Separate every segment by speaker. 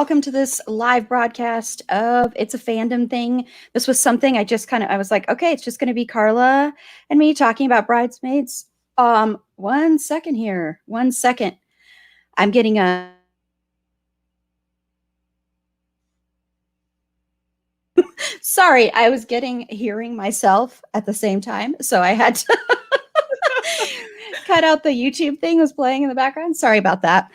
Speaker 1: welcome to this live broadcast of It's a Fandom Thing. This was something I was like, okay, it's just going to be Carla and me talking about Bridesmaids. One second here. 1 second. I'm getting a. Sorry, I was hearing myself at the same time. So I had to cut out the YouTube thing was playing in the background. Sorry about that.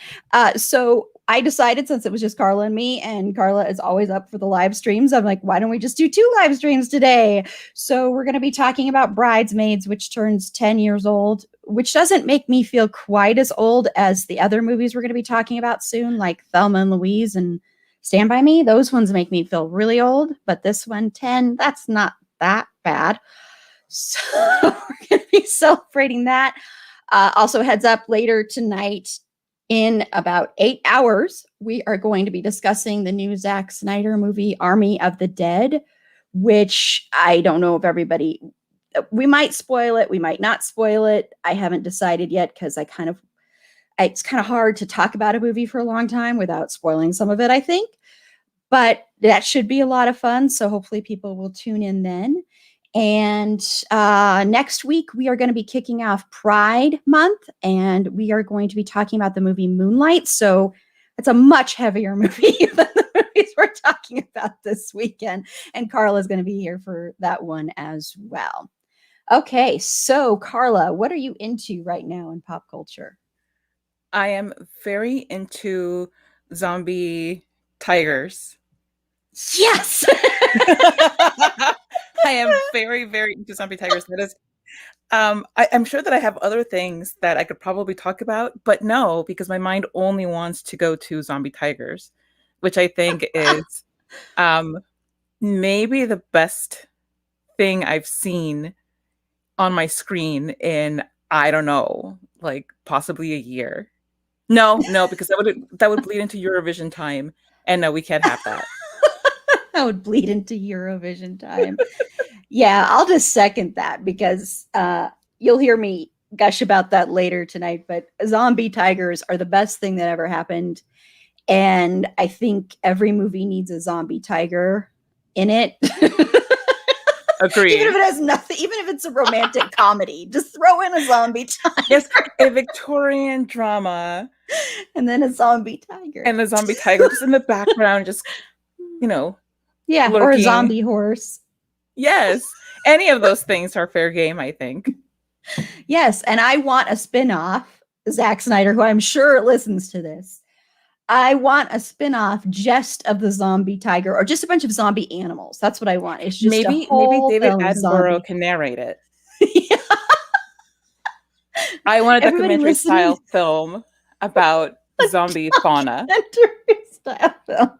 Speaker 1: So I decided, since it was just Carla and me, and Carla is always up for the live streams, I'm like, why don't we just do 2 live streams today? So we're going to be talking about Bridesmaids, which turns 10 years old, which doesn't make me feel quite as old as the other movies we're going to be talking about soon, like Thelma and Louise and Stand By Me. Those ones make me feel really old, but this one, 10, that's not that bad. So we're going to be celebrating that. Also, heads up, later tonight, in about 8 hours, we are going to be discussing the new Zack Snyder movie, Army of the Dead, which I don't know if everybody, we might spoil it, we might not spoil it. I haven't decided yet because it's kind of hard to talk about a movie for a long time without spoiling some of it, I think. But that should be a lot of fun. So hopefully people will tune in then. And next week, we are going to be kicking off Pride Month, and we are going to be talking about the movie Moonlight. So it's a much heavier movie than the movies we're talking about this weekend. And Carla is going to be here for that one as well. Okay, so Carla, what are you into right now in pop culture?
Speaker 2: I am very into zombie tigers.
Speaker 1: Yes!
Speaker 2: I am very, very into zombie tigers. That is, I'm sure that I have other things that I could probably talk about, but no, because my mind only wants to go to zombie tigers, which I think is maybe the best thing I've seen on my screen in, I don't know, like possibly a year. No, because that would bleed into Eurovision time, and no, we can't have that.
Speaker 1: That would bleed into Eurovision time. Yeah, I'll just second that because you'll hear me gush about that later tonight. But zombie tigers are the best thing that ever happened. And I think every movie needs a zombie tiger in it.
Speaker 2: Agreed.
Speaker 1: Even if it has nothing, even if it's a romantic comedy, just throw in a zombie tiger.
Speaker 2: Yes, a Victorian drama.
Speaker 1: And then a zombie tiger.
Speaker 2: And the zombie tiger just in the background, just,
Speaker 1: yeah, lurking. Or a zombie horse.
Speaker 2: Yes. Any of those things are fair game, I think.
Speaker 1: Yes. And I want a spin-off, Zack Snyder, who I'm sure listens to this. I want a spin-off just of the zombie tiger or just a bunch of zombie animals. That's what I want. It's just
Speaker 2: maybe David Attenborough can narrate it. Yeah. I want a documentary style film about zombie fauna.
Speaker 1: Style film.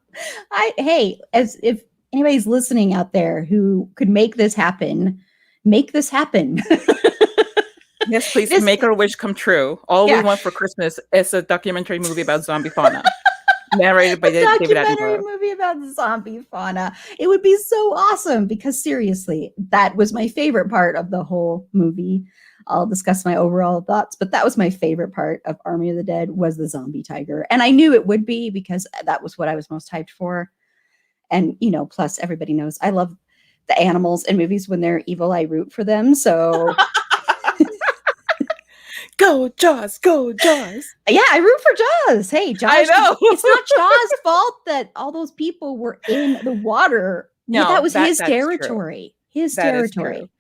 Speaker 1: As if anybody's listening out there who could make this happen, make this happen.
Speaker 2: Yes, please make our wish come true. All we want for Christmas is a documentary movie about zombie fauna. Narrated by David Attenborough.
Speaker 1: Documentary movie about zombie fauna. It would be so awesome because seriously, that was my favorite part of the whole movie. I'll discuss my overall thoughts, but that was my favorite part of Army of the Dead was the zombie tiger. And I knew it would be because that was what I was most hyped for. And, plus everybody knows I love the animals in movies when they're evil. I root for them. So
Speaker 2: go Jaws, go Jaws.
Speaker 1: Yeah, I root for Jaws. Hey, Jaws.
Speaker 2: I know.
Speaker 1: It's not Jaws' fault that all those people were in the water. No, that was his territory. His territory.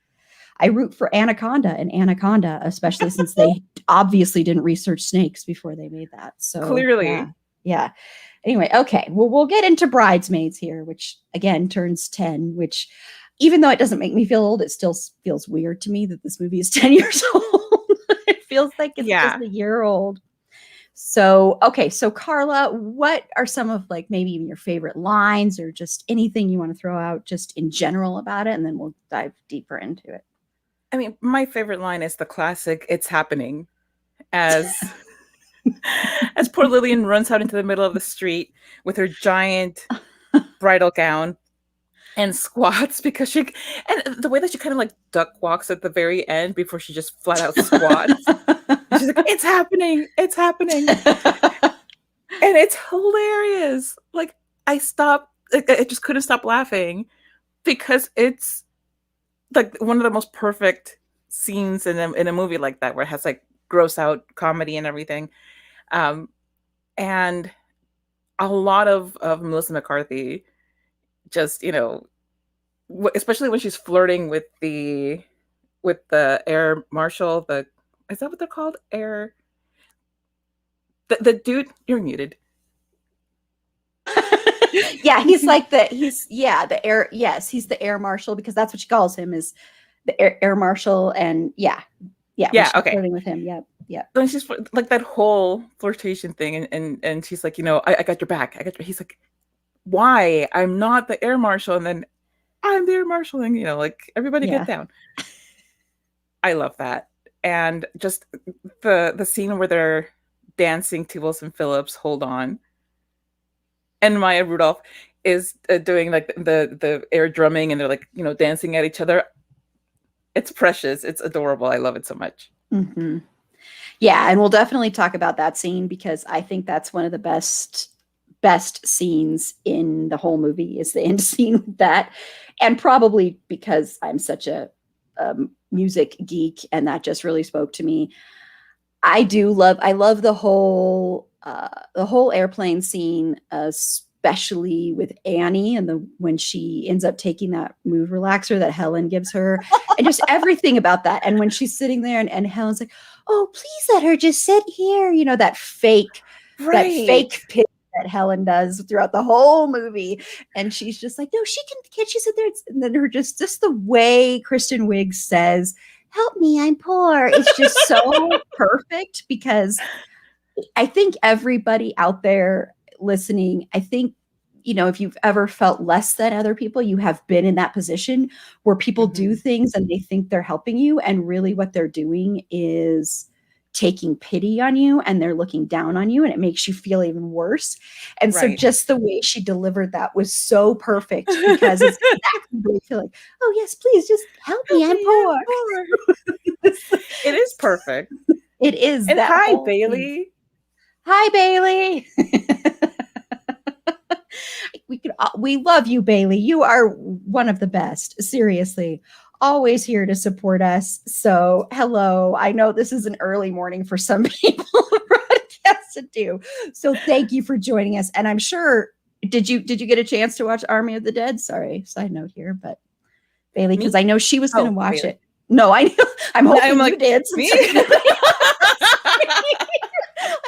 Speaker 1: I root for Anaconda and Anaconda, especially since they obviously didn't research snakes before they made that. So
Speaker 2: clearly.
Speaker 1: Yeah. Anyway, okay. Well, we'll get into Bridesmaids here, which again turns 10, which even though it doesn't make me feel old, it still feels weird to me that this movie is 10 years old. It feels like it's just a year old. So, okay. So Carla, what are some of maybe even your favorite lines or just anything you want to throw out just in general about it? And then we'll dive deeper into it.
Speaker 2: I mean, my favorite line is the classic, "It's happening," as poor Lillian runs out into the middle of the street with her giant bridal gown and squats because and the way that she kind of duck walks at the very end before she just flat out squats. She's like, "It's happening. It's happening." And it's hilarious. Like I just couldn't stop laughing because it's like one of the most perfect scenes in a movie like that, where it has like gross out comedy and everything. Um, and a lot of Melissa McCarthy, just, especially when she's flirting with the air marshal, the is that what they're called? Air the dude, you're muted.
Speaker 1: Yeah, the air, yes, he's the air marshal, because that's what she calls him, is the air marshal. And yeah, when
Speaker 2: Yeah,
Speaker 1: she's
Speaker 2: okay.
Speaker 1: flirting with him. Yep.
Speaker 2: Then she's like that whole flirtation thing, and she's like, I got your back. He's like, why? I'm not the air marshal, and then I'm the air marshal, and like, everybody get
Speaker 1: Yeah.
Speaker 2: down. I love that. And just the scene where they're dancing to Wilson Phillips, Hold On, and Maya Rudolph is doing like the air drumming, and they're like, dancing at each other. It's precious. It's adorable. I love it so much.
Speaker 1: Mm-hmm. Yeah, and we'll definitely talk about that scene, because I think that's one of the best scenes in the whole movie, is the end scene with that. And probably because I'm such a music geek, and that just really spoke to me. I love the whole airplane scene, especially with Annie, and when she ends up taking that mood relaxer that Helen gives her, and just everything about that. And when she's sitting there, and Helen's like, "Oh, please let her just sit here," that
Speaker 2: Right.
Speaker 1: fake pit that Helen does throughout the whole movie. And she's just like, "No, can't she sit there?" And then just the way Kristen Wiig says, "Help me, I'm poor." It's just so perfect, because I think everybody out there listening, I think, if you've ever felt less than other people, you have been in that position where people do
Speaker 2: Mhm.
Speaker 1: things and they think they're helping you. And really what they're doing is taking pity on you, and they're looking down on you, and it makes you feel even worse. And so
Speaker 2: Right.
Speaker 1: just the way she delivered that was so perfect, because it's exactly what you feel like, "Oh, yes, please just help me.
Speaker 2: Help
Speaker 1: I'm
Speaker 2: me, I'm
Speaker 1: poor."
Speaker 2: poor. It is perfect.
Speaker 1: It is
Speaker 2: And
Speaker 1: that
Speaker 2: hi,
Speaker 1: whole thing.
Speaker 2: Bailey.
Speaker 1: Hi, Bailey. We love you, Bailey. You are one of the best. Seriously, always here to support us. So, hello. I know this is an early morning for some people broadcast to do. So, thank you for joining us. And I'm sure, did you get a chance to watch Army of the Dead? Sorry, side note here, but Bailey, because
Speaker 2: Me?
Speaker 1: I know she was going to
Speaker 2: Oh,
Speaker 1: watch
Speaker 2: Bailey.
Speaker 1: it. No, I know. I'm
Speaker 2: I'm
Speaker 1: hoping you
Speaker 2: like,
Speaker 1: did,
Speaker 2: me?
Speaker 1: since you're going to be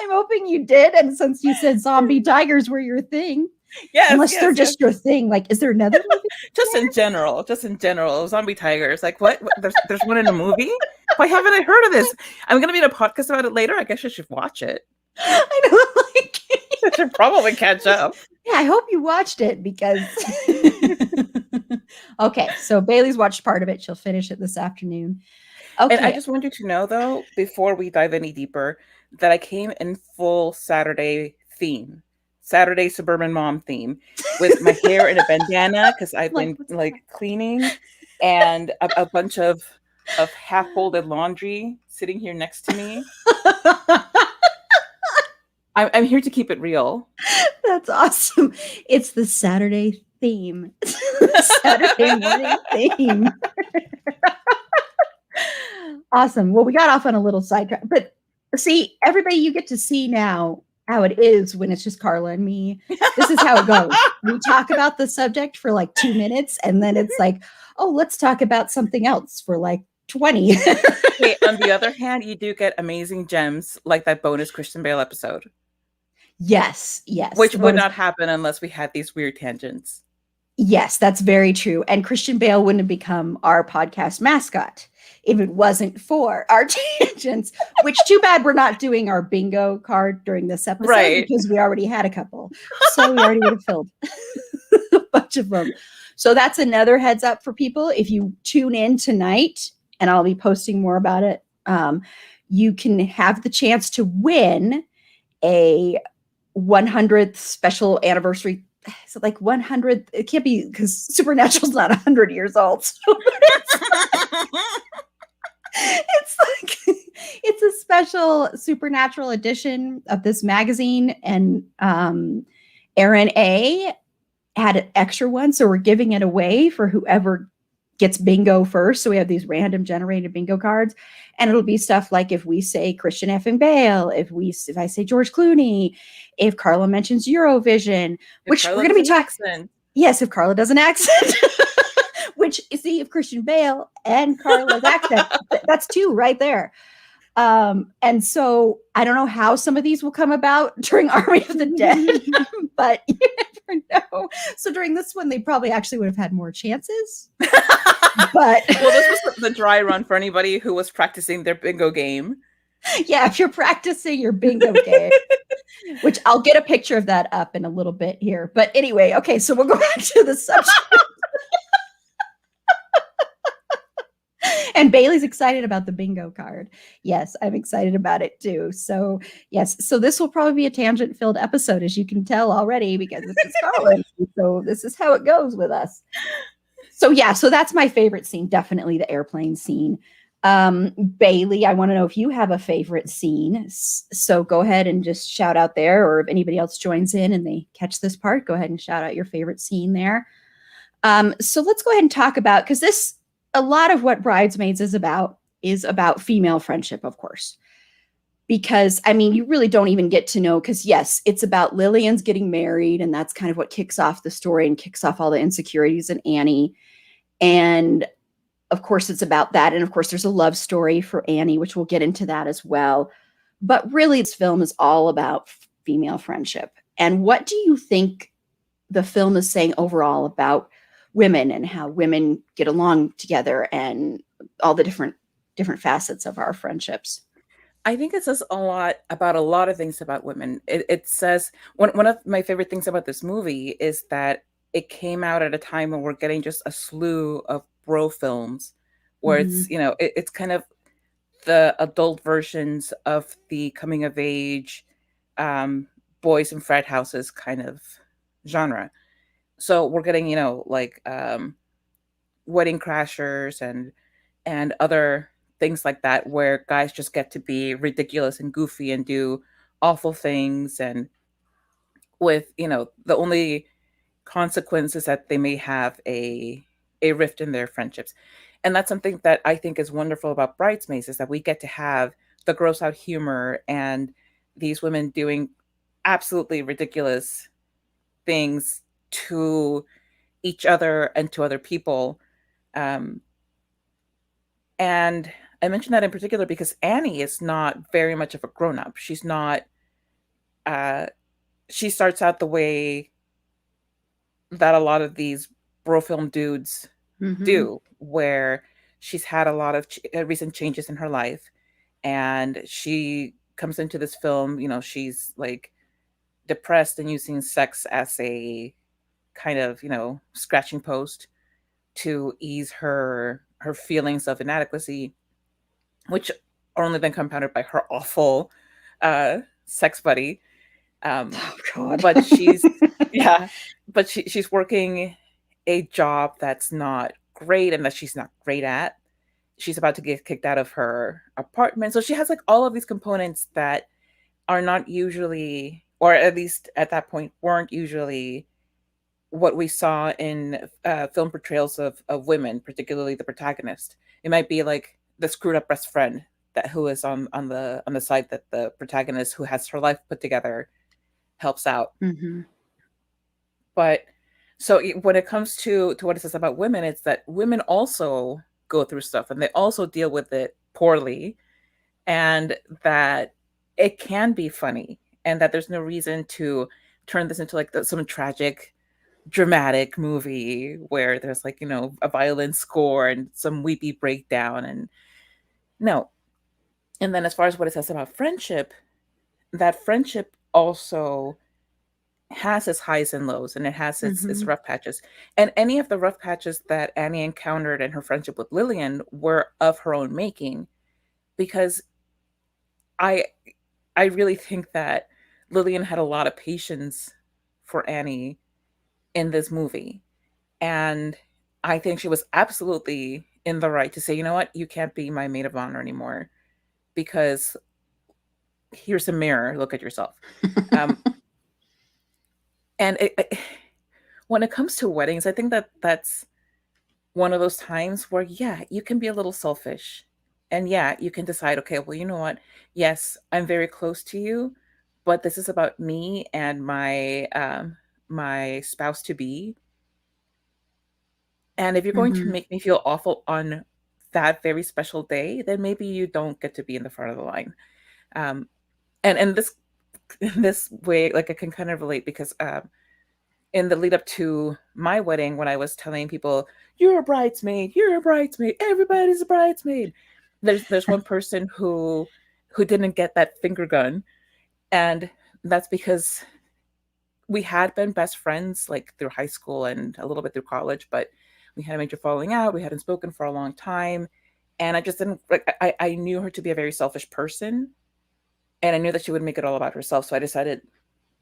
Speaker 1: I'm hoping you did. And since you said zombie tigers were your thing,
Speaker 2: Yes,
Speaker 1: unless they're
Speaker 2: yes, yes.
Speaker 1: just your thing, like, is there another movie
Speaker 2: Just in general, zombie tigers. Like, what? There's one in a movie? Why haven't I heard of this? I'm gonna be in a podcast about it later. I guess I should watch it.
Speaker 1: there? I know, like,
Speaker 2: I should probably catch up.
Speaker 1: yeah, I hope you watched it, because. Okay, so Bailey's watched part of it. She'll finish it this afternoon.
Speaker 2: And I
Speaker 1: Okay.
Speaker 2: just want you to know, though, before we dive any deeper, that I came in full Saturday theme, Saturday suburban mom theme, with my hair in a bandana because I've
Speaker 1: Like,
Speaker 2: been
Speaker 1: what's
Speaker 2: like cleaning, and a bunch of half folded laundry sitting here next to me.
Speaker 1: that?
Speaker 2: I'm here to keep it real.
Speaker 1: That's awesome. It's the Saturday theme. Saturday morning theme. Awesome. Well, we got off on a little sidetrack, but see, everybody, you get to see now how it is when it's just Carla and me. This is how it goes. We talk about the subject for like 2 minutes, and then it's like, "Oh, let's talk about something else for like 20."
Speaker 2: Hey, on the other hand, you do get amazing gems like that bonus Christian Bale episode,
Speaker 1: Yes, yes.
Speaker 2: which
Speaker 1: The
Speaker 2: would
Speaker 1: bonus.
Speaker 2: not happen unless we had these weird tangents.
Speaker 1: Yes, that's very true. And Christian Bale wouldn't have become our podcast mascot if it wasn't for our tangents, which, too bad we're not doing our bingo card during this episode,
Speaker 2: Right.
Speaker 1: because we already had a couple. So we already would have filled a bunch of them. So that's another heads up for people. If you tune in tonight, and I'll be posting more about it, you can have the chance to win a 100th special anniversary. So like 100th, it can't be, because Supernatural's not 100 years old. So It's like it's a special supernatural edition of this magazine, and Aaron A had an extra one, so we're giving it away for whoever gets bingo first. So we have these random generated bingo cards, and it'll be stuff like if we say Christian effing Bale, if I say George Clooney, if Carla mentions Eurovision,
Speaker 2: If
Speaker 1: which we're
Speaker 2: Carla
Speaker 1: going to
Speaker 2: does
Speaker 1: be
Speaker 2: an
Speaker 1: talking.
Speaker 2: accent.
Speaker 1: Yes, if Carla does an accent. Which, see, if Christian Bale and Carla's accent, that's two right there. And so I don't know how some of these will come about during Army of the Dead, but you never know. So during this one, they probably actually would have had more chances. But
Speaker 2: Well, this was the dry run for anybody who was practicing their bingo game.
Speaker 1: yeah, if you're practicing your bingo game, which I'll get a picture of that up in a little bit here. But anyway, okay, so we'll go back to the subject. And Bailey's excited about the bingo card. Yes, I'm excited about it too. So, yes, so this will probably be a tangent filled episode, as you can tell already, because it's Scotland. So, this is how it goes with us. So, yeah, so that's my favorite scene, definitely the airplane scene. Bailey, I want to know if you have a favorite scene. So, go ahead and just shout out there, or if anybody else joins in and they catch this part, go ahead and shout out your favorite scene there. So, let's go ahead and talk about, because this a lot of what Bridesmaids is about female friendship, of course. Because I mean, you really don't even get to know, because yes, it's about Lillian's getting married, and that's kind of what kicks off the story and kicks off all the insecurities in Annie. And of course, it's about that. And of course, there's a love story for Annie, which we'll get into that as well. But really, this film is all about female friendship. And what do you think the film is saying overall about women and how women get along together and all the different facets of our friendships?
Speaker 2: I think it says a lot about a lot of things about women. It says one of my favorite things about this movie is that it came out at a time when we're getting just a slew of bro films, where it's
Speaker 1: Mm-hmm.
Speaker 2: it's kind of the adult versions of the coming of age, um, boys and frat houses kind of genre. So we're getting like Wedding Crashers and other things like that, where guys just get to be ridiculous and goofy and do awful things, and with the only consequences that they may have a rift in their friendships. And that's something that I think is wonderful about Bridesmaids, is that we get to have the gross out humor and these women doing absolutely ridiculous things to each other and to other people. um, And I mention that in particular because Annie is not very much of a grown up. She's not, uh, she starts out the way that a lot of these bro film dudes
Speaker 1: Mm-hmm.
Speaker 2: do, where she's had a lot of recent changes in her life. And she comes into this film, she's like depressed and using sex as a kind of, scratching post to ease her feelings of inadequacy, which are only then compounded by her awful sex buddy. Um,
Speaker 1: Oh God.
Speaker 2: but she's yeah, but she's working a job that's not great and that she's not great at. She's about to get kicked out of her apartment. So she has like all of these components that are not usually, or at least at that point weren't usually, what we saw in film portrayals of women, particularly the protagonist. It might be like the screwed up best friend that who is on the side that the protagonist, who has her life put together, helps out.
Speaker 1: Mm-hmm.
Speaker 2: But so when it comes to what it says about women, it's that women also go through stuff and they also deal with it poorly, and that it can be funny, and that there's no reason to turn this into like some tragic dramatic movie where there's like a violent score and some weepy breakdown. And no. And then as far as what it says about friendship, that friendship also has its highs and lows, and it has its
Speaker 1: Mm-hmm.
Speaker 2: rough patches. And any of the rough patches that Annie encountered in her friendship with Lillian were of her own making, because i I really think that Lillian had a lot of patience for Annie in this movie. And I think she was absolutely in the right to say, you know what, you can't be my maid of honor anymore because here's a mirror, look at yourself. Um, and when it comes to weddings, I think that that's one of those times where, yeah, you can be a little selfish. And yeah, you can decide, okay, well, you know what? Yes, I'm very close to you, but this is about me and my spouse to be. And if you're going to
Speaker 1: Hmm.
Speaker 2: make me feel awful on that very special day, then maybe you don't get to be in the front of the line. Um, and this this way, like I can kind of relate because in the lead up to my wedding, when I was telling people, "You're a bridesmaid, you're a bridesmaid, everybody's a bridesmaid," there's one person who didn't get that finger gun, and that's because we had been best friends like through high school and a little bit through college, but we had a major falling out. We hadn't spoken for a long time, and I just didn't like. I knew her to be a very selfish person, and I knew that she would make it all about herself. So I decided,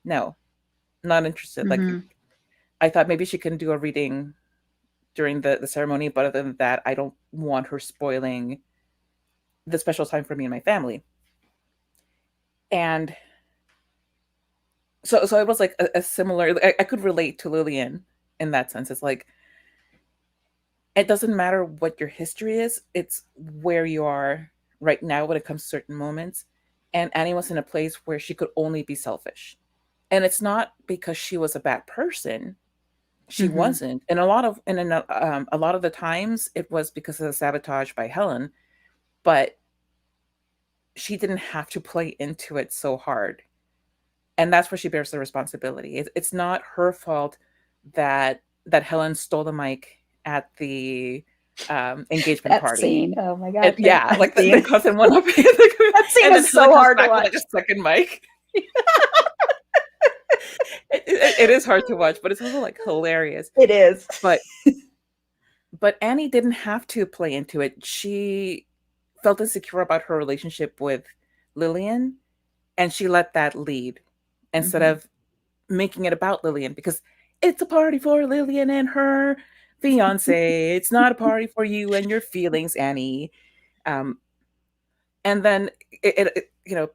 Speaker 2: no, not interested. Like
Speaker 1: Hmm.
Speaker 2: I thought maybe she can do a reading during the ceremony, but other than that, I don't want her spoiling the special time for me and my family. And so it was like a similar. I could relate to Lillian in that sense. It's like it doesn't matter what your history is; it's where you are right now when it comes to certain moments. And Annie was in a place where she could only be selfish, and it's not because she was a bad person. She
Speaker 1: Hmm.
Speaker 2: wasn't, and a lot of the times it was because of the sabotage by Helen, but she didn't have to play into it so hard. And that's where she bears the responsibility. It's not her fault that Helen stole the mic at the engagement
Speaker 1: That
Speaker 2: party.
Speaker 1: scene. Oh my
Speaker 2: And
Speaker 1: God.
Speaker 2: yeah,
Speaker 1: That
Speaker 2: like the
Speaker 1: scene.
Speaker 2: cousin went up,
Speaker 1: That scene
Speaker 2: and then
Speaker 1: was
Speaker 2: Helen
Speaker 1: so
Speaker 2: comes
Speaker 1: hard to
Speaker 2: back with
Speaker 1: watch.
Speaker 2: like a second mic. It is hard to watch, but it's also like hilarious.
Speaker 1: It is.
Speaker 2: But Annie didn't have to play into it. She felt insecure about her relationship with Lillian, and she let that lead instead
Speaker 1: Hmm.
Speaker 2: of making it about Lillian because it's a party for Lillian and her fiance. It's not a party for you and your feelings, Annie. Um, and then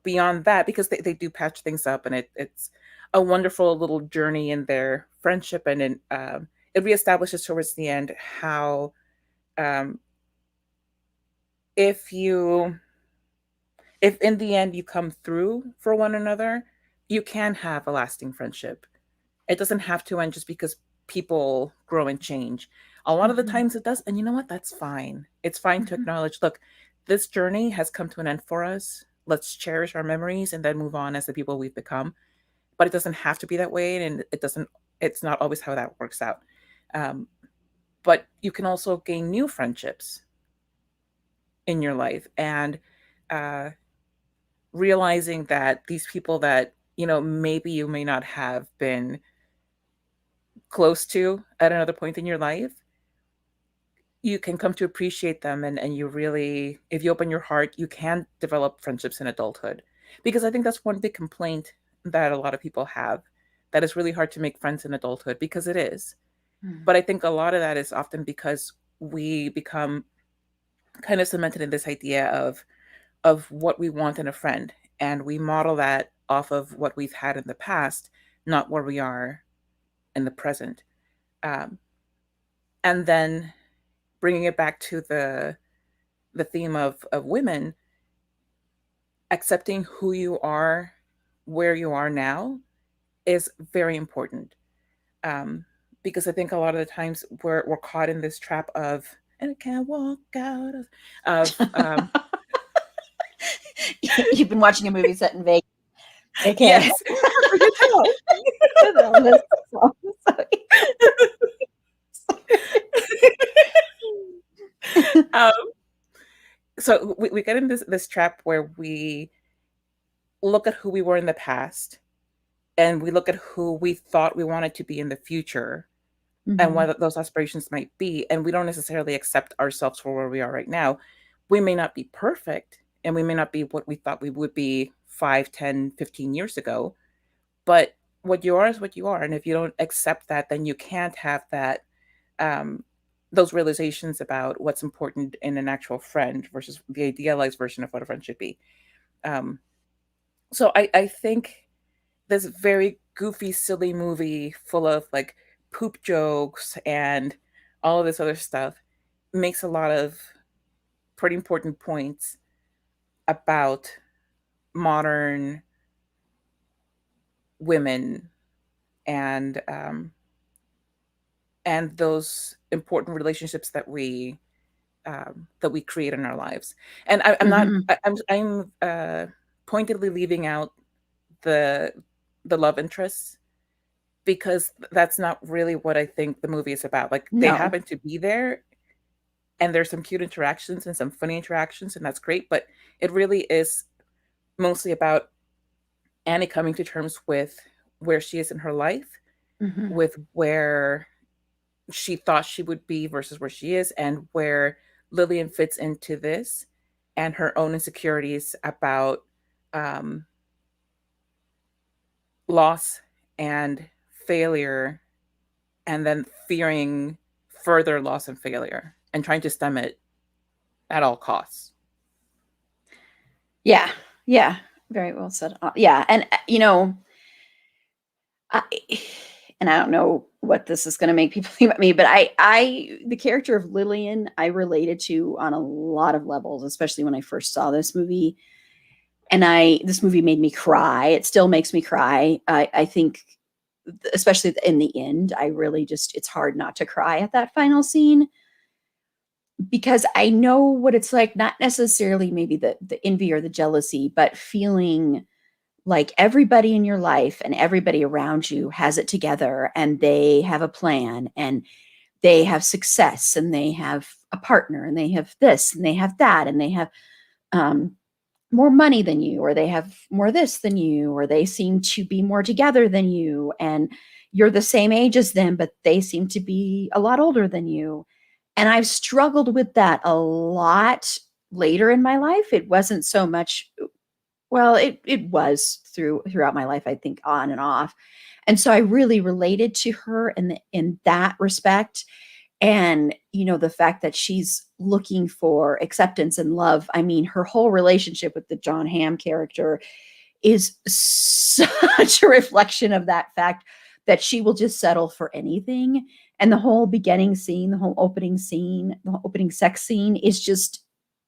Speaker 2: beyond that, because they do patch things up, and it's a wonderful little journey in their friendship, and it reestablishes towards the end how um, if you if in the end you come through for one another, you can have a lasting friendship. It doesn't have to end just because people grow and change. A lot of the
Speaker 1: Hmm.
Speaker 2: times it does. And you know what? That's fine. It's fine to
Speaker 1: Hmm.
Speaker 2: acknowledge, look, this journey has come to an end for us. Let's cherish our memories and then move on as the people we've become. But it doesn't have to be that way. And it's not always how that works out. Um, but you can also gain new friendships in your life. And uh, realizing that these people that, maybe you may not have been close to at another point in your life, you can come to appreciate them, and you really, if you open your heart, you can develop friendships in adulthood. Because I think that's one big complaint that a lot of people have, that it's really hard to make friends in adulthood, because it is. But I think a lot of that is often because we become kind of cemented in this idea of what we want in a friend, and we model that off of what we've had in the past, not where we are in the present. um, and then bringing it back to the theme of women, accepting who you are, where you are now, is very important. Um, because I think a lot of the times we're caught in this trap of, and I can't walk out of
Speaker 1: You've been watching a movie set in Vegas. Okay.
Speaker 2: yes, you tell.
Speaker 1: With Elvis song.
Speaker 2: um, so we get in this trap where we look at who we were in the past, and we look at who we thought we wanted to be in the future, and
Speaker 1: Hmm.
Speaker 2: what those aspirations might be, and we don't necessarily accept ourselves for where we are right now. We may not be perfect, and we may not be what we thought we would be 5, 10, 15 years ago, but what you are is what you are, and if you don't accept that, then you can't have that um, those realizations about what's important in an actual friend versus the idealized version of what a friend should be. Um, so I think this very goofy, silly movie full of like poop jokes and all of this other stuff makes a lot of pretty important points about modern women and and those important relationships that we create in our lives. And I'm not
Speaker 1: Mhm.
Speaker 2: I'm pointedly leaving out the the love interests because that's not really what I think the movie is about. Like they
Speaker 1: No.
Speaker 2: happen to be there and there's some cute interactions and some funny interactions and that's great, but it really is mostly about Annie coming to terms with where she is in her life,
Speaker 1: Mhm.
Speaker 2: with where she thought she would be versus where she is, and where Lillian fits into this, and her own insecurities about um, loss and failure, and then fearing further loss and failure and trying to stem it at all costs.
Speaker 1: Yeah. Yeah. Very well said. Yeah, and I, and I don't know what this is going to make people think about me, but the character of Lillian, I related to on a lot of levels, especially when I first saw this movie. And this movie made me cry. It still makes me cry. I think, especially in the end, I really just, it's hard not to cry at that final scene because I know what it's like, not necessarily maybe the envy or the jealousy, but feeling like everybody in your life and everybody around you has it together and they have a plan and they have success and they have a partner and they have this and they have that and they have um, more money than you or they have more this than you or they seem to be more together than you and you're the same age as them but they seem to be a lot older than you, and I've struggled with that a lot later in my life. It wasn't so much, well, it was throughout my life, I think, on and off. And so I really related to her in that respect. And the fact that she's looking for acceptance and love. I mean, her whole relationship with the John Hamm character is such a reflection of that fact that she will just settle for anything. And the whole beginning scene, the whole opening scene, the whole opening sex scene is just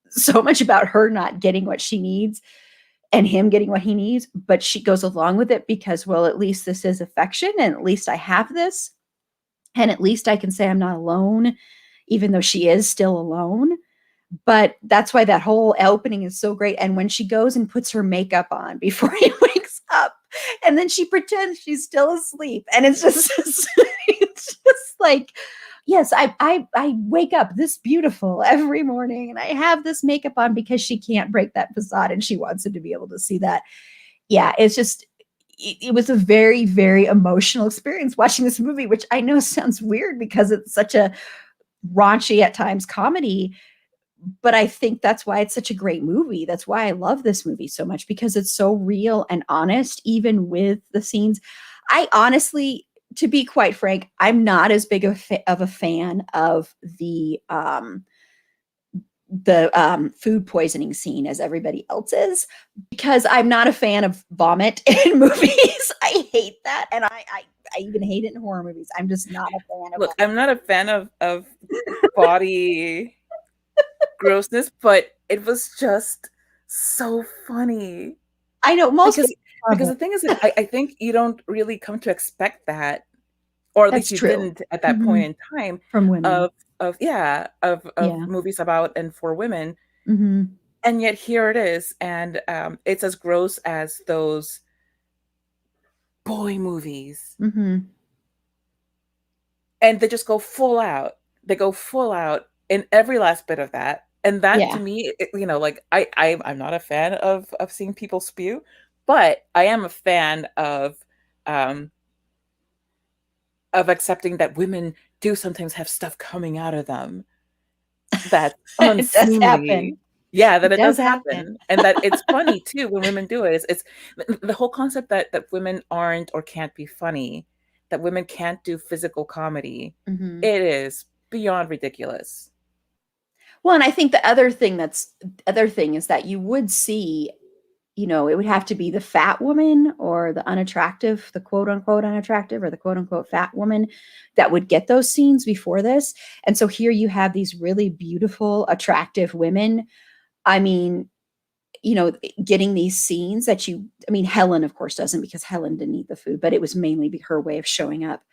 Speaker 1: so much about her not getting what she needs and him getting what he needs, but she goes along with it because, well, at least this is affection and at least I have this. And at least I can say I'm not alone, even though she is still alone. But that's why that whole opening is so great. And when she goes and puts her makeup on before he wakes up, and then she pretends she's still asleep, and it's just, it's just like, yes, I wake up this beautiful every morning, and I have this makeup on because she can't break that facade, and she wants him to be able to see that. Yeah, it's just it was a very, very emotional experience watching this movie, which I know sounds weird because it's such a raunchy at times comedy, but I think that's why it's such a great movie. That's why I love this movie so much because it's so real and honest, even with the scenes. I honestly, to be quite frank, I'm not as big of a fan of the food poisoning scene as everybody else is because I'm not a fan of vomit in movies. I hate that, and I even hate it in horror movies. I'm just not a fan of
Speaker 2: Look, I'm not a fan of body grossness, but it was just so funny
Speaker 1: I know most
Speaker 2: because
Speaker 1: people love
Speaker 2: the thing is,
Speaker 1: it.
Speaker 2: I think you don't really come to expect that, or at least
Speaker 1: That's
Speaker 2: you
Speaker 1: true.
Speaker 2: didn't at that point
Speaker 1: Mhm.
Speaker 2: in time
Speaker 1: From women.
Speaker 2: of yeah of
Speaker 1: Yeah.
Speaker 2: movies about and for women,
Speaker 1: Mhm.
Speaker 2: and yet here it is, and it's as gross as those boy movies,
Speaker 1: Mhm.
Speaker 2: and they just go full out. They go full out in every last bit of that, and that to
Speaker 1: Yeah.
Speaker 2: me, like I'm not a fan of seeing people spew, but I am a fan um of accepting that women do sometimes have stuff coming out of them that's
Speaker 1: It does happen.
Speaker 2: unseemly. Yeah, that
Speaker 1: It
Speaker 2: it
Speaker 1: does
Speaker 2: does
Speaker 1: happen.
Speaker 2: happen, and that it's funny too when women do it. It's the whole concept that women aren't or can't be funny, that women can't do physical comedy.
Speaker 1: Mhm.
Speaker 2: It is beyond ridiculous.
Speaker 1: Well, and I think the other thing is that you would see, it would have to be the fat woman or the unattractive, the quote unquote unattractive or the quote unquote fat woman that would get those scenes before this. And so here you have these really beautiful, attractive women. I mean, getting these scenes that Helen, of course, doesn't, because Helen didn't eat the food, but it was mainly her way of showing up.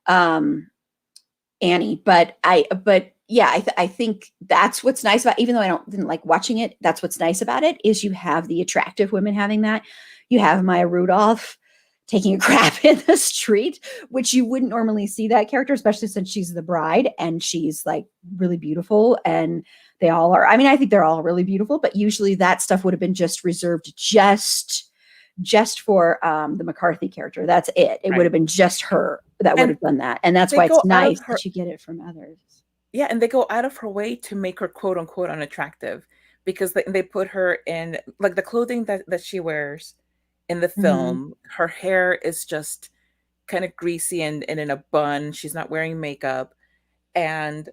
Speaker 1: Annie, but yeah, I think that's what's nice about, even though didn't like watching it, that's what's nice about it, is you have the attractive women having that. You have Maya Rudolph taking a crap in the street, which you wouldn't normally see that character, especially since she's the bride and she's like really beautiful, and they all are. I mean, I think they're all really beautiful, but usually that stuff would have been just reserved just for the McCarthy character. That's it. It would have been just her that would have done that. And that's why it's nice that you get it from others.
Speaker 2: Yeah, and they go out of her way to make her quote unquote unattractive, because they put her in like the clothing that she wears in the film. Her hair is just kind of greasy and in a bun. She's not wearing makeup. And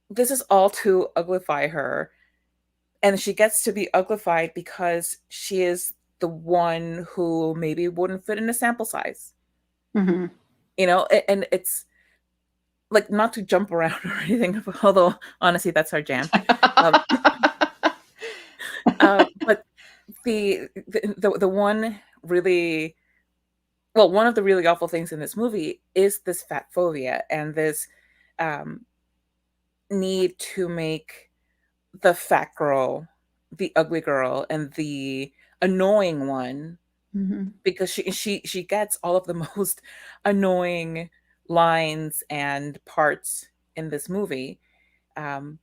Speaker 2: this is all to uglify her. And she gets to be uglified because she is the one who maybe wouldn't fit in a sample size. And it's like, not to jump around or anything, although honestly that's our jam. But the one really, well, one of the really awful things in this movie is this fat phobia and this need to make the fat girl the ugly girl and the annoying one, because she gets all of the most annoying lines and parts in this movie. And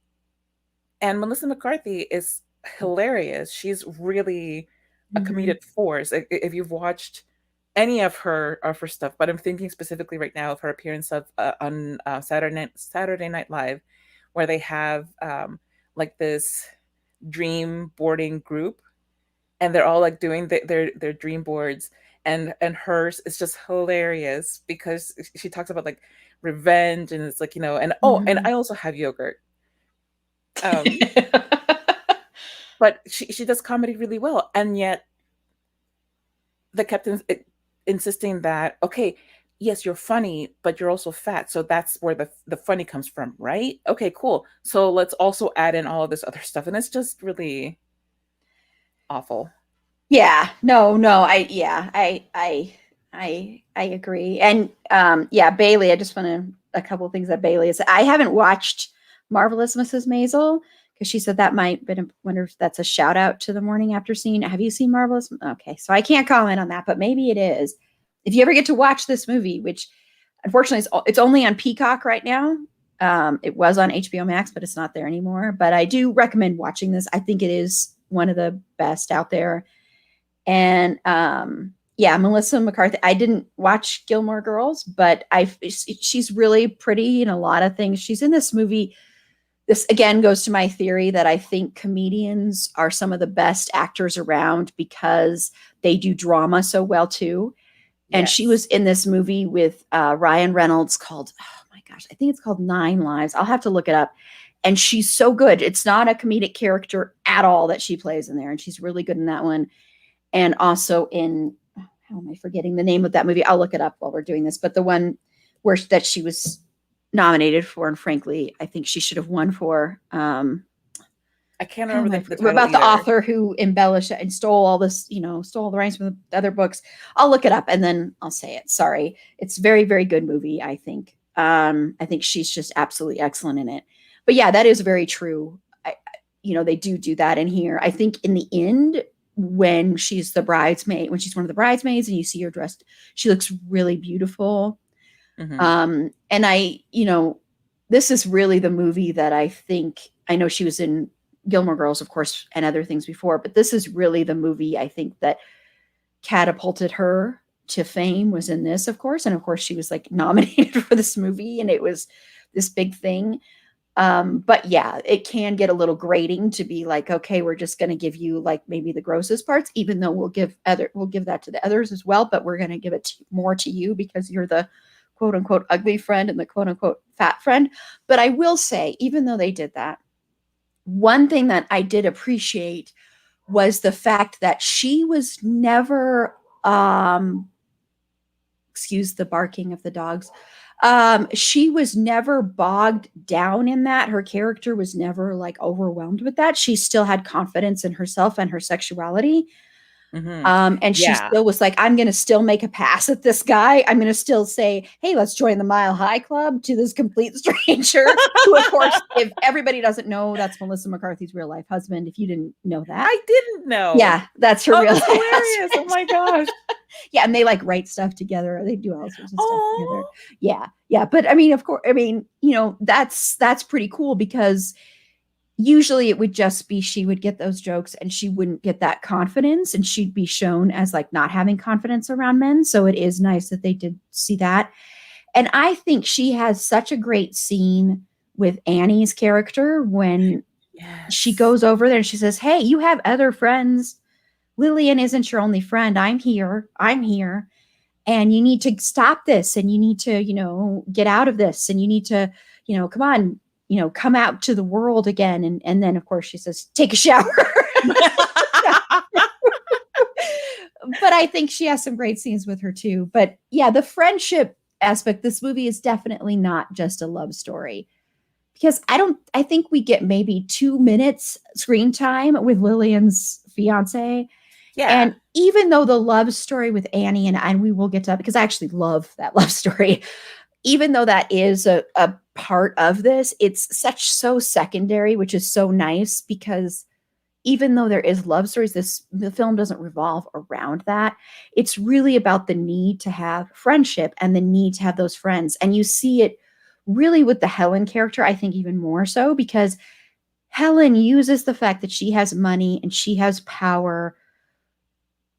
Speaker 2: Melissa McCarthy is hilarious. She's really a comedic force. If you've watched any of her stuff, but I'm thinking specifically right now of her appearance on Saturday Night Live, where they have like this dream boarding group, and they're all like doing their dream boards, and hers is just hilarious because she talks about like revenge, and it's like, and and I also have yogurt. But she does comedy really well, and yet they kept insisting that, okay, yes, you're funny, but you're also fat, so that's where the funny comes from, right? Okay, cool. So let's also add in all of this other stuff, and it's just really awful.
Speaker 1: Yeah, no, I agree. And yeah, Bailey, I just want a couple of things that Bailey is. I haven't watched Marvelous Mrs. Maisel because she said that might, but I wonder if that's a shout out to the morning after scene. Have you seen Marvelous? Okay, so I can't comment on that, but maybe it is. If you ever get to watch this movie, which unfortunately it's only on Peacock right now. It was on HBO Max, but it's not there anymore. But I do recommend watching this. I think it is one of the best out there. And yeah, Melissa McCarthy. I didn't watch Gilmore Girls, but she's really pretty in a lot of things. She's in this movie. This again goes to my theory that I think comedians are some of the best actors around because they do drama so well too. And she was in this movie with Ryan Reynolds called, oh my gosh, I think it's called 9 Lives. I'll have to look it up. And she's so good. It's not a comedic character at all that she plays in there. And she's really good in that one. And also in, how am I forgetting the name of that movie? I'll look it up while we're doing this. But the one that she was nominated for, and frankly, I think she should have won for.
Speaker 2: I can't remember
Speaker 1: about the author who embellished and stole all this, stole the rights from the other books. I'll look it up and then I'll say it. Sorry. It's very, very good movie, I think. I think she's just absolutely excellent in it. But yeah, that is very true. They do that in here. I think in the end, when she's the bridesmaid, when she's one of the bridesmaids and you see her dressed, she looks really beautiful. And this is really the movie that I think, I know she was in Gilmore Girls, of course, and other things before, but this is really the movie I think that catapulted her to fame, was in this, of course. And of course she was like nominated for this movie and it was this big thing. But yeah, it can get a little grating to be like, okay, we're just going to give you like maybe the grossest parts, even though we'll give that to the others as well, but we're going to give it more to you because you're the quote unquote ugly friend and the quote unquote fat friend. But I will say, even though they did that, one thing that I did appreciate was the fact that she was never excuse the barking of the dogs. She was never bogged down in that. Her character was never like overwhelmed with that. She still had confidence in herself and her sexuality.
Speaker 2: Hmm.
Speaker 1: And she
Speaker 2: Yeah.
Speaker 1: still was like, I'm going to still make a pass at this guy. I'm going to still say, hey, let's join the Mile High Club to this complete stranger, who, of course, if everybody doesn't know, that's Melissa McCarthy's real life husband. If you didn't know that,
Speaker 2: I didn't know.
Speaker 1: yeah, that's her
Speaker 2: Oh,
Speaker 1: real
Speaker 2: that's
Speaker 1: life
Speaker 2: hilarious. Oh
Speaker 1: husband.
Speaker 2: my gosh.
Speaker 1: Yeah, and they like write stuff together. They do all sorts of stuff together.
Speaker 2: Oh.
Speaker 1: Yeah, yeah. But I mean, of course, I mean, that's pretty cool, because usually it would just be she would get those jokes and she wouldn't get that confidence, and she'd be shown as like not having confidence around men. So it is nice that they did see that. And I think she has such a great scene with Annie's character when she
Speaker 2: Yes.
Speaker 1: goes over there and she says, hey, you have other friends. Lillian isn't your only friend. I'm here. I'm here. And you need to stop this, and you need to, get out of this, and you need to, come on, come out to the world again. And then of course she says, take a shower. But I think she has some great scenes with her too. But yeah, the friendship aspect, this movie is definitely not just a love story, because I think we get maybe 2 minutes screen time with Lillian's fiance.
Speaker 2: Yeah.
Speaker 1: And even though the love story with Annie, and we will get to that because I actually love that love story, even though that is a part of this, it's so secondary, which is so nice, because even though there is love stories, the film doesn't revolve around that. It's really about the need to have friendship and the need to have those friends. And you see it really with the Helen character, I think even more so, because Helen uses the fact that she has money and she has power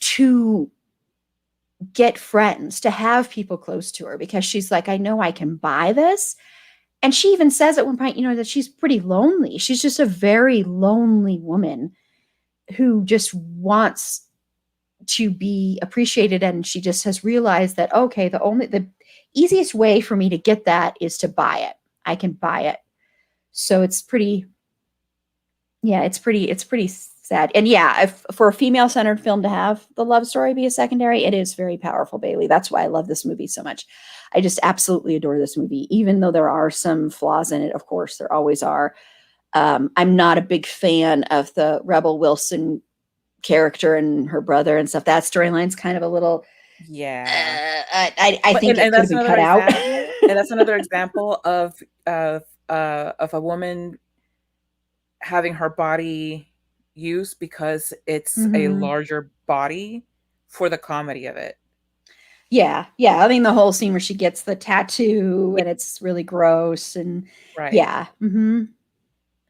Speaker 1: to get friends, to have people close to her, because she's like, I know I can buy this. And she even says at one point, that she's pretty lonely. She's just a very lonely woman who just wants to be appreciated. And she just has realized that, okay, the easiest way for me to get that is to buy it. I can buy it. So it's pretty, yeah, it's pretty sad. And yeah, for a female centered film to have the love story be a secondary, it is very powerful, Bailey. That's why I love this movie so much. I just absolutely adore this movie, even though there are some flaws in it. Of course, there always are. I'm not a big fan of the Rebel Wilson character and her brother and stuff. That storyline's kind of a little.
Speaker 2: Yeah.
Speaker 1: I
Speaker 2: But
Speaker 1: think it
Speaker 2: and
Speaker 1: could have
Speaker 2: that's
Speaker 1: been
Speaker 2: another
Speaker 1: cut out.
Speaker 2: example. And that's another example of a woman having her body used because it's a
Speaker 1: Mhm.
Speaker 2: larger body for the comedy of it.
Speaker 1: Yeah, yeah. I mean, the whole scene where she gets the tattoo
Speaker 2: Yeah,
Speaker 1: and it's really gross, and
Speaker 2: right.
Speaker 1: yeah,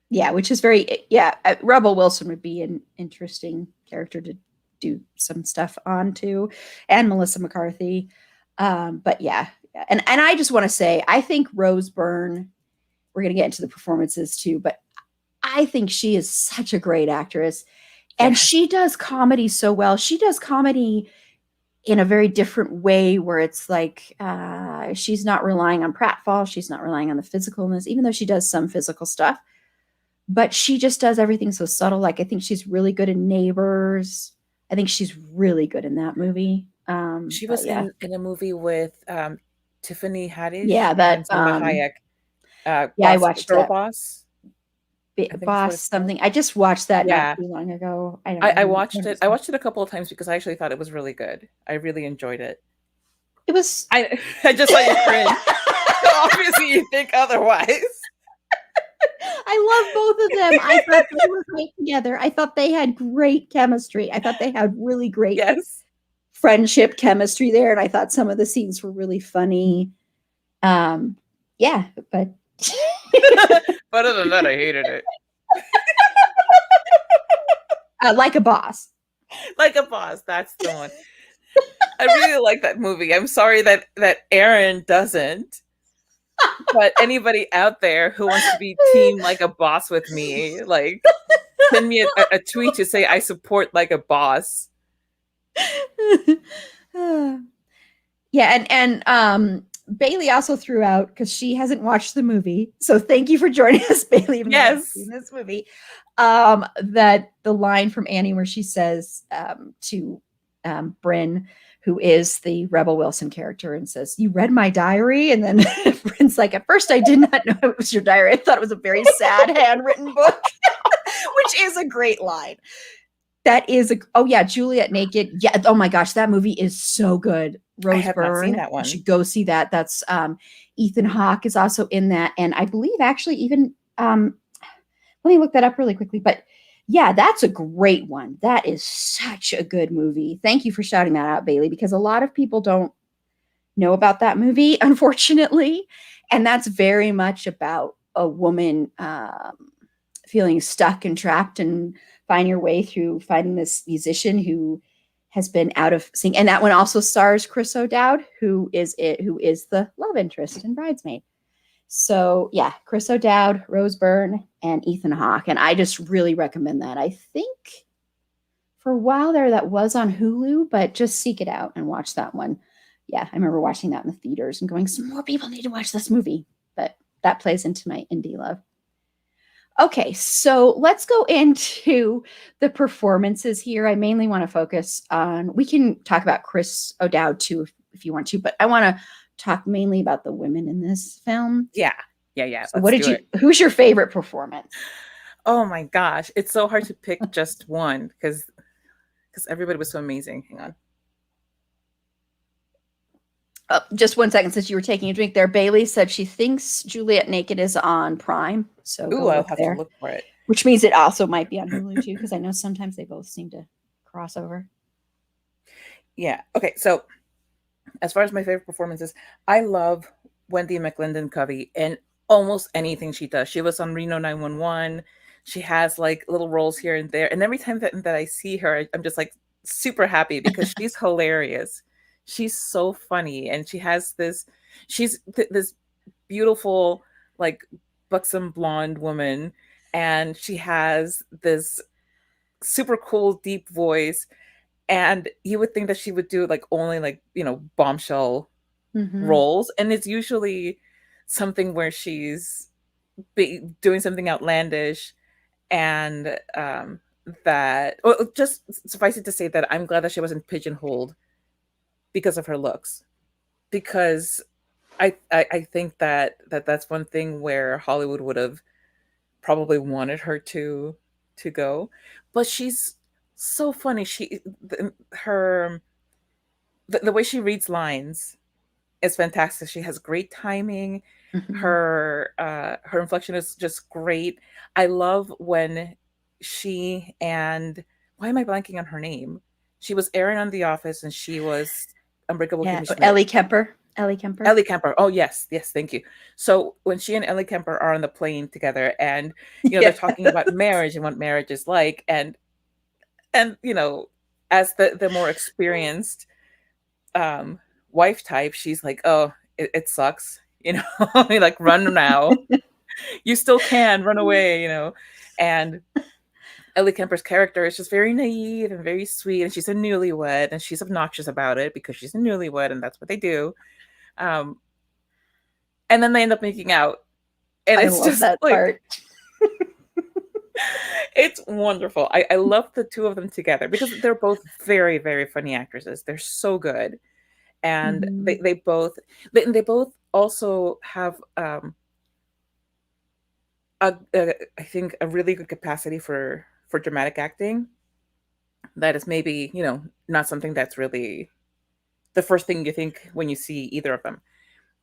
Speaker 1: yeah, which is very, yeah. Rebel Wilson would be an interesting character to do some stuff on too, and Melissa McCarthy. But yeah, and I just want to say, I think Rose Byrne. We're gonna get into the performances too, but I think she is such a great actress, and
Speaker 2: Yes.
Speaker 1: she does comedy so well. She does comedy in a very different way, where it's like she's not relying on pratfall, she's not relying on the physicalness, even though she does some physical stuff, but she just does everything so subtle. Like, I think she's really good in Neighbors. I think she's really good in that movie.
Speaker 2: She
Speaker 1: But
Speaker 2: was
Speaker 1: yeah,
Speaker 2: in a movie with Tiffany Haddish
Speaker 1: yeah,
Speaker 2: and Selma Hayek.
Speaker 1: yeah, I
Speaker 2: Boss
Speaker 1: watched
Speaker 2: Girl
Speaker 1: that.
Speaker 2: Boss, I think is what
Speaker 1: Boss
Speaker 2: it's called.
Speaker 1: something. I just watched that not
Speaker 2: Yeah.
Speaker 1: too long ago. I don't
Speaker 2: I
Speaker 1: remember what
Speaker 2: watched
Speaker 1: it
Speaker 2: it.
Speaker 1: was
Speaker 2: I
Speaker 1: called.
Speaker 2: watched it a couple of times because I actually thought it was really good. I really enjoyed it.
Speaker 1: It was.
Speaker 2: I I just saw you cringe. So obviously you think otherwise.
Speaker 1: I love both of them. I thought they were great together. I thought they had great chemistry. I thought they had really great
Speaker 2: Yes.
Speaker 1: friendship chemistry there, and I thought some of the scenes were really funny. Um, yeah, but
Speaker 2: But other than that, I hated it.
Speaker 1: like a boss.
Speaker 2: Like a Boss, that's the one. I really like that movie. I'm sorry that Aaron doesn't. But anybody out there who wants to be team Like a Boss with me, like send me a tweet to say I support Like a Boss.
Speaker 1: Yeah, and Bailey also threw out, because she hasn't watched the movie. So thank you for joining us, Bailey, even though you haven't seen
Speaker 2: Yes.
Speaker 1: this movie. That the line from Annie where she says to Bryn, who is the Rebel Wilson character, and says, "You read my diary?" And then Bryn's like, "At first I did not know it was your diary. I thought it was a very sad handwritten book," which is a great line. That is oh yeah, Juliet Naked. Yeah. Oh my gosh, that movie is so good.
Speaker 2: I
Speaker 1: Rose
Speaker 2: have not seen
Speaker 1: Byrne.
Speaker 2: that
Speaker 1: You
Speaker 2: one.
Speaker 1: should go see that. That's Ethan Hawke is also in that. And I believe actually even let me look that up really quickly. But yeah, that's a great one. That is such a good movie. Thank you for shouting that out, Bailey, because a lot of people don't know about that movie, unfortunately. And that's very much about a woman feeling stuck and trapped and find your way through finding this musician who has been out of sync. And that one also stars Chris O'Dowd, who is the love interest in Bridesmaid. So yeah, Chris O'Dowd, Rose Byrne, and Ethan Hawke. And I just really recommend that. I think for a while there that was on Hulu, but just seek it out and watch that one. Yeah, I remember watching that in the theaters and going, some more people need to watch this movie. But that plays into my indie love. Okay, so let's go into the performances here. I mainly want to focus on, we can talk about Chris O'Dowd too, if you want to, but I want to talk mainly about the women in this film.
Speaker 2: Yeah. Yeah.
Speaker 1: So who's your favorite performance?
Speaker 2: Oh my gosh. It's so hard to pick just one because everybody was so amazing. Hang on.
Speaker 1: Just 1 second, since you were taking a drink there. Bailey said she thinks Juliet Naked is on Prime. So
Speaker 2: Ooh, I'll have to look for it.
Speaker 1: Which means it also might be on Hulu too, because I know sometimes they both seem to cross over.
Speaker 2: Yeah. Okay. So as far as my favorite performances, I love Wendy McLendon-Covey in almost anything she does. She was on Reno 911. She has like little roles here and there. And every time that I see her, I'm just like super happy because she's hilarious. She's so funny. And she has this beautiful, like buxom blonde woman. And she has this super cool, deep voice. And you would think that she would do like only like, bombshell roles. And it's usually something where she's doing something outlandish. And that, well, just suffice it to say that I'm glad that she wasn't pigeonholed because of her looks. Because I think that's one thing where Hollywood would have probably wanted her to go. But she's so funny. The way she reads lines is fantastic. She has great timing. Her inflection is just great. I love when she and, why am I blanking on her name? She was Erin on The Office, and she was Unbreakable Kimmy Schmidt.
Speaker 1: Ellie Kemper. Ellie Kemper.
Speaker 2: Oh yes, thank you. So when she and Ellie Kemper are on the plane together, and they're talking about marriage and what marriage is like, and as the more experienced wife type, she's like, oh, it sucks, like, run now. You still can run away, and Ellie Kemper's character is just very naive and very sweet, and she's a newlywed, and she's obnoxious about it because she's a newlywed, and that's what they do. And then they end up making out, and it's just that like, part. It's wonderful. I love the two of them together because they're both very, very funny actresses. They're so good, and they both also have I think a really good capacity for dramatic acting. That is maybe not something that's really the first thing you think when you see either of them.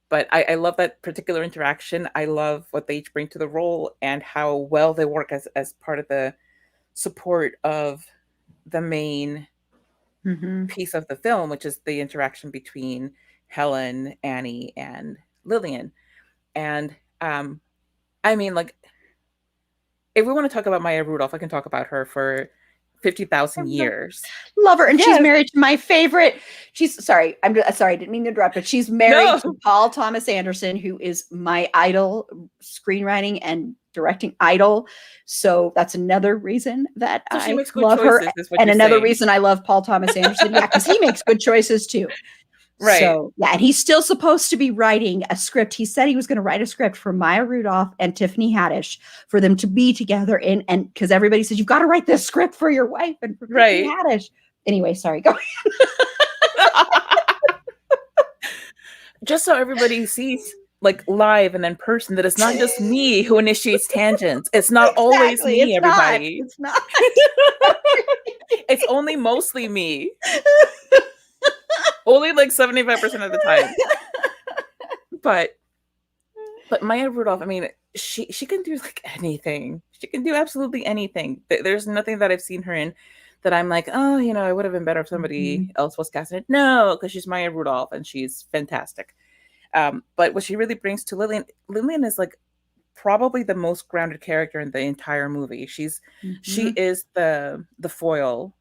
Speaker 2: But I love that particular interaction. I love what they each bring to the role and how well they work as part of the support of the main piece of the film, which is the interaction between Helen, Annie, and Lillian. And I mean, like, if we want to talk about Maya Rudolph, I can talk about her for 50,000 years.
Speaker 1: Love her. And she's married to my favorite. Sorry, I didn't mean to interrupt, but she's married to Paul Thomas Anderson, who is my idol, screenwriting and directing idol. So that's another reason that I love her. And another reason I love Paul Thomas Anderson. Yeah, because he makes good choices too.
Speaker 2: Right.
Speaker 1: So yeah, and he's still supposed to be writing a script. He said he was going to write a script for Maya Rudolph and Tiffany Haddish for them to be together in, and because everybody says you've got to write this script for your wife and for Tiffany
Speaker 2: Right.
Speaker 1: Haddish. Anyway, sorry, go.
Speaker 2: Just so everybody sees like live and in person that it's not just me who initiates tangents. It's not always
Speaker 1: Exactly.
Speaker 2: me,
Speaker 1: It's not.
Speaker 2: everybody.
Speaker 1: It's not.
Speaker 2: It's only mostly me. Only like 75% of the time. But Maya Rudolph, I mean, she can do like anything. She can do absolutely anything. There's nothing that I've seen her in that I'm like, oh, I would have been better if somebody
Speaker 1: Mhm.
Speaker 2: else was casted. No, because she's Maya Rudolph and she's fantastic. But what she really brings to Lillian is like probably the most grounded character in the entire movie. She
Speaker 1: Mhm.
Speaker 2: is the foil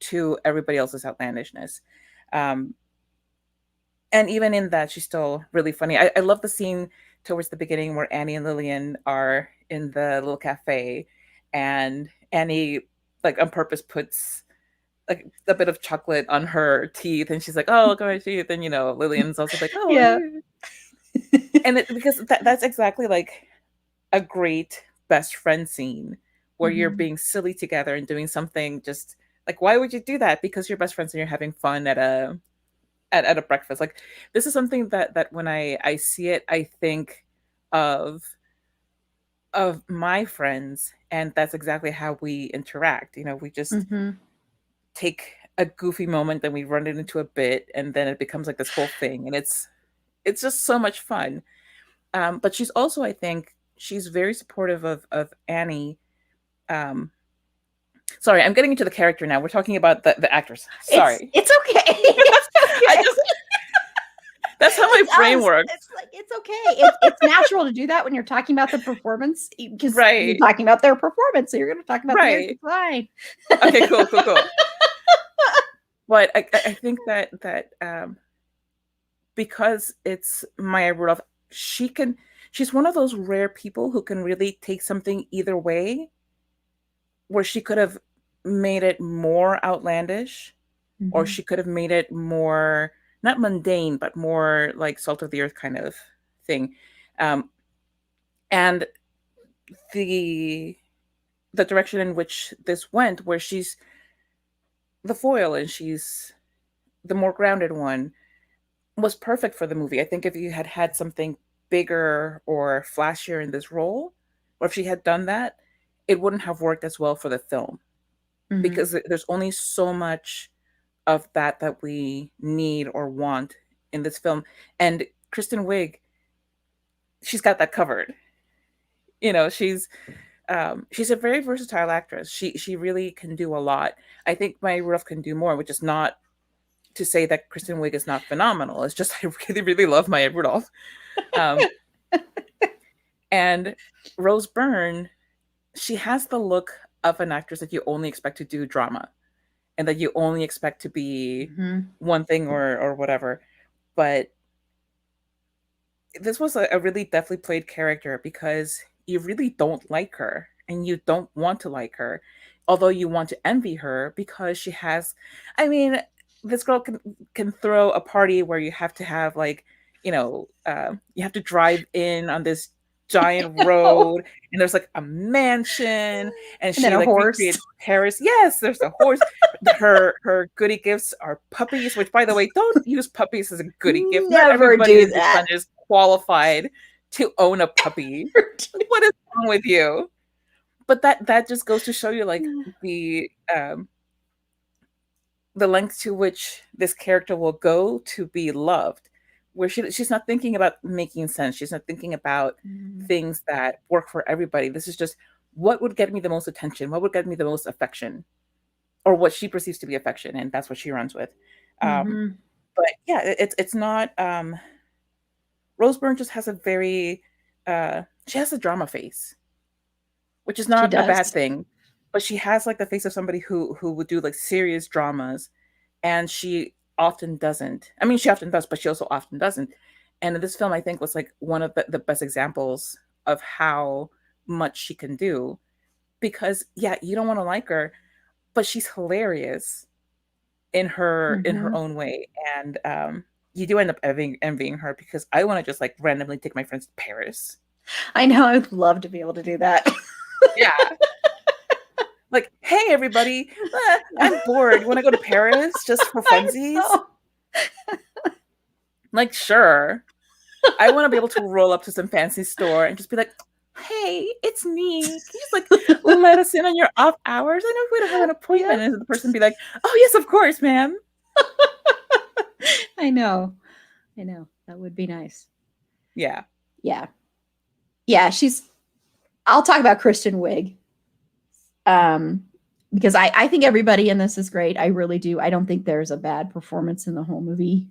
Speaker 2: to everybody else's outlandishness. Um, and even in that, she's still really funny. I love the scene towards the beginning where Annie and Lillian are in the little cafe, and Annie like on purpose puts like a bit of chocolate on her teeth, and she's like, "Oh, look at my teeth," and Lillian's also like, "Oh,"
Speaker 1: Yeah.
Speaker 2: and because that's exactly like a great best friend scene where you're
Speaker 1: Mhm.
Speaker 2: being silly together and doing something just like why would you do that because you're best friends and you're having fun at a breakfast like this is something that when I see it I think of my friends and that's exactly how we interact we just
Speaker 1: Mhm.
Speaker 2: take a goofy moment then we run it into a bit and then it becomes like this whole thing and it's just so much fun. But she's also I think she's very supportive of Annie. um Sorry, I'm getting into the character now. We're talking about the actress. Sorry.
Speaker 1: It's okay. It's
Speaker 2: I
Speaker 1: okay.
Speaker 2: just that's how my
Speaker 1: It
Speaker 2: brain
Speaker 1: does.
Speaker 2: works.
Speaker 1: It's like it's okay. It's natural to do that when you're talking about the performance because you're
Speaker 2: Right.
Speaker 1: talking about their performance, so you're going to talk about the character.
Speaker 2: Right.
Speaker 1: Fine.
Speaker 2: Okay, cool, cool, cool. But I think that because it's Maya Rudolph, she's one of those rare people who can really take something either way, where she could have made it more outlandish, or
Speaker 1: Mhm.
Speaker 2: she could have made it more not mundane, but more like salt of the earth kind of thing. Um, and the the direction in which this went, where she's the foil and she's the more grounded one, was perfect for the movie. I think if you had had something bigger or flashier in this role, or if she had done that, it wouldn't have worked as well for the film
Speaker 1: Mhm.
Speaker 2: because there's only so much of that we need or want in this film. And Kristen Wiig, she's got that covered. She's a very versatile actress. She really can do a lot. I think Maya Rudolph can do more, which is not to say that Kristen Wiig is not phenomenal. It's just I really, really love Maya Rudolph. Um, and Rose Byrne, she has the look of an actress that you only expect to do drama and that you only expect to be
Speaker 1: Mhm.
Speaker 2: one thing or whatever. But this was a really deftly played character because you really don't like her and you don't want to like her, although you want to envy her because she has. I mean, this girl can throw a party where you have to have like you have to drive in on this giant
Speaker 1: Oh,
Speaker 2: road and there's like a mansion and
Speaker 1: and then
Speaker 2: she
Speaker 1: a
Speaker 2: like
Speaker 1: horse.
Speaker 2: recreates Paris. Yes, there's a horse. Her goodie gifts are puppies, which by the way, don't use puppies as a goodie gift. Not
Speaker 1: Never
Speaker 2: everybody
Speaker 1: do
Speaker 2: in this
Speaker 1: that.
Speaker 2: country is qualified to own a puppy. What is wrong with you? But that just goes to show you like the length to which this character will go to be loved. Where she's not thinking about making sense. She's not thinking about
Speaker 1: Mhm.
Speaker 2: things that work for everybody. This is just what would get me the most attention, what would get me the most affection, or what she perceives to be affection, and that's what she runs with. Um,
Speaker 1: Mhm.
Speaker 2: but yeah, it's not. Rose Byrne just has a very she has a drama face, which is
Speaker 1: She
Speaker 2: not a bad
Speaker 1: does.
Speaker 2: thing, but she has like the face of somebody who would do like serious dramas, and she often doesn't. I mean, she often does, but she also often doesn't. And this film, I think, was like one of the best examples of how much she can do. Because yeah, you don't want to like her, but she's hilarious in her
Speaker 1: Mhm.
Speaker 2: own way, and you do end up envying her because I want to just like randomly take my friends to Paris.
Speaker 1: I know. I'd love to be able to do that.
Speaker 2: Yeah. Like, hey, everybody,
Speaker 1: Yeah,
Speaker 2: I'm bored. You want to go to Paris just for
Speaker 1: I
Speaker 2: funsies?
Speaker 1: know.
Speaker 2: Like, sure. I want to be able to roll up to some fancy store and just be like, hey, it's me. Can you just like let us in on your off hours? I know we don't have an
Speaker 1: Yeah,
Speaker 2: appointment. And the person be like, oh, yes, of course, ma'am.
Speaker 1: I know. I know. That would be nice.
Speaker 2: Yeah.
Speaker 1: Yeah. Yeah. I'll talk about Kristen Wiig. Um, because I think everybody in this is great. I really do. I don't think there's a bad performance in the whole movie.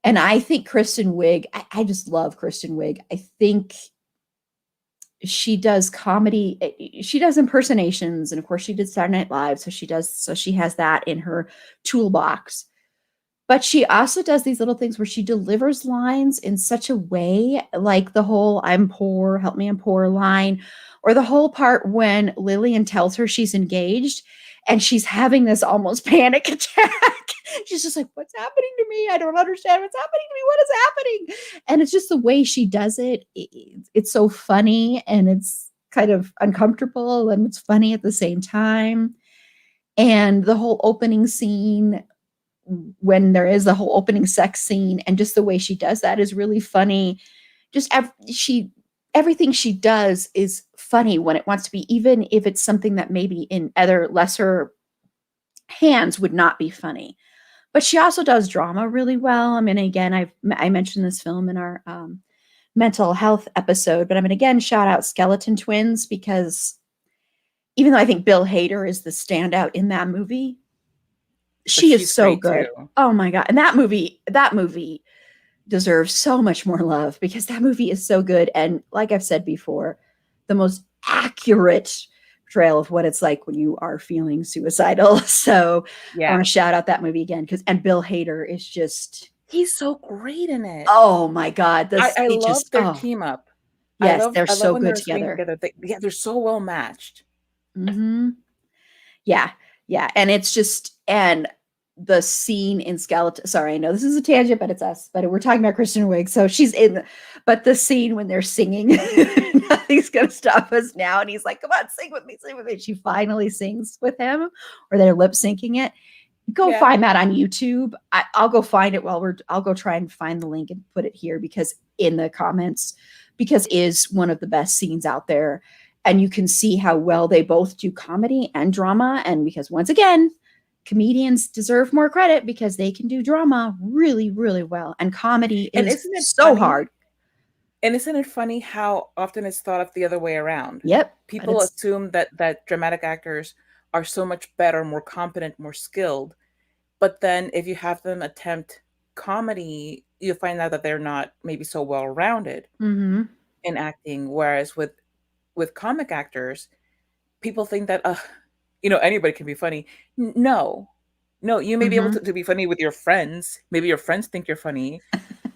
Speaker 1: And I think Kristen Wiig, I just love Kristen Wiig. I think she does comedy, she does impersonations, and of course she did Saturday Night Live, so she has that in her toolbox. But she also does these little things where she delivers lines in such a way, like the whole "I'm poor, help me, I'm poor" line, or the whole part when Lillian tells her she's engaged and she's having this almost panic attack. She's just like, "What's happening to me? I don't understand what's happening to me. What is happening?" And it's just the way she does it. It's so funny and it's kind of uncomfortable and it's funny at the same time. And the whole opening scene, when there is the whole opening sex scene, and just the way she does that is really funny. Just she everything she does is funny when it wants to be, even if it's something that maybe in other lesser hands would not be funny. But she also does drama really well. I mean, again, I mentioned this film in our mental health episode, but I'm going to again shout out Skeleton Twins, because even though I think Bill Hader is the standout in that movie,
Speaker 2: But
Speaker 1: she is
Speaker 2: she's
Speaker 1: so
Speaker 2: great
Speaker 1: good.
Speaker 2: too.
Speaker 1: Oh my god. And that movie deserves so much more love, because that movie is so good, and like I've said before, the most accurate portrayal of what it's like when you are feeling suicidal. So I
Speaker 2: Yeah.
Speaker 1: want to shout out that movie again, because and Bill Hader is just,
Speaker 2: He's so great in it.
Speaker 1: oh my god, this
Speaker 2: I
Speaker 1: it
Speaker 2: love
Speaker 1: just,
Speaker 2: their
Speaker 1: oh
Speaker 2: team up.
Speaker 1: yes, they're
Speaker 2: I love
Speaker 1: so
Speaker 2: when
Speaker 1: good
Speaker 2: they're screen
Speaker 1: together.
Speaker 2: together. Yeah, they're so well matched.
Speaker 1: Mm-hmm. Yeah, yeah, and it's just, and the scene in Skeleton. Sorry, I know this is a tangent, but it's us. But we're talking about Kristen Wiig, so she's in. But the scene when they're singing, "Nothing's gonna stop us now," and he's like, "Come on, sing with me, sing with me." She finally sings with him, or they're lip syncing it. Go
Speaker 2: Yeah.
Speaker 1: find that on YouTube. I'll go find it while we're. I'll go try and find the link and put it here, because in the comments, because it is one of the best scenes out there, and you can see how well they both do comedy and drama. And because once again, comedians deserve more credit because they can do drama really, really well, and comedy
Speaker 2: And
Speaker 1: is
Speaker 2: isn't it
Speaker 1: so
Speaker 2: funny?
Speaker 1: hard.
Speaker 2: And isn't it funny how often it's thought of the other way around?
Speaker 1: Yep, but
Speaker 2: People
Speaker 1: it's
Speaker 2: assume that dramatic actors are so much better, more competent, more skilled. But then if you have them attempt comedy, you find out that they're not maybe so well rounded
Speaker 1: mm-hmm,
Speaker 2: in acting. Whereas with comic actors, people think that anybody can be funny. No. No, you may be able
Speaker 1: mm-hmm,
Speaker 2: to be funny with your friends. Maybe your friends think you're funny,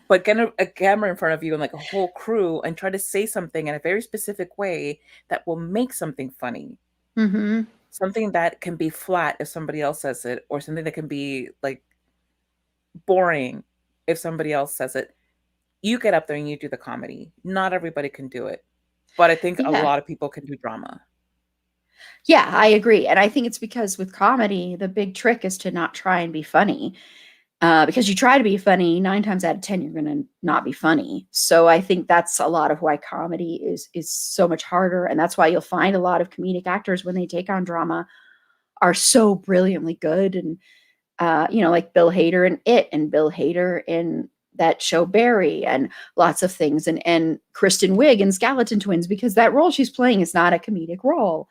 Speaker 2: but get a camera in front of you and like a whole crew and try to say something in a very specific way that will make something funny.
Speaker 1: mm-hmm.
Speaker 2: Something that can be flat if somebody else says it, or something that can be like boring if somebody else says it. You get up there and you do the comedy. Not everybody can do it, but I think a
Speaker 1: Yeah,
Speaker 2: lot of people can do drama.
Speaker 1: yeah, I agree, and I think it's because with comedy, the big trick is to not try and be funny. Because you try to be funny, 9 times out of 10, you're going to not be funny. So I think that's a lot of why comedy is so much harder, and that's why you'll find a lot of comedic actors when they take on drama are so brilliantly good. And like Bill Hader in It, and Bill Hader in that show Barry, and lots of things, and Kristen Wiig in Skeleton Twins, because that role she's playing is not a comedic role.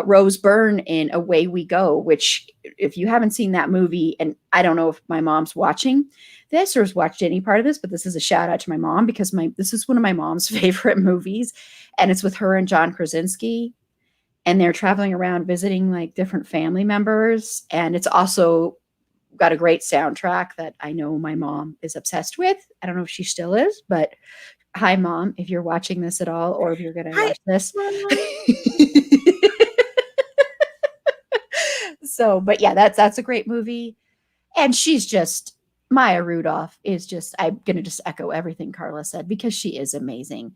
Speaker 1: Rose Byrne in Away We Go, which, if you haven't seen that movie, and I don't know if my mom's watching this or has watched any part of this, but this is a shout out to my mom, because this is one of my mom's favorite movies, and it's with her and John Krasinski, and they're traveling around visiting like different family members, and it's also got a great soundtrack that I know my mom is obsessed with. I don't know if she still is, but hi, mom, if you're watching this at all, or if you're going to
Speaker 2: Hi,
Speaker 1: watch this.
Speaker 2: Mom.
Speaker 1: So, but yeah, that's a great movie, and she's just, Maya Rudolph is just, I'm going to just echo everything Carla said because she is amazing.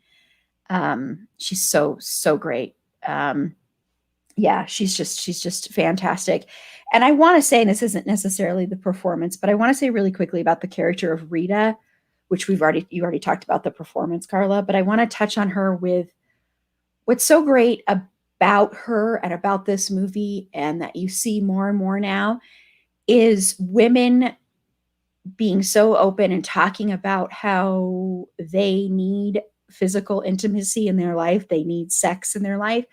Speaker 1: She's so great. Yeah, she's just fantastic. And I want to say, and this isn't necessarily the performance, but I want to say really quickly about the character of Rita, which you already talked about the performance, Carla, but I want to touch on her with what's so great about her and about this movie, and that you see more and more now, is women being so open and talking about how they need physical intimacy in their life, they need sex in their life.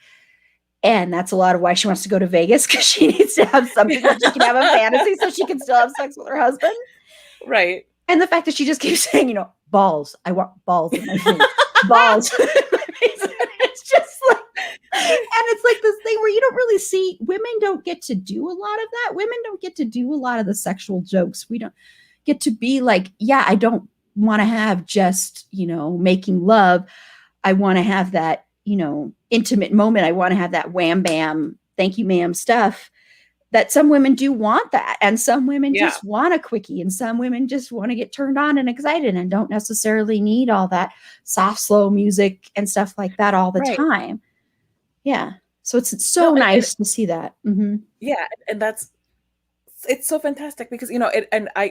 Speaker 1: And that's a lot of why she wants to go to Vegas, because she needs to have something that she can have a fantasy so she can still have sex with her husband.
Speaker 2: Right.
Speaker 1: And the fact that she just keeps saying, balls. I want balls in my face. Balls. It's just like, and it's like this thing where you don't really see, women don't get to do a lot of that. Women don't get to do a lot of the sexual jokes. We don't get to be like, yeah, I don't want to have just, making love. I want to have that, intimate moment. I want to have that wham bam, thank you, ma'am stuff. That some women do want that. And some women
Speaker 2: Yeah.
Speaker 1: just want a quickie. And some women just want to get turned on and excited and don't necessarily need all that soft, slow music and stuff like that all the
Speaker 2: Right.
Speaker 1: time. Yeah. So it's so
Speaker 2: No,
Speaker 1: nice to see that. Mm-hmm.
Speaker 2: yeah, and it's so fantastic because and I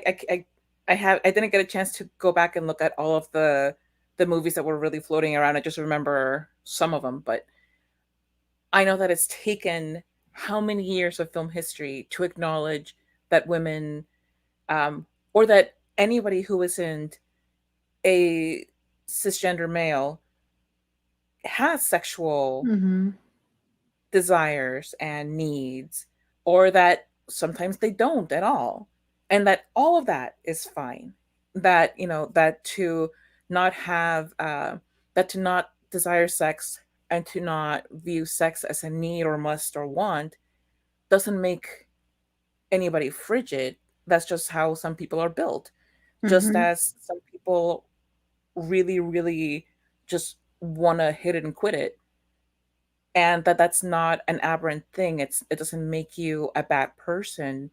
Speaker 2: didn't get a chance to go back and look at all of the movies that were really floating around. I just remember some of them, but I know that it's taken how many years of film history to acknowledge that women, or that anybody who isn't a cisgender male, has sexual
Speaker 1: Mm-hmm.
Speaker 2: desires and needs, or that sometimes they don't at all, and that all of that is fine. That that to not have that to not desire sex and to not view sex as a need or must or want doesn't make anybody frigid. That's just how some people are built. Just
Speaker 1: Mm-hmm.
Speaker 2: as some people really, really just want to hit it and quit it, and that's not an aberrant thing. It doesn't make you a bad person.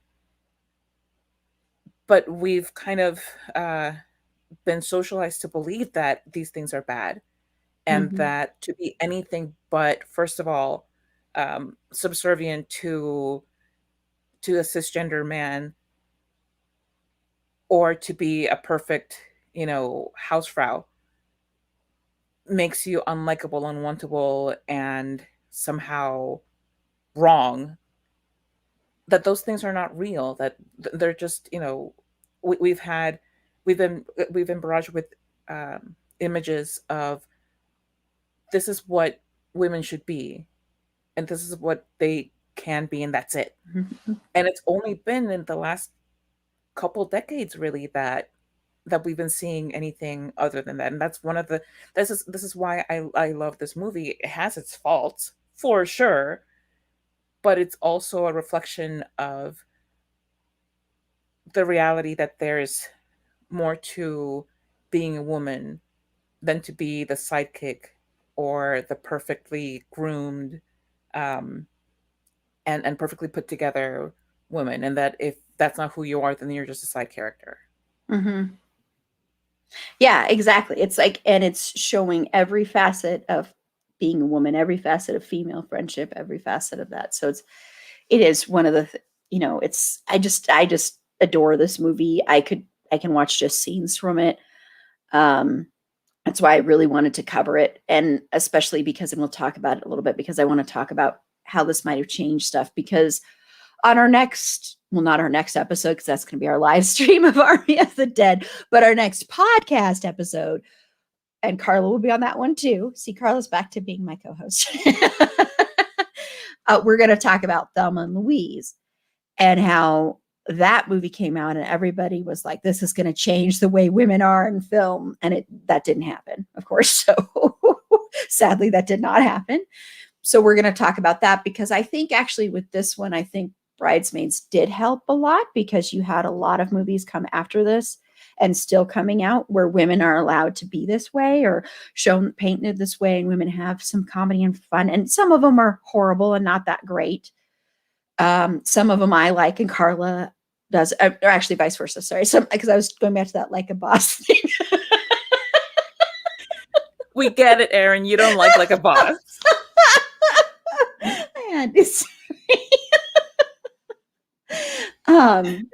Speaker 2: But we've kind of been socialized to believe that these things are bad, and
Speaker 1: Mm-hmm.
Speaker 2: that to be anything but, first of all, subservient to a cisgender man, or to be a perfect, hausfrau, makes you unlikable, unwantable, and somehow wrong. That those things are not real. That they're just, we've had, we've been barraged with images of, this is what women should be, and this is what they can be, and that's it.
Speaker 1: Mm-hmm.
Speaker 2: And it's only been in the last couple decades, really, that we've been seeing anything other than that. And that's one of the this is why I love this movie. It has its faults for sure, but it's also a reflection of the reality that there's more to being a woman than to be the sidekick or the perfectly groomed, um, and perfectly put together woman. And that if that's not who you are, then you're just a side character.
Speaker 1: Mm-hmm. Yeah, exactly. It's like, and it's showing every facet of being a woman, every facet of female friendship, every facet of that. So it is one of the, it's, I just adore this movie. I can watch just scenes from it. Um, that's why I really wanted to cover it. And especially because, and we'll talk about it a little bit, because I want to talk about how this might have changed stuff. Because on our next, well, not our next episode, because that's going to be our live stream of Army of the Dead, but our next podcast episode, and Carla will be on that one too. See, Carla's back to being my co-host. We're going to talk about Thelma and Louise, and how that movie came out and everybody was like, this is going to change the way women are in film. And that didn't happen, of course. So sadly, that did not happen. So we're going to talk about that, because I think actually with this one, I think Bridesmaids did help a lot, because you had a lot of movies come after this and still coming out where women are allowed to be this way or shown painted this way, and women have some comedy and fun. And some of them are horrible and not that great. Some of them I like, and Carla does, or actually vice versa. Sorry, so because I was going back to that like a boss thing.
Speaker 2: We get it, Erin. You don't like a boss.
Speaker 1: And it's um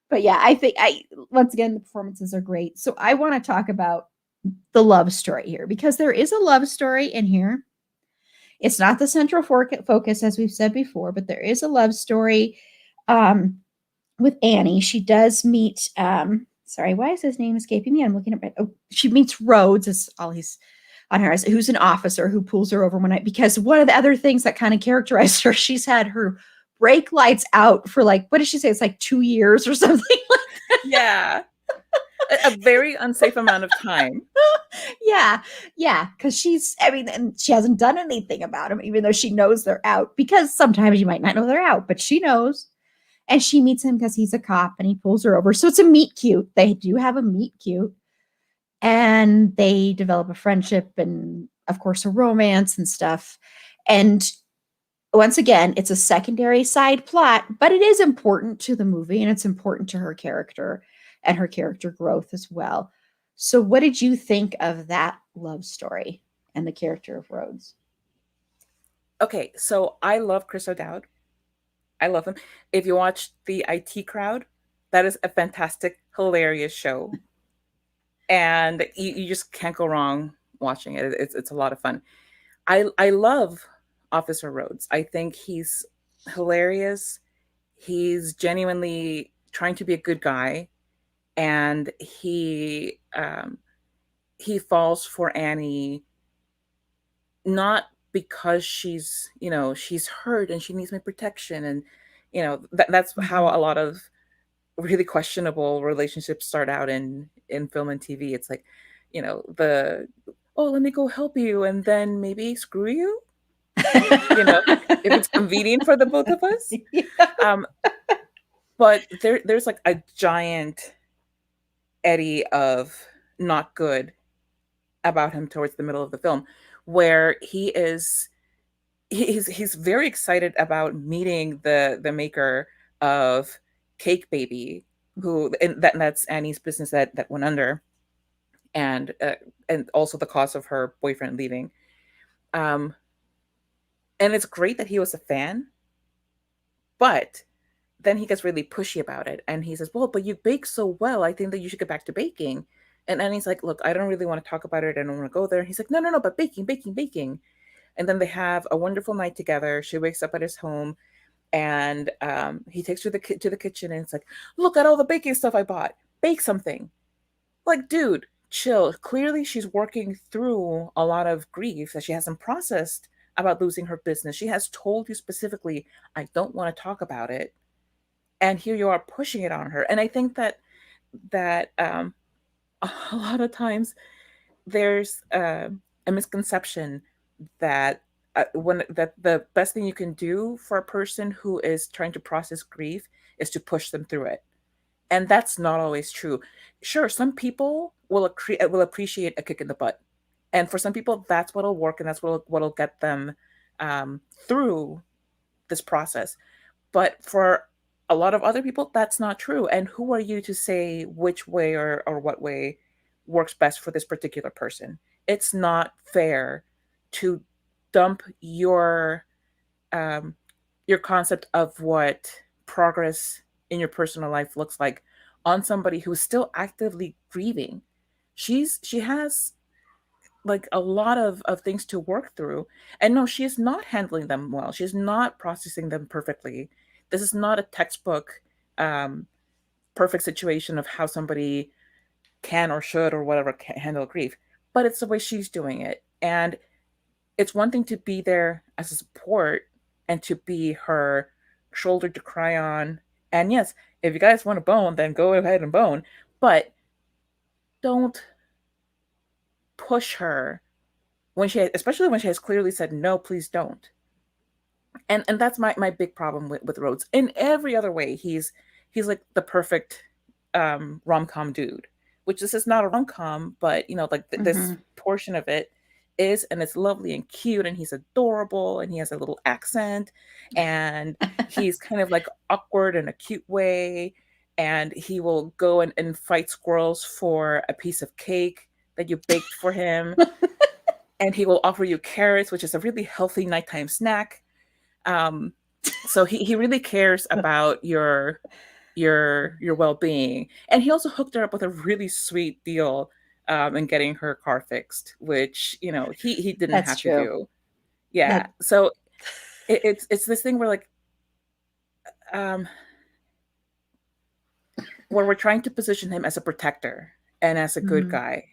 Speaker 1: but yeah, I think I once again the performances are great. So I want to talk about the love story here because there is a love story in here. It's not the central focus as we've said before, but there is a love story um, with Annie. She does meet. Sorry, why is his name escaping me? I'm looking at. Oh, she meets Rhodes. Is all he's on her, who's an officer who pulls her over one night because one of the other things that kind of characterized her, she's had her brake lights out for like, what did she say? It's like 2 years or something like that.
Speaker 2: Yeah. A very unsafe amount of time.
Speaker 1: Yeah, yeah, because she's, I mean, and she hasn't done anything about them, even though she knows they're out. Because sometimes you might not know they're out, but she knows. And she meets him because he's a cop and he pulls her over. So it's a meet cute. They do have a meet cute. And they develop a friendship and, of course, a romance and stuff. And once again, it's a secondary side plot, but it is important to the movie and it's important to her character and her character growth as well. So, what did you think of that love story and the character of Rhodes?
Speaker 2: Okay, so I love Chris O'Dowd. I love him. If you watch the IT Crowd, that is a fantastic, hilarious show, and you just can't go wrong watching it. It's a lot of fun. I love Officer Rhodes. I think he's hilarious. He's genuinely trying to be a good guy, and he falls for Annie not because she's hurt and she needs my protection, and that's how
Speaker 1: Mhm.
Speaker 2: a lot of really questionable relationships start out in film and TV. It's like, the, oh, let me go help you and then maybe screw you, if it's convenient for the both of us.
Speaker 1: Yeah.
Speaker 2: um but there's like a giant eddy of not good about him towards the middle of the film, where he's very excited about meeting the maker of Cake Baby, who, and that's Annie's business that went under, and also the cause of her boyfriend leaving. Um, and it's great that he was a fan, but then he gets really pushy about it, and he says, "Well, but you bake so well. I think that you should get back to baking." And Annie's like, "Look, I don't really want to talk about it. I don't want to go there." And he's like, "No, no, no, but baking, baking, baking." And then they have a wonderful night together. She wakes up at his home, and he takes her to the kitchen, and it's like, "Look at all the baking stuff I bought. Bake something." Like, dude, chill. Clearly, she's working through a lot of grief that she hasn't processed about losing her business. She has told you specifically, "I don't want to talk about it," and here you are pushing it on her. And I think that a lot of times there's a misconception that when that the best thing you can do for a person who is trying to process grief is to push them through it, and that's not always true. Sure, some people will appreciate a kick in the butt, and for some people that's what'll work, and that's what'll get them through this process. But for a lot of other people, that's not true. And who are you to say which way or what way works best for this particular person? It's not fair to dump um, your concept of what progress in your personal life looks like on somebody who is still actively grieving. She has like a lot of things to work through, and no, she is not handling them well. She's not processing them perfectly. This is not a textbook um perfect situation of how somebody can or should or whatever can handle grief, but it's the way she's doing it. And it's one thing to be there as a support and to be her shoulder to cry on, and yes, if you guys want to bone, then go ahead and bone, but don't push her when especially when she has clearly said no, please don't. And that's my big problem with Rhodes. In every other way, he's like the perfect rom-com dude, which this is not a rom-com, but like this
Speaker 1: Mhm.
Speaker 2: portion of it is, and it's lovely and cute, and he's adorable, and he has a little accent, and he's kind of like awkward in a cute way, and he will go and fight squirrels for a piece of cake that you baked for him, and he will offer you carrots, which is a really healthy nighttime snack. Um, so he really cares about your well-being, and he also hooked her up with a really sweet deal in getting her car fixed, which he didn't
Speaker 1: That's
Speaker 2: have to
Speaker 1: true.
Speaker 2: do. Yeah,
Speaker 1: That
Speaker 2: so it's this thing where like um where we're trying to position him as a protector and as a good
Speaker 1: mhm,
Speaker 2: guy,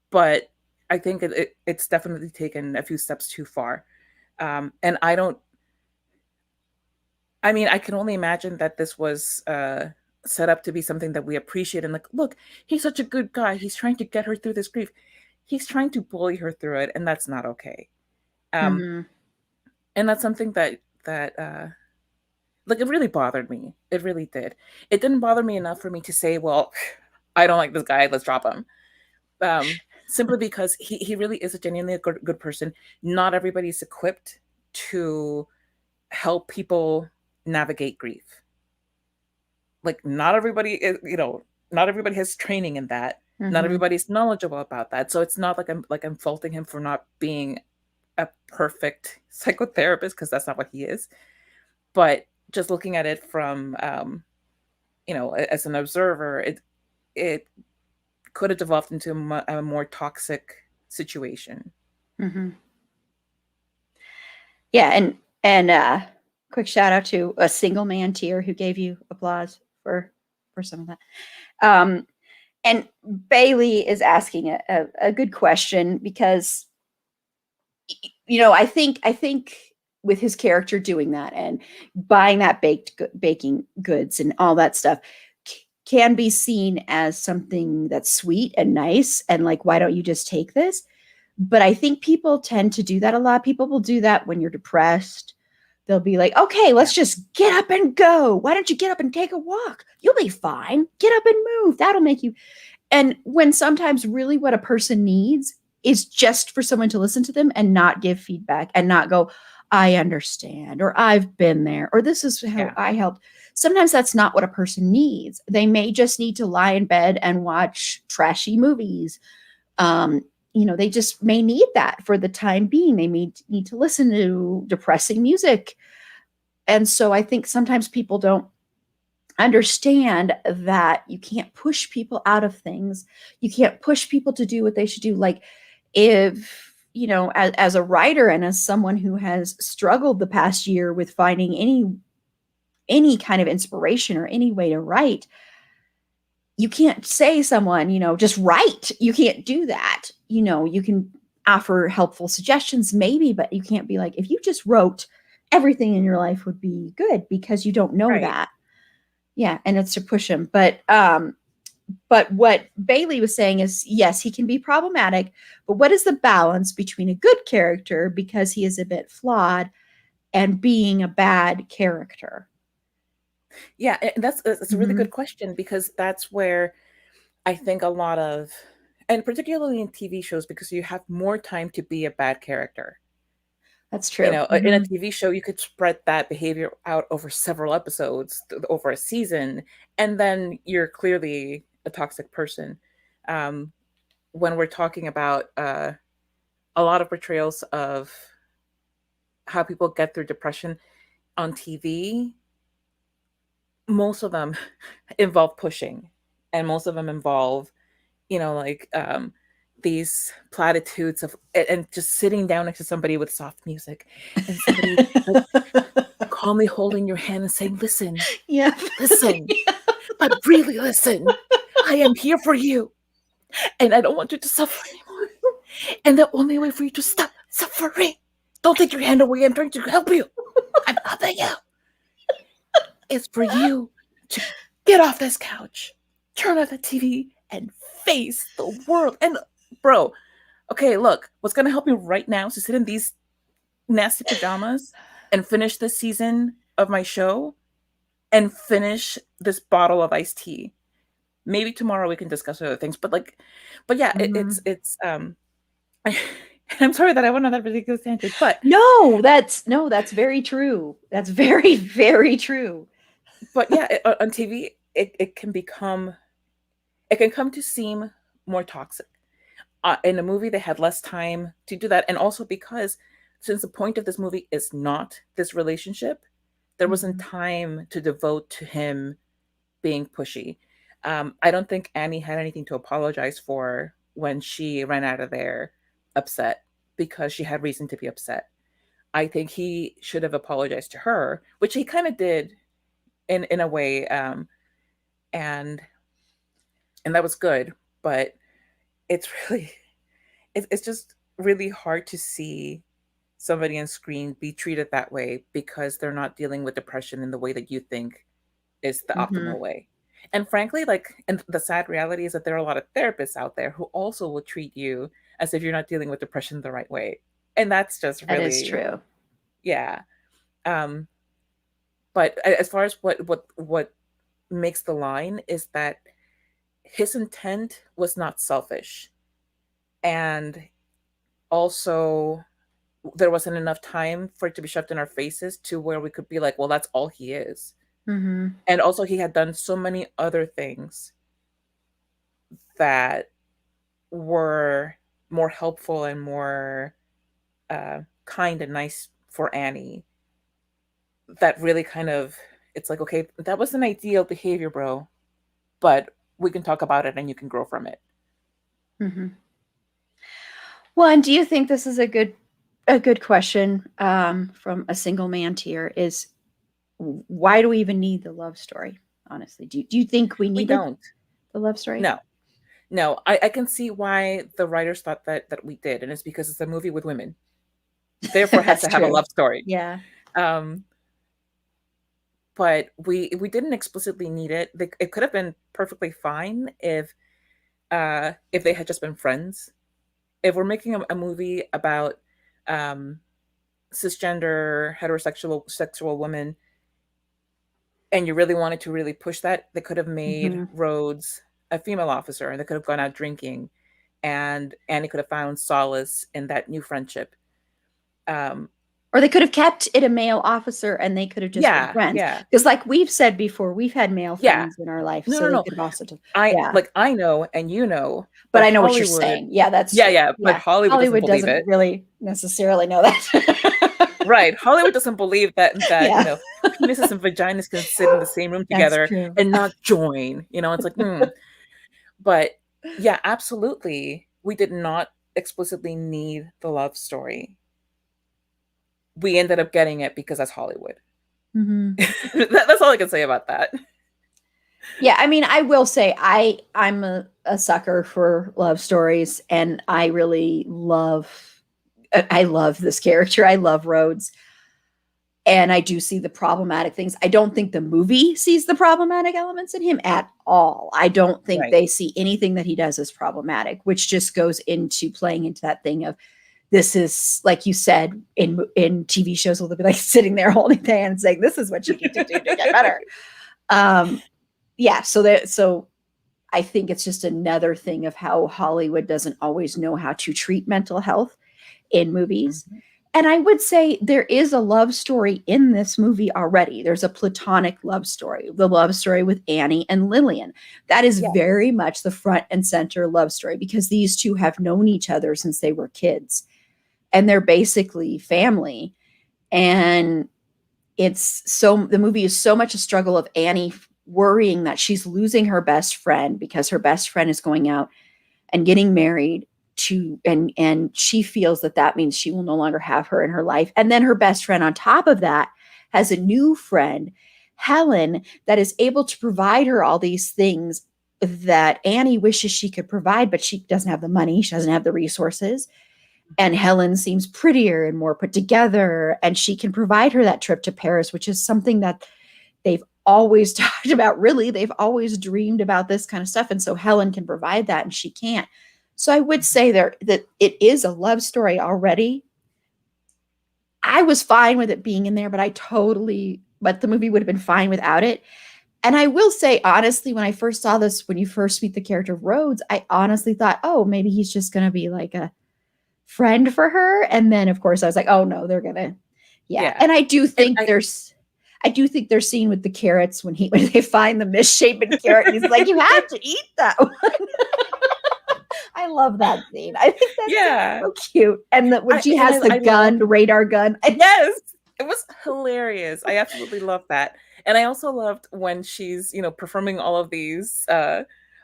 Speaker 2: but I think it's definitely taken a few steps too far. And I mean, I can only imagine that this was set up to be something that we appreciate. And like, look, he's such a good guy. He's trying to get her through this grief. He's trying to bully her through it, and that's not okay. Um,
Speaker 1: mhm,
Speaker 2: and that's something that like it really bothered me. It really did. It didn't bother me enough for me to say, well, I don't like this guy. Let's drop him. Simply because he really is a genuinely good person. Not everybody's equipped to help people navigate grief. Like not everybody is, not everybody has training in that. Not
Speaker 1: mhm,
Speaker 2: everybody's knowledgeable about that. So it's not like I'm faulting him for not being a perfect psychotherapist, because that's not what he is. But just looking at it from as an observer, it could have devolved into a more toxic situation.
Speaker 1: mhm. Yeah, and quick shout out to a single man tier who gave you applause for some of that. Um, and Bailey is asking a good question because I think with his character doing that and buying that baking goods and all that stuff can be seen as something that's sweet and nice and like, why don't you just take this? But I think people tend to do that a lot. People will do that when you're depressed. They'll be like, okay,
Speaker 2: Yeah.
Speaker 1: let's just get up and go. Why don't you get up and take a walk? You'll be fine. Get up and move. That'll make you. And when sometimes really what a person needs is just for someone to listen to them and not give feedback and not go, I understand, or I've been there, or this is how
Speaker 2: Yeah.
Speaker 1: I helped. Sometimes that's not what a person needs. They may just need to lie in bed and watch trashy movies. Um, they just may need that for the time being. They may need to listen to depressing music. And so I think sometimes people don't understand that you can't push people out of things. You can't push people to do what they should do. Like, if, as a writer and as someone who has struggled the past year with finding any kind of inspiration or any way to write, you can't say someone, just write. You can't do that. You can offer helpful suggestions maybe, but you can't be like, if you just wrote, everything in your life would be good, because you don't know
Speaker 2: Right.
Speaker 1: that. Yeah, and it's to push him. But what Bailey was saying is, yes, he can be problematic, but what is the balance between a good character because he is a bit flawed and being a bad character?
Speaker 2: Yeah, and that's a really
Speaker 1: Mm-hmm.
Speaker 2: good question, because that's where I think a lot of, and particularly in TV shows, because you have more time to be a bad character.
Speaker 1: That's true.
Speaker 2: In a
Speaker 1: Mm-hmm.
Speaker 2: TV show, you could spread that behavior out over several episodes, over a season, and then you're clearly a toxic person. Um, when we're talking about a lot of portrayals of how people get through depression on TV, most of them involve pushing, and most of them involve like these platitudes of, and just sitting down next to somebody with soft music, and somebody like calmly holding your hand and saying, listen,
Speaker 1: Yeah.
Speaker 2: listen, but really listen, I am here for you, and I don't want you to suffer anymore, and the only way for you to stop suffering, don't take your hand away, I'm trying to help you, I'm helping you, is for you to get off this couch, turn off the TV, and face the world. And bro, okay, look, what's gonna help me right now is to sit in these nasty pajamas and finish this season of my show and finish this bottle of iced tea. Maybe tomorrow we can discuss other things, but yeah,
Speaker 1: Mm-hmm.
Speaker 2: it's I'm sorry that I went on that ridiculous tangent,
Speaker 1: No, that's very true. That's very, very true.
Speaker 2: yeah, on TV, it can become, it can come to seem more toxic. In a movie, they had less time to do that, and also because since the point of this movie is not this relationship, there wasn't
Speaker 1: Mhm.
Speaker 2: time to devote to him being pushy. I don't think Annie had anything to apologize for when she ran out of there upset because she had reason to be upset. I think he should have apologized to her, which he kind of did in a way, and that was good. But it's really it's just really hard to see somebody on screen be treated that way because they're not dealing with depression in the way that you think is the optimal
Speaker 1: Mhm.
Speaker 2: way. And frankly, like, and the sad reality is that there are a lot of therapists out there who also will treat you as if you're not dealing with depression the right way. And that's just
Speaker 1: That is
Speaker 2: really,
Speaker 1: true.
Speaker 2: yeah. Um, but as far as what makes the line is that his intent was not selfish. And also there wasn't enough time for it to be shoved in our faces to where we could be like, well, that's all he is.
Speaker 1: Mhm.
Speaker 2: And also he had done so many other things that were more helpful and more kind and nice for Annie, that really kind of, it's like, okay, that was an ideal behavior, bro, but we can talk about it and you can grow from it.
Speaker 1: Mhm. Well, and do you think this is a good question from a single man tier is why do we even need the love story? Honestly, do you think we
Speaker 2: We
Speaker 1: needed
Speaker 2: don't.
Speaker 1: the love story?
Speaker 2: No, no. I can see why the writers thought that we did, and it's because it's a movie with women. Therefore, it has
Speaker 1: That's
Speaker 2: to have a
Speaker 1: true.
Speaker 2: love story.
Speaker 1: Yeah.
Speaker 2: Um, but we didn't explicitly need it. It could have been perfectly fine if they had just been friends. If we're making a movie about um, cisgender heterosexual sexual women, and you really wanted to really push that, they could have made
Speaker 1: Hmm.
Speaker 2: Rhodes a female officer, and they could have gone out drinking, and Annie could have found solace in that new friendship. Um,
Speaker 1: Or they could have kept it a male officer and they could have just been
Speaker 2: yeah,
Speaker 1: friends.
Speaker 2: yeah,
Speaker 1: Because, like we've said before, we've had male
Speaker 2: yeah.
Speaker 1: friends in our life,
Speaker 2: No,
Speaker 1: so
Speaker 2: no,
Speaker 1: they
Speaker 2: no.
Speaker 1: could have also just,
Speaker 2: I
Speaker 1: yeah.
Speaker 2: like I know and you know,
Speaker 1: But
Speaker 2: but
Speaker 1: I know what you're
Speaker 2: Hollywood,
Speaker 1: saying. Yeah, that's
Speaker 2: yeah,
Speaker 1: true.
Speaker 2: yeah, but
Speaker 1: Yeah,
Speaker 2: Hollywood doesn't
Speaker 1: Hollywood
Speaker 2: believe
Speaker 1: doesn't
Speaker 2: it.
Speaker 1: really necessarily know that.
Speaker 2: Right. Hollywood doesn't believe that,
Speaker 1: Yeah,
Speaker 2: penises and vaginas can sit in the same room
Speaker 1: that's
Speaker 2: together
Speaker 1: true.
Speaker 2: and not join. It's like, But yeah, absolutely. We did not explicitly need the love story. We ended up getting it because that's Hollywood.
Speaker 1: Hmm.
Speaker 2: That's all I can say about that.
Speaker 1: Yeah, I mean, I will say I'm a sucker for love stories, and I really I love this character. I love Rhodes. And I do see the problematic things. I don't think the movie sees the problematic elements in him at all. I don't think
Speaker 2: Right.
Speaker 1: they see anything that he does as problematic, which just goes into playing into that thing of this is like you said in TV shows, they'll be like sitting there holding their hand and saying, "This is what you need to do to get better." Um, yeah, so I think it's just another thing of how Hollywood doesn't always know how to treat mental health in movies.
Speaker 2: Mhm.
Speaker 1: And I would say there is a love story in this movie already. There's a platonic love story, the love story with Annie and Lillian. That is
Speaker 2: Yeah.
Speaker 1: very much the front and center love story because these two have known each other since they were kids and they're basically family. And the movie is so much a struggle of Annie worrying that she's losing her best friend because her best friend is going out and getting married to and she feels that that means she will no longer have her in her life, and then her best friend on top of that has a new friend, Helen, that is able to provide her all these things that Annie wishes she could provide, but she doesn't have the money, she doesn't have the resources. And Helen seems prettier and more put together, and she can provide her that trip to Paris, which is something that they've always talked about. Really, they've always dreamed about this kind of stuff, and so Helen can provide that and she can't. So I would
Speaker 2: Mhm.
Speaker 1: say there that it is a love story already. I was fine with it being in there, but the movie would have been fine without it. And I will say honestly, when I first saw this, when you first meet the character of Rhodes, I honestly thought, oh, maybe he's just going to be like friend for her. And then, of course, I was like, oh no, they're gonna, yeah.
Speaker 2: Yeah.
Speaker 1: And I do
Speaker 2: And
Speaker 1: think there's scene with the carrots when they find the misshapen carrot. And he's like, you have to eat that one. I love that scene. I think that's
Speaker 2: yeah.
Speaker 1: so cute. And that when she has the gun, the radar gun.
Speaker 2: Yes, it was hilarious. I absolutely love that. And I also loved when she's, performing all of these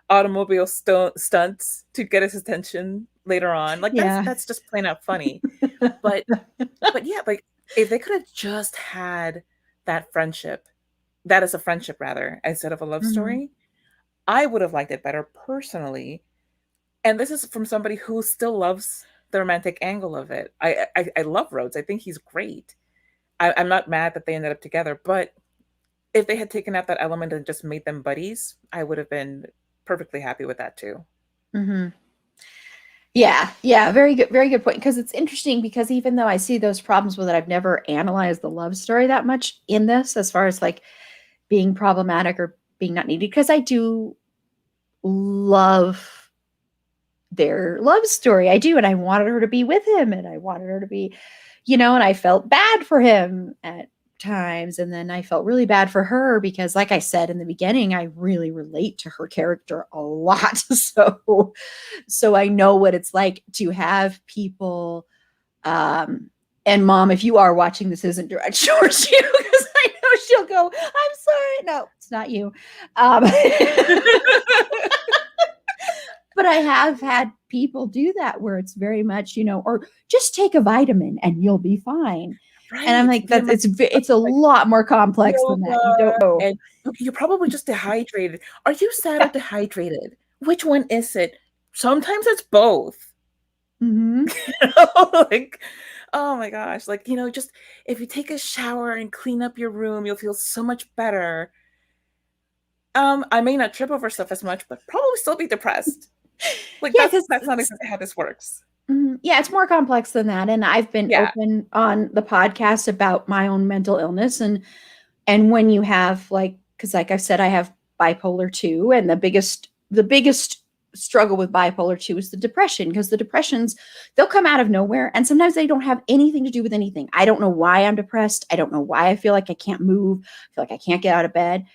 Speaker 2: automobile stunts to get his attention later on. Like
Speaker 1: Yeah.
Speaker 2: that's just plain out funny. But yeah, like if they could have just had that friendship, that is a friendship rather, instead of a love story, I would have liked it better personally. And this is from somebody who still loves the romantic angle of it. I love Rhodes. I think he's great. I'm not mad that they ended up together, but if they had taken out that element and just made them buddies, I would have been perfectly happy with that too.
Speaker 1: Mm-hmm. Yeah, very good point. Because it's interesting because even though I see those problems with it, I've never analyzed the love story that much in this as far as like being problematic or being not needed. Because I do love their love story. I do. And I wanted her to be with him and I wanted her to be, and I felt bad for him at times. And then I felt really bad for her because, like I said in the beginning, I really relate to her character a lot. So I know what it's like to have people. And Mom, if you are watching, this isn't direct towards you because I know she'll go, I'm sorry. No, it's not you. But I have had people do that where it's very much, or just take a vitamin and you'll be fine. Right. And I'm like, it's a lot more complex than that. You don't know.
Speaker 2: And you're probably just dehydrated. Are you sad or dehydrated? Which one is it? Sometimes it's both.
Speaker 1: Mm-hmm.
Speaker 2: Like, oh my gosh. Like, just if you take a shower and clean up your room, you'll feel so much better. I may not trip over stuff as much, but probably still be depressed. Like, yeah, that's not exactly how this works.
Speaker 1: Yeah, it's more complex than that. And I've been open on the podcast about my own mental illness. And when you have because like I've said, I have bipolar 2, and the biggest struggle with bipolar 2 is the depression, because the depressions, they'll come out of nowhere. And sometimes they don't have anything to do with anything. I don't know why I'm depressed. I don't know why I feel like I can't move. I feel like I can't get out of bed.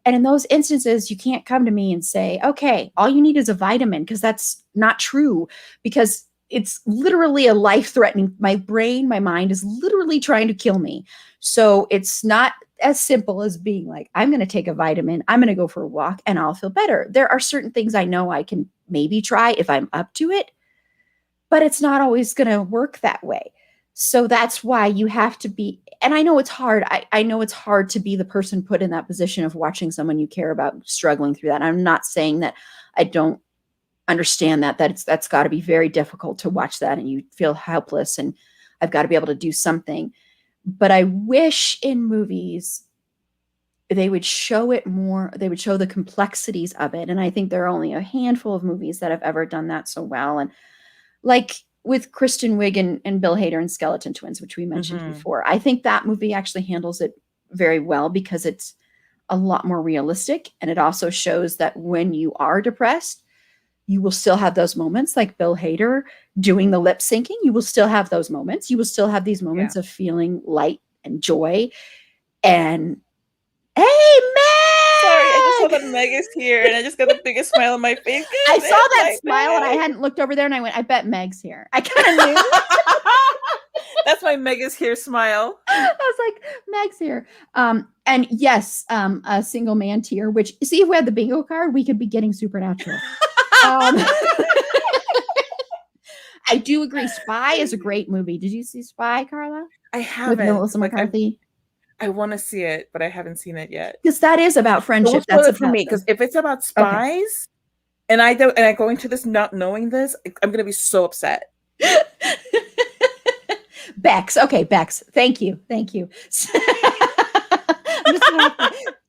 Speaker 1: And in those instances, you can't come to me and say, okay, all you need is a vitamin, because that's not true, because it's literally a life-threatening. My brain, my mind is literally trying to kill me. So it's not as simple as being like, I'm going to take a vitamin, I'm going to go for a walk, and I'll feel better. There are certain things I know I can maybe try if I'm up to it, but it's not always going to work that way. So that's why you have to be, and I know it's hard. I know it's hard to be the person put in that position of watching someone you care about struggling through that. I'm not saying that I don't understand that's got to be very difficult to watch that and you feel helpless and I've got to be able to do something. But I wish in movies they would show it more. They would show the complexities of it. And I think there are only a handful of movies that have ever done that so well. And like with Kristen Wiig and Bill Hader and Skeleton Twins, which we mentioned before, I think that movie actually handles it very well because it's a lot more realistic. And it also shows that when you are depressed, you will still have those moments like Bill Hader doing the lip syncing. You will still have those moments. You will still have these moments of feeling light and joy. And hey, Meg!
Speaker 2: Sorry, I just saw that Meg is here and I just got the biggest smile on my face.
Speaker 1: I saw that smile and I hadn't looked over there and I went, I bet Meg's here. I kind of knew.
Speaker 2: That's my Meg is here smile.
Speaker 1: I was like, Meg's here. And yes, a single man tier, which, see, if we had the bingo card, we could be getting Supernatural. I do agree. Spy is a great movie. Did you see Spy, Carla?
Speaker 2: I haven't.
Speaker 1: With Melissa McCarthy.
Speaker 2: I want to see it, but I haven't seen it yet.
Speaker 1: Because that is about friendship.
Speaker 2: That's it for me. Because if it's about spies, and I go into this not knowing this, I'm going to be so upset.
Speaker 1: Bex. Okay, Bex. Thank you.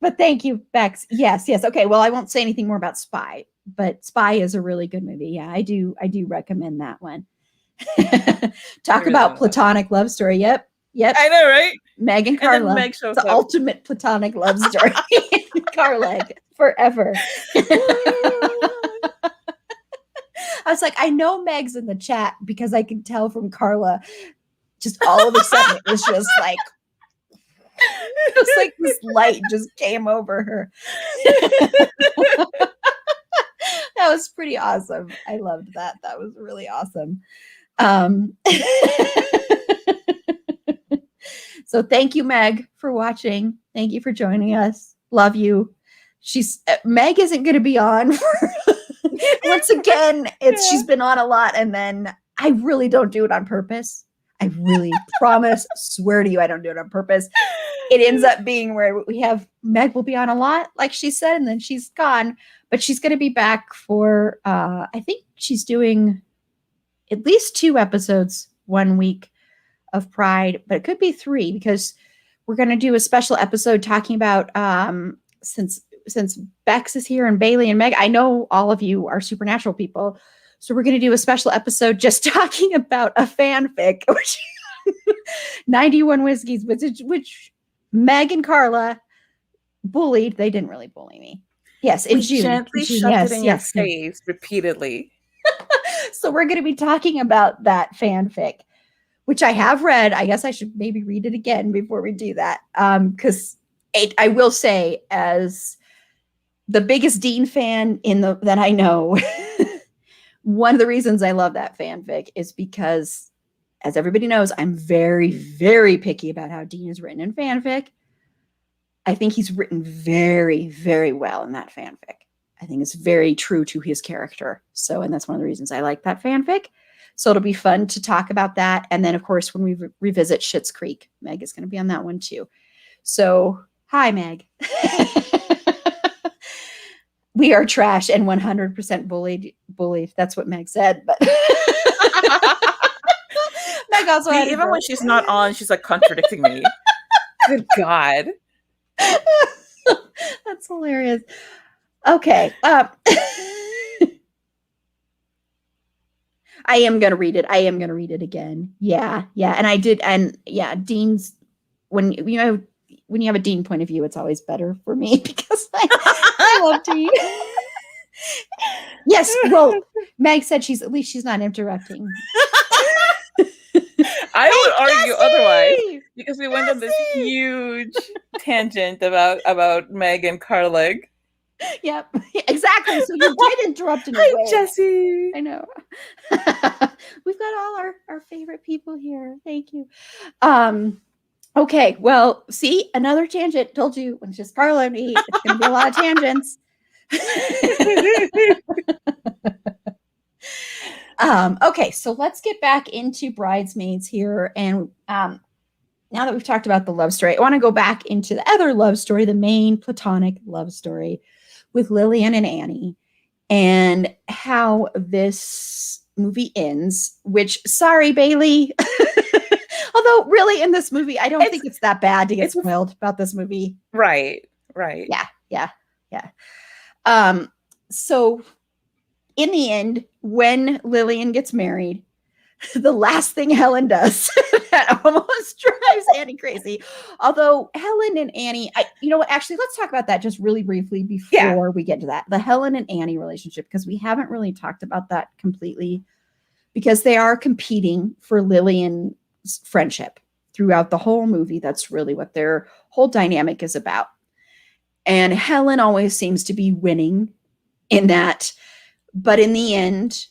Speaker 1: But thank you, Bex. Yes. Okay. Well, I won't say anything more about Spy, but Spy is a really good movie. Yeah, I do recommend that one. Talk about platonic love story. Yep.
Speaker 2: I know, right?
Speaker 1: Meg and Carla.
Speaker 2: Meg shows
Speaker 1: it's the ultimate platonic love story. Carla forever. I was like, I know Meg's in the chat because I can tell from Carla. Just all of a sudden, it was just like, it was like this light just came over her. That was pretty awesome. I loved that. That was really awesome. So thank you, Meg, for watching. Thank you for joining us. Love you. Meg isn't going to be on for, once again. She's been on a lot, and then I really don't do it on purpose. I really promise, swear to you, I don't do it on purpose. It ends up being where we have Meg will be on a lot, like she said, and then she's gone. But she's going to be back for, I think she's doing at least 2 episodes 1 week of Pride, but it could be 3 because we're going to do a special episode talking about, since Bex is here and Bailey and Meg, I know all of you are Supernatural people. So we're going to do a special episode just talking about a fanfic, which 91 Whiskeys, which Meg and Carla bullied. They didn't really bully me. Yes, in June.
Speaker 2: Gently shoved it in your face repeatedly.
Speaker 1: So we're going to be talking about that fanfic, which I have read. I guess I should maybe read it again before we do that. Because I will say, as the biggest Dean fan that I know, one of the reasons I love that fanfic is because, as everybody knows, I'm very, very picky about how Dean is written in fanfic. I think he's written very, very well in that fanfic. I think it's very true to his character. So, and that's one of the reasons I like that fanfic. So it'll be fun to talk about that. And then, of course, when we revisit Schitt's Creek, Meg is going to be on that one too. So, hi, Meg. We are trash and 100% bullied. That's what Meg said. But Meg also
Speaker 2: See, even when she's not on, she's like contradicting me. Good God.
Speaker 1: That's hilarious. Okay. I am going to read it. I am going to read it again. Yeah. Yeah. And I did. And yeah, Dean's, when you have a Dean point of view, it's always better for me because I love Dean. Yes. Well, Meg said at least she's not interrupting.
Speaker 2: I would argue otherwise because we went on this huge tangent about Meg and Carleg.
Speaker 1: Yep, exactly. So you did interrupt in a way.
Speaker 2: Hi, Jessie.
Speaker 1: I know. We've got all our favorite people here. Thank you. Okay. Well, see, another tangent. Told you when it's just Carla and me, it's going to be a lot of tangents. Okay, so let's get back into Bridesmaids here. And now that we've talked about the love story, I want to go back into the other love story, the main platonic love story with Lillian and Annie, and how this movie ends, which, sorry, Bailey. Although really in this movie, I don't think it's that bad to get spoiled about this movie.
Speaker 2: Right.
Speaker 1: Yeah. So in the end, when Lillian gets married, the last thing Helen does that almost drives Annie crazy. Although Helen and Annie, actually, let's talk about that just really briefly before we get to that. The Helen and Annie relationship, because we haven't really talked about that completely, because they are competing for Lillian's friendship throughout the whole movie. That's really what their whole dynamic is about. And Helen always seems to be winning in that. But in the end,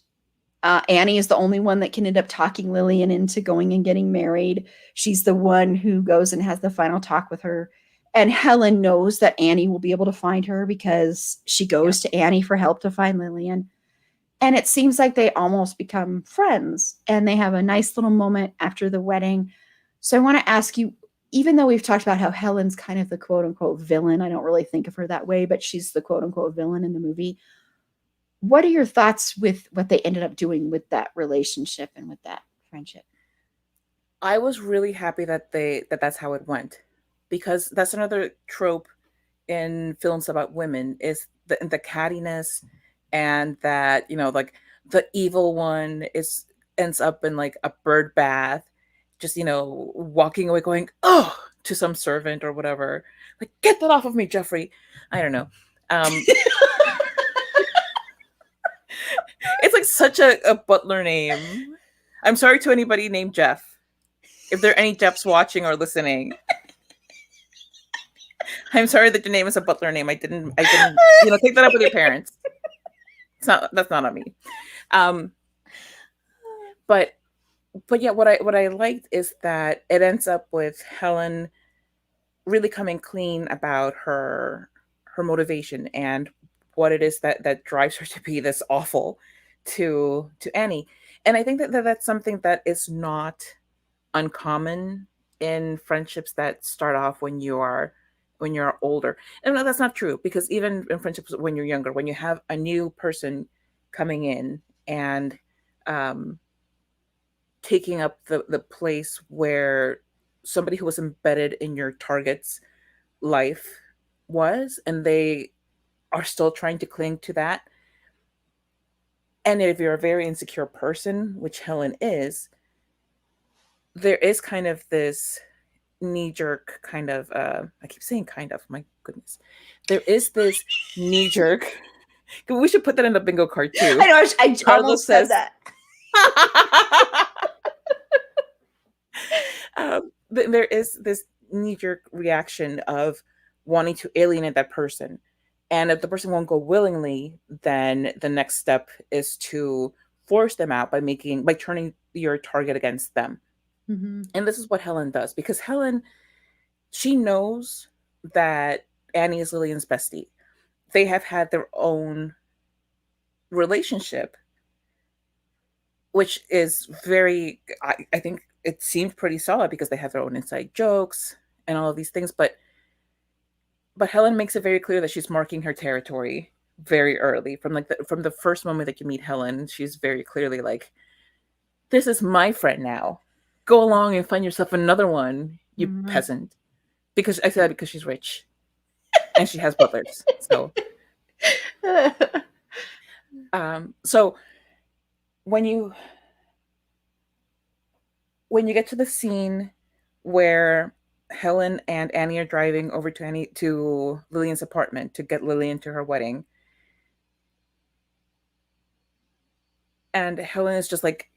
Speaker 1: Annie is the only one that can end up talking Lillian into going and getting married. She's the one who goes and has the final talk with her. And Helen knows that Annie will be able to find her because she goes to Annie for help to find Lillian. And it seems like they almost become friends. And they have a nice little moment after the wedding. So I want to ask you, even though we've talked about how Helen's kind of the quote unquote villain, I don't really think of her that way, but she's the quote unquote villain in the movie. What are your thoughts with what they ended up doing with that relationship and with that friendship?
Speaker 2: I was really happy that that's how it went, because that's another trope in films about women is the cattiness, and that, like the evil one ends up in like a bird bath, just, walking away going, oh, to some servant or whatever. Like, get that off of me, Jeffrey. I don't know. It's like such a butler name. I'm sorry to anybody named Jeff. If there are any Jeffs watching or listening, I'm sorry that your name is a butler name. I didn't, take that up with your parents. That's not on me. Um, but yeah, what I liked is that it ends up with Helen really coming clean about her motivation and what it is that drives her to be this awful to Annie. And I think that's something that is not uncommon in friendships that start off when you're older. And no, that's not true, because even in friendships when you're younger, when you have a new person coming in and um, taking up the place where somebody who was embedded in your target's life was, and they are still trying to cling to that. And if you're a very insecure person, which Helen is, there is kind of this knee jerk kind of, I keep saying kind of, my goodness. There is this knee jerk. We should put that in the bingo card too.
Speaker 1: I know. I
Speaker 2: Carlos
Speaker 1: almost said
Speaker 2: says,
Speaker 1: that.
Speaker 2: there is this knee jerk reaction of wanting to alienate that person. And if the person won't go willingly, then the next step is to force them out by turning your target against them.
Speaker 1: Mm-hmm.
Speaker 2: And this is what Helen does, because Helen, she knows that Annie is Lillian's bestie. They have had their own relationship, which is I think it seemed pretty solid because they have their own inside jokes and all of these things. But Helen makes it very clear that she's marking her territory very early. From the first moment that you meet Helen, she's very clearly like, this is my friend now. Go along and find yourself another one, you peasant. Because I said that because she's rich and she has butlers. So when you get to the scene where Helen and Annie are driving over to Lillian's apartment to get Lillian to her wedding, and Helen is just like,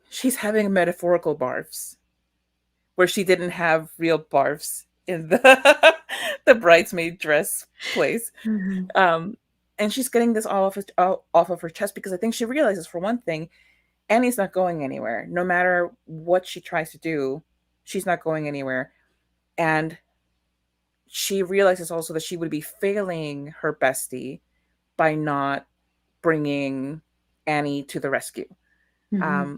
Speaker 2: she's having metaphorical barfs where she didn't have real barfs in the the bridesmaid dress place.
Speaker 1: Mm-hmm.
Speaker 2: And she's getting this all off of her chest, because I think she realizes, for one thing, Annie's not going anywhere. No matter what she tries to do, she's not going anywhere. And she realizes also that she would be failing her bestie by not bringing Annie to the rescue.
Speaker 1: Mm-hmm.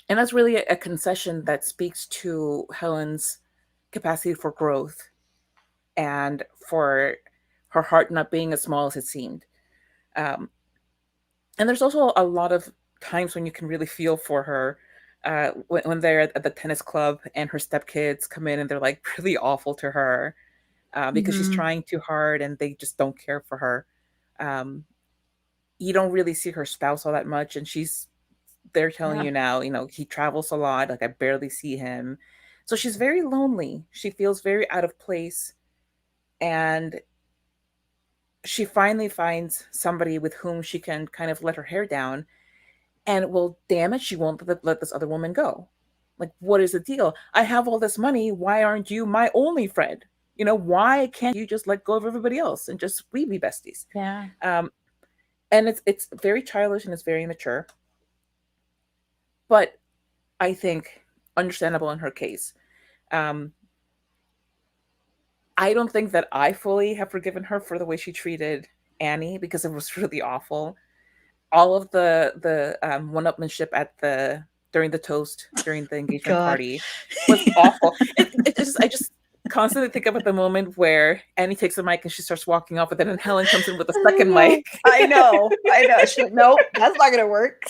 Speaker 2: And that's really a concession that speaks to Helen's capacity for growth and for her heart not being as small as it seemed. Um, and there's also a lot of times when you can really feel for her, when they're at the tennis club and her stepkids come in and they're like really awful to her, because she's
Speaker 1: Mm-hmm.
Speaker 2: trying too hard and they just don't care for her. Um, you don't really see her spouse all that much, and they're telling
Speaker 1: Yeah.
Speaker 2: you now, he travels a lot, like I barely see him. So she's very lonely. She feels very out of place. And she finally finds somebody with whom she can kind of let her hair down. And, well, damn it, she won't let this other woman go. Like, what is the deal? I have all this money. Why aren't you my only friend? Why can't you just let go of everybody else and just we be besties?
Speaker 1: Yeah.
Speaker 2: And it's very childish and it's very immature. But I think understandable in her case. Um, I don't think that I fully have forgiven her for the way she treated Annie, because it was really awful. All of the one-upmanship at the during the toast during the engagement
Speaker 1: God.
Speaker 2: party was awful. I just constantly think about the moment where Annie takes the mic and she starts walking off, and then Helen comes in with a second mic.
Speaker 1: I know. She's like, nope, that's not gonna work.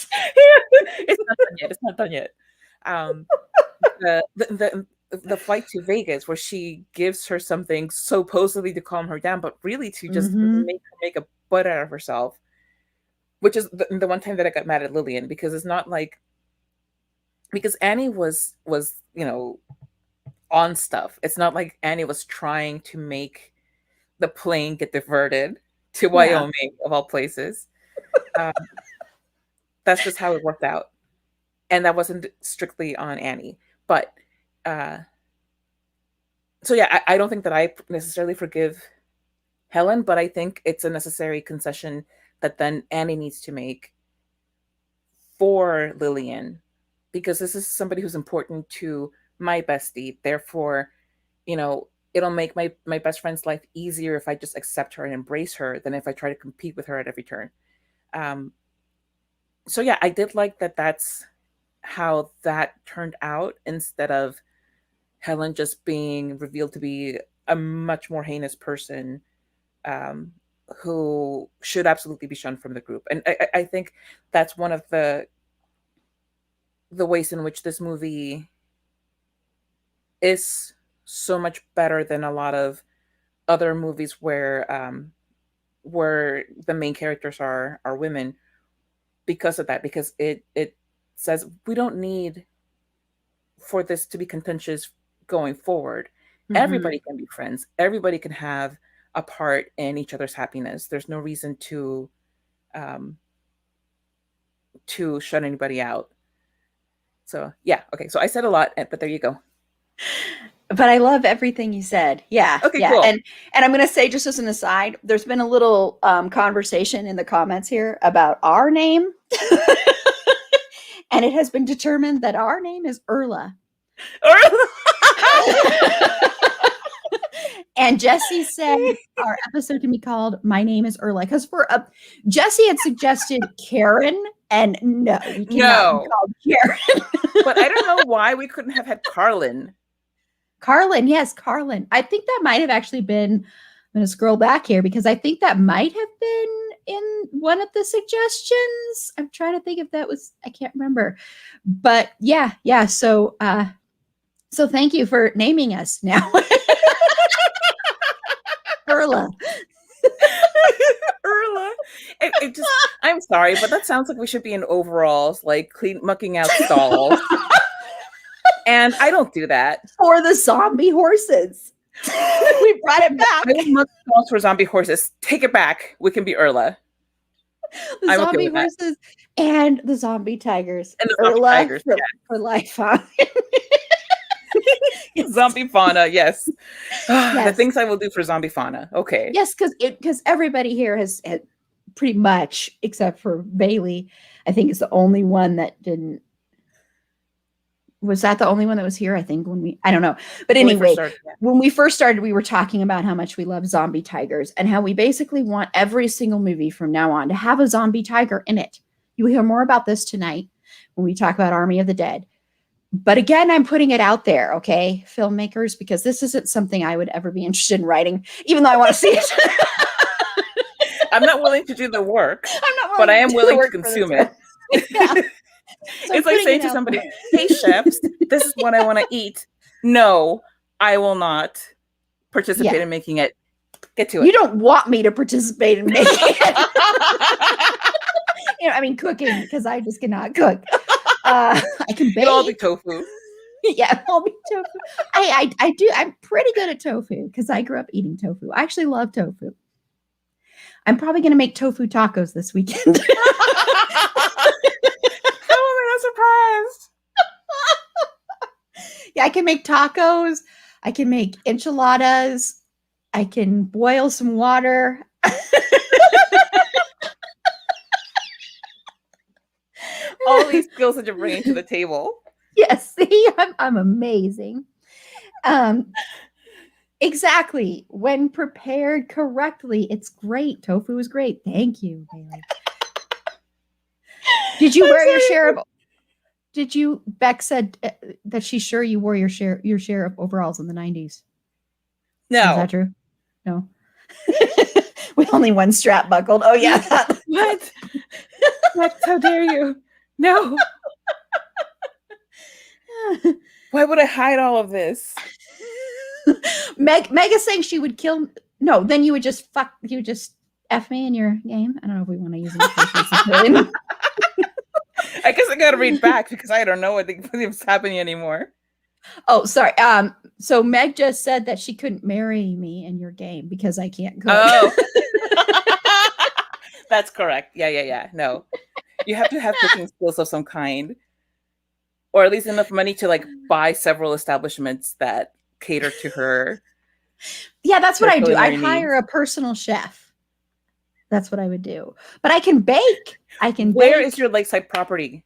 Speaker 2: It's not done yet. It's not done yet. The flight to Vegas, where she gives her something supposedly to calm her down, but really to just
Speaker 1: Mm-hmm.
Speaker 2: make a butt out of herself. Which is the one time that I got mad at Lillian, because it's not like, because Annie was on stuff. It's not like Annie was trying to make the plane get diverted to
Speaker 1: Yeah.
Speaker 2: Wyoming, of all places. That's just how it worked out. And that wasn't strictly on Annie. But uh so yeah, I don't think that I necessarily forgive Helen, but I think it's a necessary concession that then Annie needs to make for Lillian, because this is somebody who's important to my bestie. Therefore, it'll make my best friend's life easier if I just accept her and embrace her than if I try to compete with her at every turn. Um, so yeah, I did like that. That's how that turned out, instead of Helen just being revealed to be a much more heinous person, um, who should absolutely be shunned from the group. And I think that's one of the ways in which this movie is so much better than a lot of other movies where the main characters are women, because of that. Because it says we don't need for this to be contentious going forward.
Speaker 1: Mhm.
Speaker 2: Everybody can be friends. Everybody can have a part in each other's happiness. There's no reason um, to shut anybody out. So yeah, okay. So I said a lot, but there you go.
Speaker 1: But I love everything you said. Yeah,
Speaker 2: Okay,
Speaker 1: yeah.
Speaker 2: cool.
Speaker 1: And I'm going to say, just as an aside, there's been a little conversation in the comments here about our name. And it has been determined that our name is Erla. And Jesse said our episode can be called "My Name Is Erla," because Jesse had suggested Karen, and no, we cannot be called Karen.
Speaker 2: But I don't know why we couldn't have had Carlin.
Speaker 1: Carlin, yes, Carlin. I think that might have actually been. I'm going to scroll back here because I think that might have been in one of the suggestions. I'm trying to think if that was. I can't remember, but yeah. So thank you for naming us now. Erla.
Speaker 2: Erla. It just, I'm sorry, but that sounds like we should be in overalls, like mucking out stalls. And I don't do that.
Speaker 1: For the zombie horses. We brought it back.
Speaker 2: I would muck stalls for zombie horses. Take it back. We can be Erla.
Speaker 1: The
Speaker 2: I'm
Speaker 1: zombie
Speaker 2: okay
Speaker 1: horses and the zombie tigers.
Speaker 2: And the zombie
Speaker 1: Erla
Speaker 2: tigers,
Speaker 1: for life, huh?
Speaker 2: Zombie fauna, yes.
Speaker 1: Yes.
Speaker 2: The things I will do for zombie fauna. Okay.
Speaker 1: Yes, because everybody here has pretty much, except for Bailey, I think is the only one that didn't. Was that the only one that was here? I think I don't know. But anyway, when we first started, we were talking about how much we love zombie tigers and how we basically want every single movie from now on to have a zombie tiger in it. You will hear more about this tonight when we talk about Army of the Dead. But again, I'm putting it out there, okay, filmmakers, because this isn't something I would ever be interested in writing, even though I want to see it.
Speaker 2: I'm not willing to do the work,
Speaker 1: but
Speaker 2: I am willing to consume it. Yeah. So it's like saying to somebody, hey, chefs, this is what I want to eat. No, I will not participate in making it. Get to it.
Speaker 1: You don't want me to participate in making it. I mean, cooking, because I just cannot cook. I can bake.
Speaker 2: It'll all be tofu.
Speaker 1: Yeah, it'll be tofu. I do. I'm pretty good at tofu because I grew up eating tofu. I actually love tofu. I'm probably going to make tofu tacos this weekend.
Speaker 2: Surprised.
Speaker 1: Yeah, I can make tacos. I can make enchiladas. I can boil some water.
Speaker 2: All these skills that you're bringing to the table.
Speaker 1: Yes, see, I'm amazing. Exactly. When prepared correctly, it's great. Tofu is great. Thank you, Bailey. Did you wear your share of? Did you? Beck said that she's sure you wore your share of overalls in the 90s.
Speaker 2: No,
Speaker 1: is that true? No. With only one strap buckled. Oh yeah.
Speaker 2: What? How dare you? No. Why would I hide all of this?
Speaker 1: Meg is saying she would kill. No, then you would just You would just F me in your game. I don't know if we want to use it.
Speaker 2: I guess I gotta read back because I don't know what is happening anymore.
Speaker 1: Oh, sorry. So Meg just said that she couldn't marry me in your game because I can't cook.
Speaker 2: Oh. That's correct. Yeah. No. You have to have cooking skills of some kind, or at least enough money to like buy several establishments that cater to
Speaker 1: Yeah, that's what
Speaker 2: her
Speaker 1: I do. I'd
Speaker 2: culinary
Speaker 1: hire
Speaker 2: needs.
Speaker 1: a personal chef. That's what I would do. But I can bake. I can
Speaker 2: Where is
Speaker 1: bake.
Speaker 2: your lakeside property?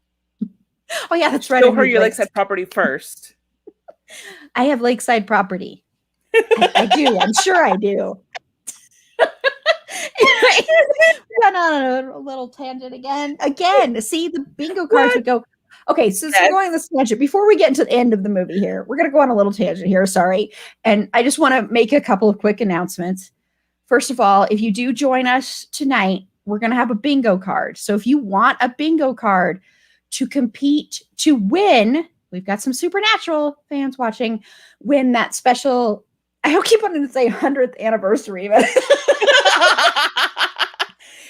Speaker 1: Oh yeah, that's right. I
Speaker 2: Show her
Speaker 1: need
Speaker 2: your
Speaker 1: lakes.
Speaker 2: lakeside property first.
Speaker 1: I have lakeside property. I do. I'm sure I do. Went on a little tangent again. See, the bingo cards
Speaker 2: What?
Speaker 1: would go. Okay, since we're
Speaker 2: Yes.
Speaker 1: going on this tangent, before we get into the end of the movie here, we're going to go on a little tangent here. Sorry. And I just want to make a couple of quick announcements. First of all, if you do join us tonight, we're going to have a bingo card. So if you want a bingo card to compete to win, we've got some Supernatural fans watching, win that special. I keep wanting to say 100th anniversary, but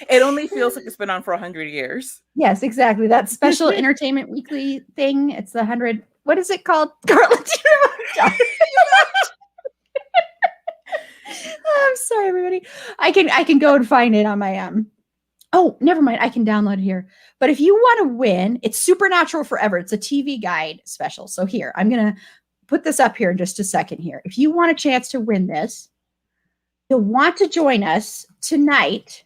Speaker 2: It only feels like it's been on for 100 years.
Speaker 1: yes, exactly. That special Entertainment Weekly thing. It's the 100. What is it called? Carla, do you know? I'm sorry, everybody. I can go and find it on my Oh, never mind. I can download it here. But if you want to win, it's Supernatural Forever. It's a TV guide special. So here, I'm gonna put this up here in just a second here. If you want a chance to win this, you'll want to join us tonight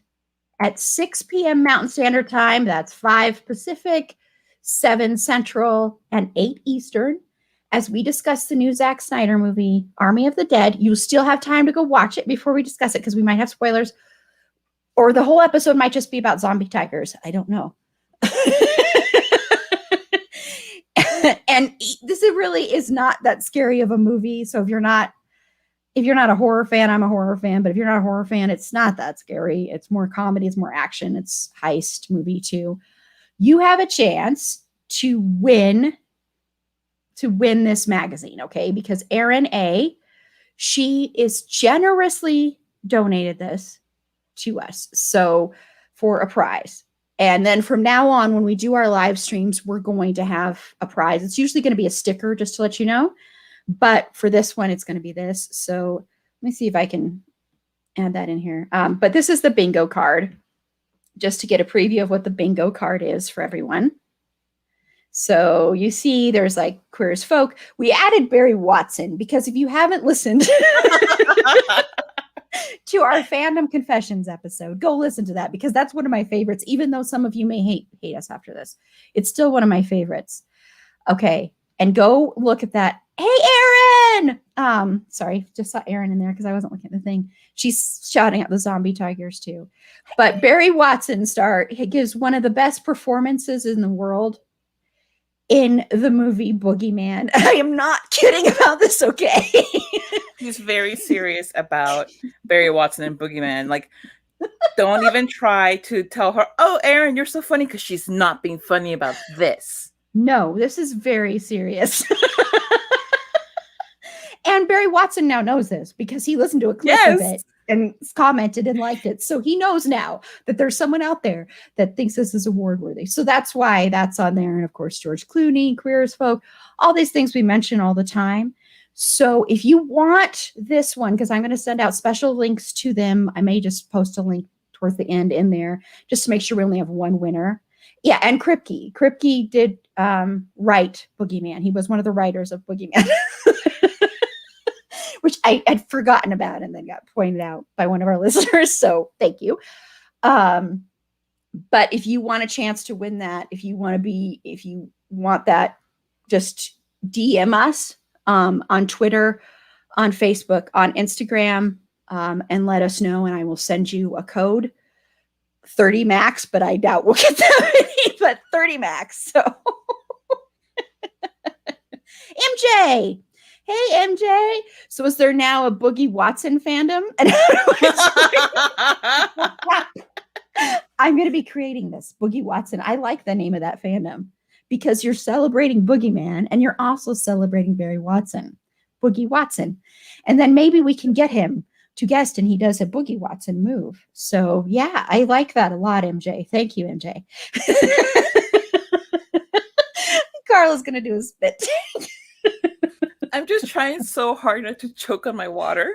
Speaker 1: at 6 p.m. Mountain Standard Time. That's 5 Pacific, 7 Central, and 8 Eastern. As we discuss the new Zack Snyder movie, Army of the Dead, you still have time to go watch it before we discuss it because we might have spoilers. Or the whole episode might just be about zombie tigers. I don't know. And this really is not that scary of a movie. So if you're not a horror fan, I'm a horror fan. But if you're not a horror fan, it's not that scary. It's more comedy. It's more action. It's heist movie too. You have a chance to win this magazine, okay? Because Erin A, she is generously donated this to us. So for a prize. And then from now on, when we do our live streams, we're going to have a prize. It's usually going to be a sticker, just to let you know. But for this one, it's going to be this. So let me see if I can add that in here. But this is the bingo card, just to get a preview of what the bingo card is for everyone. So you see there's like Queer as Folk. We added Barry Watson because if you haven't listened to our Fandom Confessions episode, go listen to that because that's one of my favorites, even though some of you may hate us after this. It's still one of my favorites. Okay, and go look at that. Hey, Erin! Sorry, just saw Erin in there because I wasn't looking at the thing. She's shouting at the zombie tigers too. But Barry Watson gives one of the best performances in the world in the movie Boogeyman. I am not kidding about this, okay?
Speaker 2: He's very serious about Barry Watson and Boogeyman. Like, don't even try to tell her, oh, Erin, you're so funny, because she's not being funny about this.
Speaker 1: No, this is very serious. And Barry Watson now knows this because he listened to a clip of it and commented and liked it. So he knows now that there's someone out there that thinks this is award worthy. So that's why that's on there. And of course, George Clooney, Queer as Folk, all these things we mention all the time. So if you want this one, because I'm going to send out special links to them, I may just post a link towards the end in there just to make sure we only have one winner. Yeah, and Kripke. Kripke did write Boogeyman. He was one of the writers of Boogeyman. Which I had forgotten about and then got pointed out by one of our listeners. So thank you. But if you want a chance to win that, if you want that, just DM us on Twitter, on Facebook, on Instagram, and let us know. And I will send you a code, 30 max, but I doubt we'll get that many, but 30 max. So MJ. Hey, MJ. So is there now a Boogie Watson fandom? And I'm going to be creating this, Boogie Watson. I like the name of that fandom because you're celebrating Boogeyman and you're also celebrating Barry Watson, Boogie Watson. And then maybe we can get him to guest and he does a Boogie Watson move. So yeah, I like that a lot, MJ. Thank you, MJ. Carla's going to do a spit take.
Speaker 2: I'm just trying so hard not to choke on my water.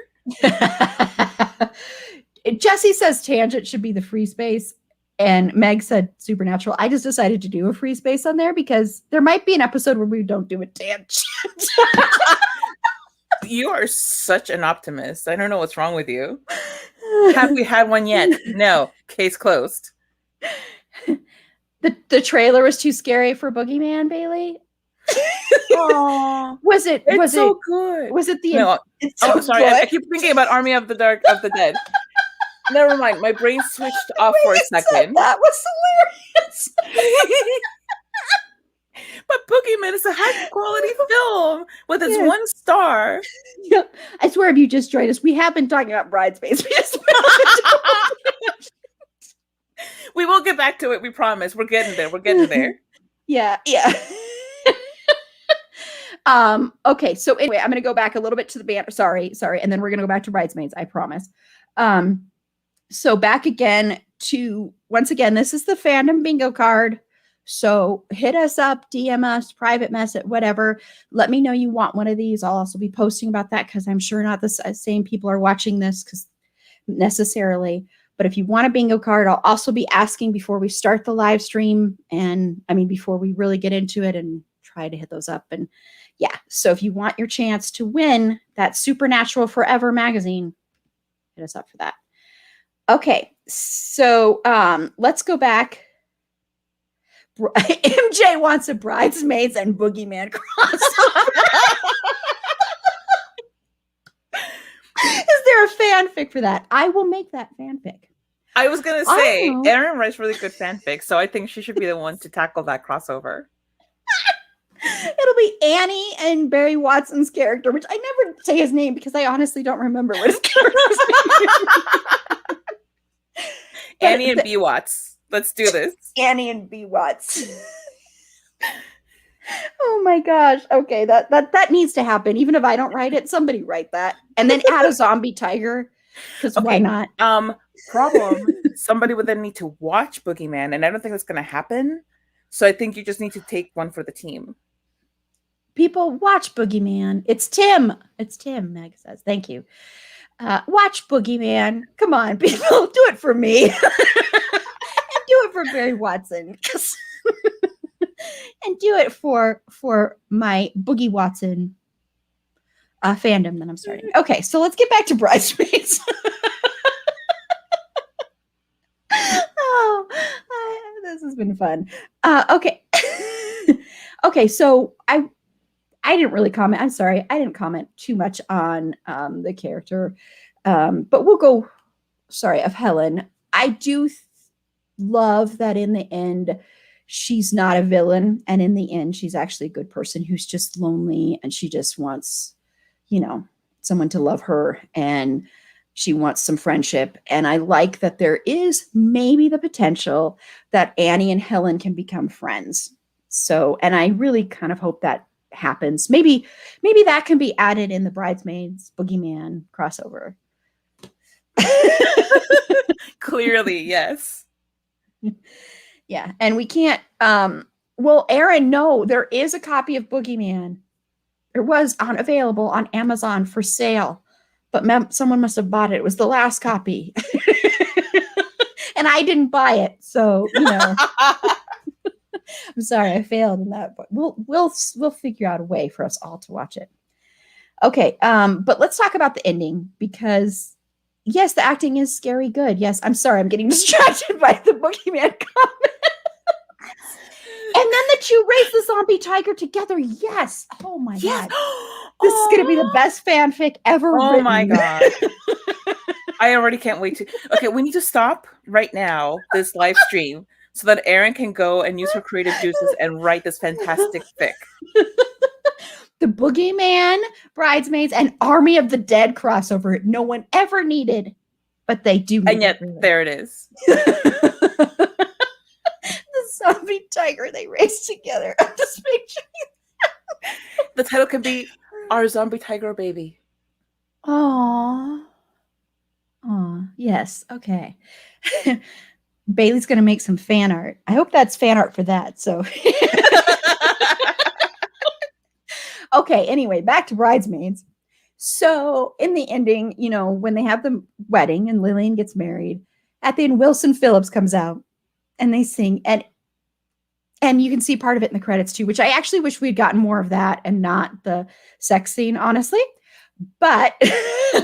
Speaker 1: Jesse says tangent should be the free space. And Meg said Supernatural. I just decided to do a free space on there because there might be an episode where we don't do a tangent.
Speaker 2: You are such an optimist. I don't know what's wrong with you. Have we had one yet? No. Case closed.
Speaker 1: The trailer was too scary for Boogeyman, Bailey.
Speaker 2: Aww.
Speaker 1: Was it?
Speaker 2: It's
Speaker 1: was
Speaker 2: so
Speaker 1: it?
Speaker 2: good.
Speaker 1: Was it the?
Speaker 2: No.
Speaker 1: It's so
Speaker 2: sorry. I keep thinking about Army of the Dead. Never mind. My brain switched off for a second.
Speaker 1: That was hilarious.
Speaker 2: But Boogeyman is a high quality film with its 1 star.
Speaker 1: Yeah. I swear, if you just joined us, we have been talking about Bridesmaids.
Speaker 2: We will get back to it. We promise. We're getting there.
Speaker 1: Yeah. Okay. So anyway, I'm going to go back a little bit to the band. Sorry. And then we're going to go back to Bridesmaids. I promise. So back again to, once again, this is the fandom bingo card. So hit us up, DM us, private message, whatever. Let me know you want one of these. I'll also be posting about that because I'm sure not the same people are watching this because necessarily. But if you want a bingo card, I'll also be asking before we start the live stream. And I mean, before we really get into it and try to hit those up. And yeah, so if you want your chance to win that Supernatural Forever magazine, hit us up for that. Okay, so let's go back. MJ wants a Bridesmaids and Boogeyman crossover. Is there a fanfic for that? I will make that fanfic.
Speaker 2: I was going to say, Erin writes really good fanfic, so I think she should be the one to tackle that crossover.
Speaker 1: It'll be Annie and Barry Watson's character, which I never say his name because I honestly don't remember what his character's name is.
Speaker 2: Annie and B. Watts. Let's do this.
Speaker 1: Annie and B. Watts. Oh my gosh. Okay, that needs to happen. Even if I don't write it, somebody write that. And then add a zombie tiger. Because why not?
Speaker 2: Problem. Somebody would then need to watch Boogeyman, and I don't think that's going to happen. So I think you just need to take one for the team.
Speaker 1: People watch Boogeyman. It's Tim, Meg says. Thank you. Watch Boogeyman. Come on, people. Do it for me. And do it for Barry Watson. And do it for my Boogie Watson fandom that I'm starting. Okay, so let's get back to Bridesmaids. This has been fun. Okay. Okay, so I didn't really comment. I'm sorry. I didn't comment too much on the character. But we'll go, of Helen. I do love that in the end, she's not a villain. And in the end, she's actually a good person who's just lonely. And she just wants, someone to love her. And she wants some friendship. And I like that there is maybe the potential that Annie and Helen can become friends. So, and I really kind of hope that happens. Maybe that can be added in the Bridesmaids Boogeyman crossover.
Speaker 2: Clearly, yes.
Speaker 1: Yeah. And we can't, well, Erin, no, there is a copy of Boogeyman. It was available on Amazon for sale, but someone must have bought it. It was the last copy. And I didn't buy it. So, I'm sorry, I failed in that, but we'll figure out a way for us all to watch it. Okay, but let's talk about the ending because yes, the acting is scary good. Yes, I'm sorry, I'm getting distracted by the Boogeyman comment. And then that you raise the zombie tiger together. Yes. Oh my God. This is going to be the best fanfic ever written.
Speaker 2: My God. I already can't wait to. Okay, we need to stop right now this live stream so that Erin can go and use her creative juices and write this fantastic fic.
Speaker 1: The Boogeyman, Bridesmaids, and Army of the Dead crossover no one ever needed, but they do.
Speaker 2: And yet, there it is.
Speaker 1: The zombie tiger they raised together. I'm just picturing.
Speaker 2: The title could be Our Zombie Tiger Baby.
Speaker 1: Aww. Yes. Okay. Bailey's going to make some fan art. I hope that's fan art for that. So, okay. Anyway, back to Bridesmaids. So in the ending, when they have the wedding and Lillian gets married, at the end, Wilson Phillips comes out and they sing, and you can see part of it in the credits too, which I actually wish we'd gotten more of that and not the sex scene, honestly. But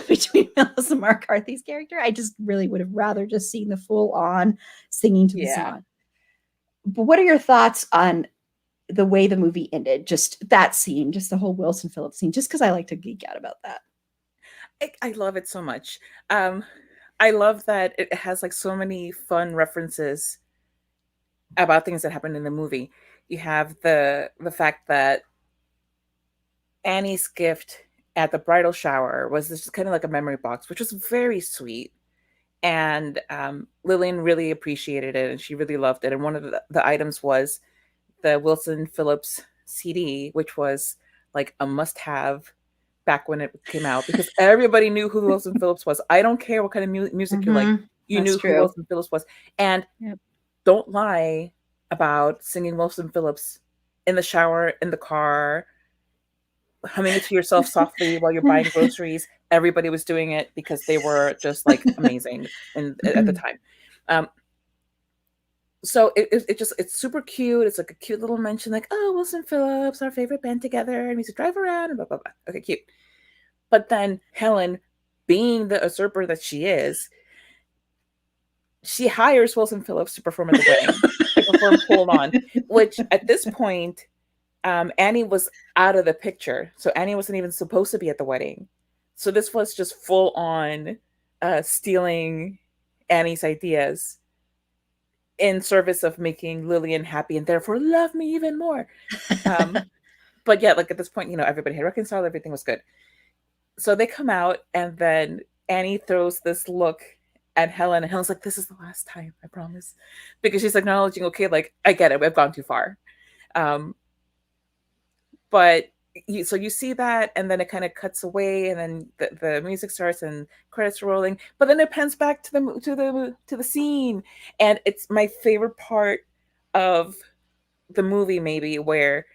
Speaker 1: between Melissa McCarthy's character, I just really would have rather just seen the full on singing to the
Speaker 2: Yeah.
Speaker 1: song. But what are your thoughts on the way the movie ended? Just that scene, just the whole Wilson Phillips scene, just because I like to geek out about that.
Speaker 2: I love it so much. I love that it has like so many fun references about things that happened in the movie. You have the fact that Annie's gift at the bridal shower was this kind of like a memory box, which was very sweet. And Lillian really appreciated it and she really loved it. And one of the items was the Wilson Phillips CD, which was like a must have back when it came out because everybody knew who Wilson Phillips was. I don't care what kind of music you like, you
Speaker 1: That's
Speaker 2: knew who
Speaker 1: true.
Speaker 2: Wilson Phillips was. And
Speaker 1: Yep.
Speaker 2: don't lie about singing Wilson Phillips in the shower, in the car, humming it to yourself softly while you're buying groceries. Everybody was doing it because they were just like amazing at the time. So it just it's super cute. It's like a cute little mention, like, oh, Wilson Phillips, our favorite band together, and we used to drive around and blah blah blah. Okay, cute. But then Helen, being the usurper that she is, she hires Wilson Phillips to perform at the wedding, to perform Hold On, which at this point, Annie was out of the picture. So Annie wasn't even supposed to be at the wedding. So this was just full on stealing Annie's ideas in service of making Lillian happy and therefore love me even more. But yeah, like at this point, everybody had reconciled, everything was good. So they come out and then Annie throws this look at Helen and Helen's like, this is the last time, I promise. Because she's acknowledging, okay, like, I get it, we've gone too far. But so you see that and then it kind of cuts away and then the music starts and credits are rolling, but then it pans back to the scene, and it's my favorite part of the movie, maybe, where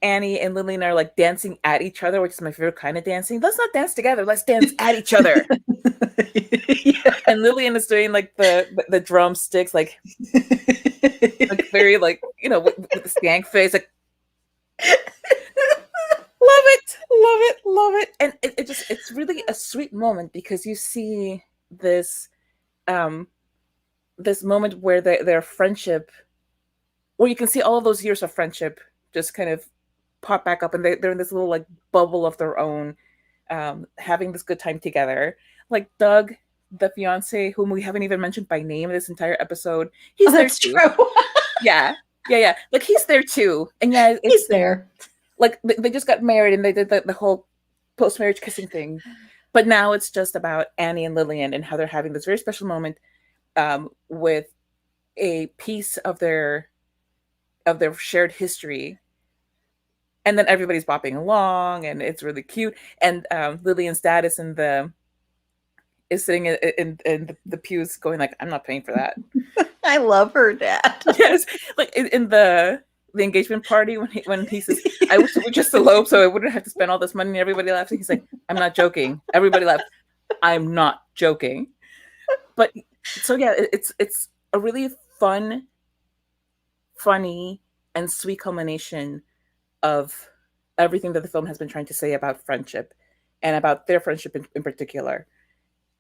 Speaker 2: Annie and Lillian are like dancing at each other, which is my favorite kind of dancing. Let's not dance together, let's dance at each other. Yeah. And Lillian is doing like the drumsticks, like very like, with the stank face, like love it. And it's really a sweet moment because you see this this moment where their friendship, where you can see all of those years of friendship just kind of pop back up, and they're in this little like bubble of their own, having this good time together. Like Doug, the fiance, whom we haven't even mentioned by name in this entire episode, he's there too.
Speaker 1: True.
Speaker 2: Yeah. Like he's there too, and yeah,
Speaker 1: he's there.
Speaker 2: Like they just got married and they did the whole post-marriage kissing thing, but now it's just about Annie and Lillian and how they're having this very special moment with a piece of their shared history, and then everybody's bopping along and it's really cute. And Lillian's dad is sitting in the pews going like, I'm not paying for that.
Speaker 1: I love her dad.
Speaker 2: Yes, like in the engagement party when he says, I wish we just elope so I wouldn't have to spend all this money, and everybody laughs, and he's like, I'm not joking. Everybody laughed. I'm not joking. But so yeah, it's a really fun, funny, and sweet culmination of everything that the film has been trying to say about friendship and about their friendship in particular.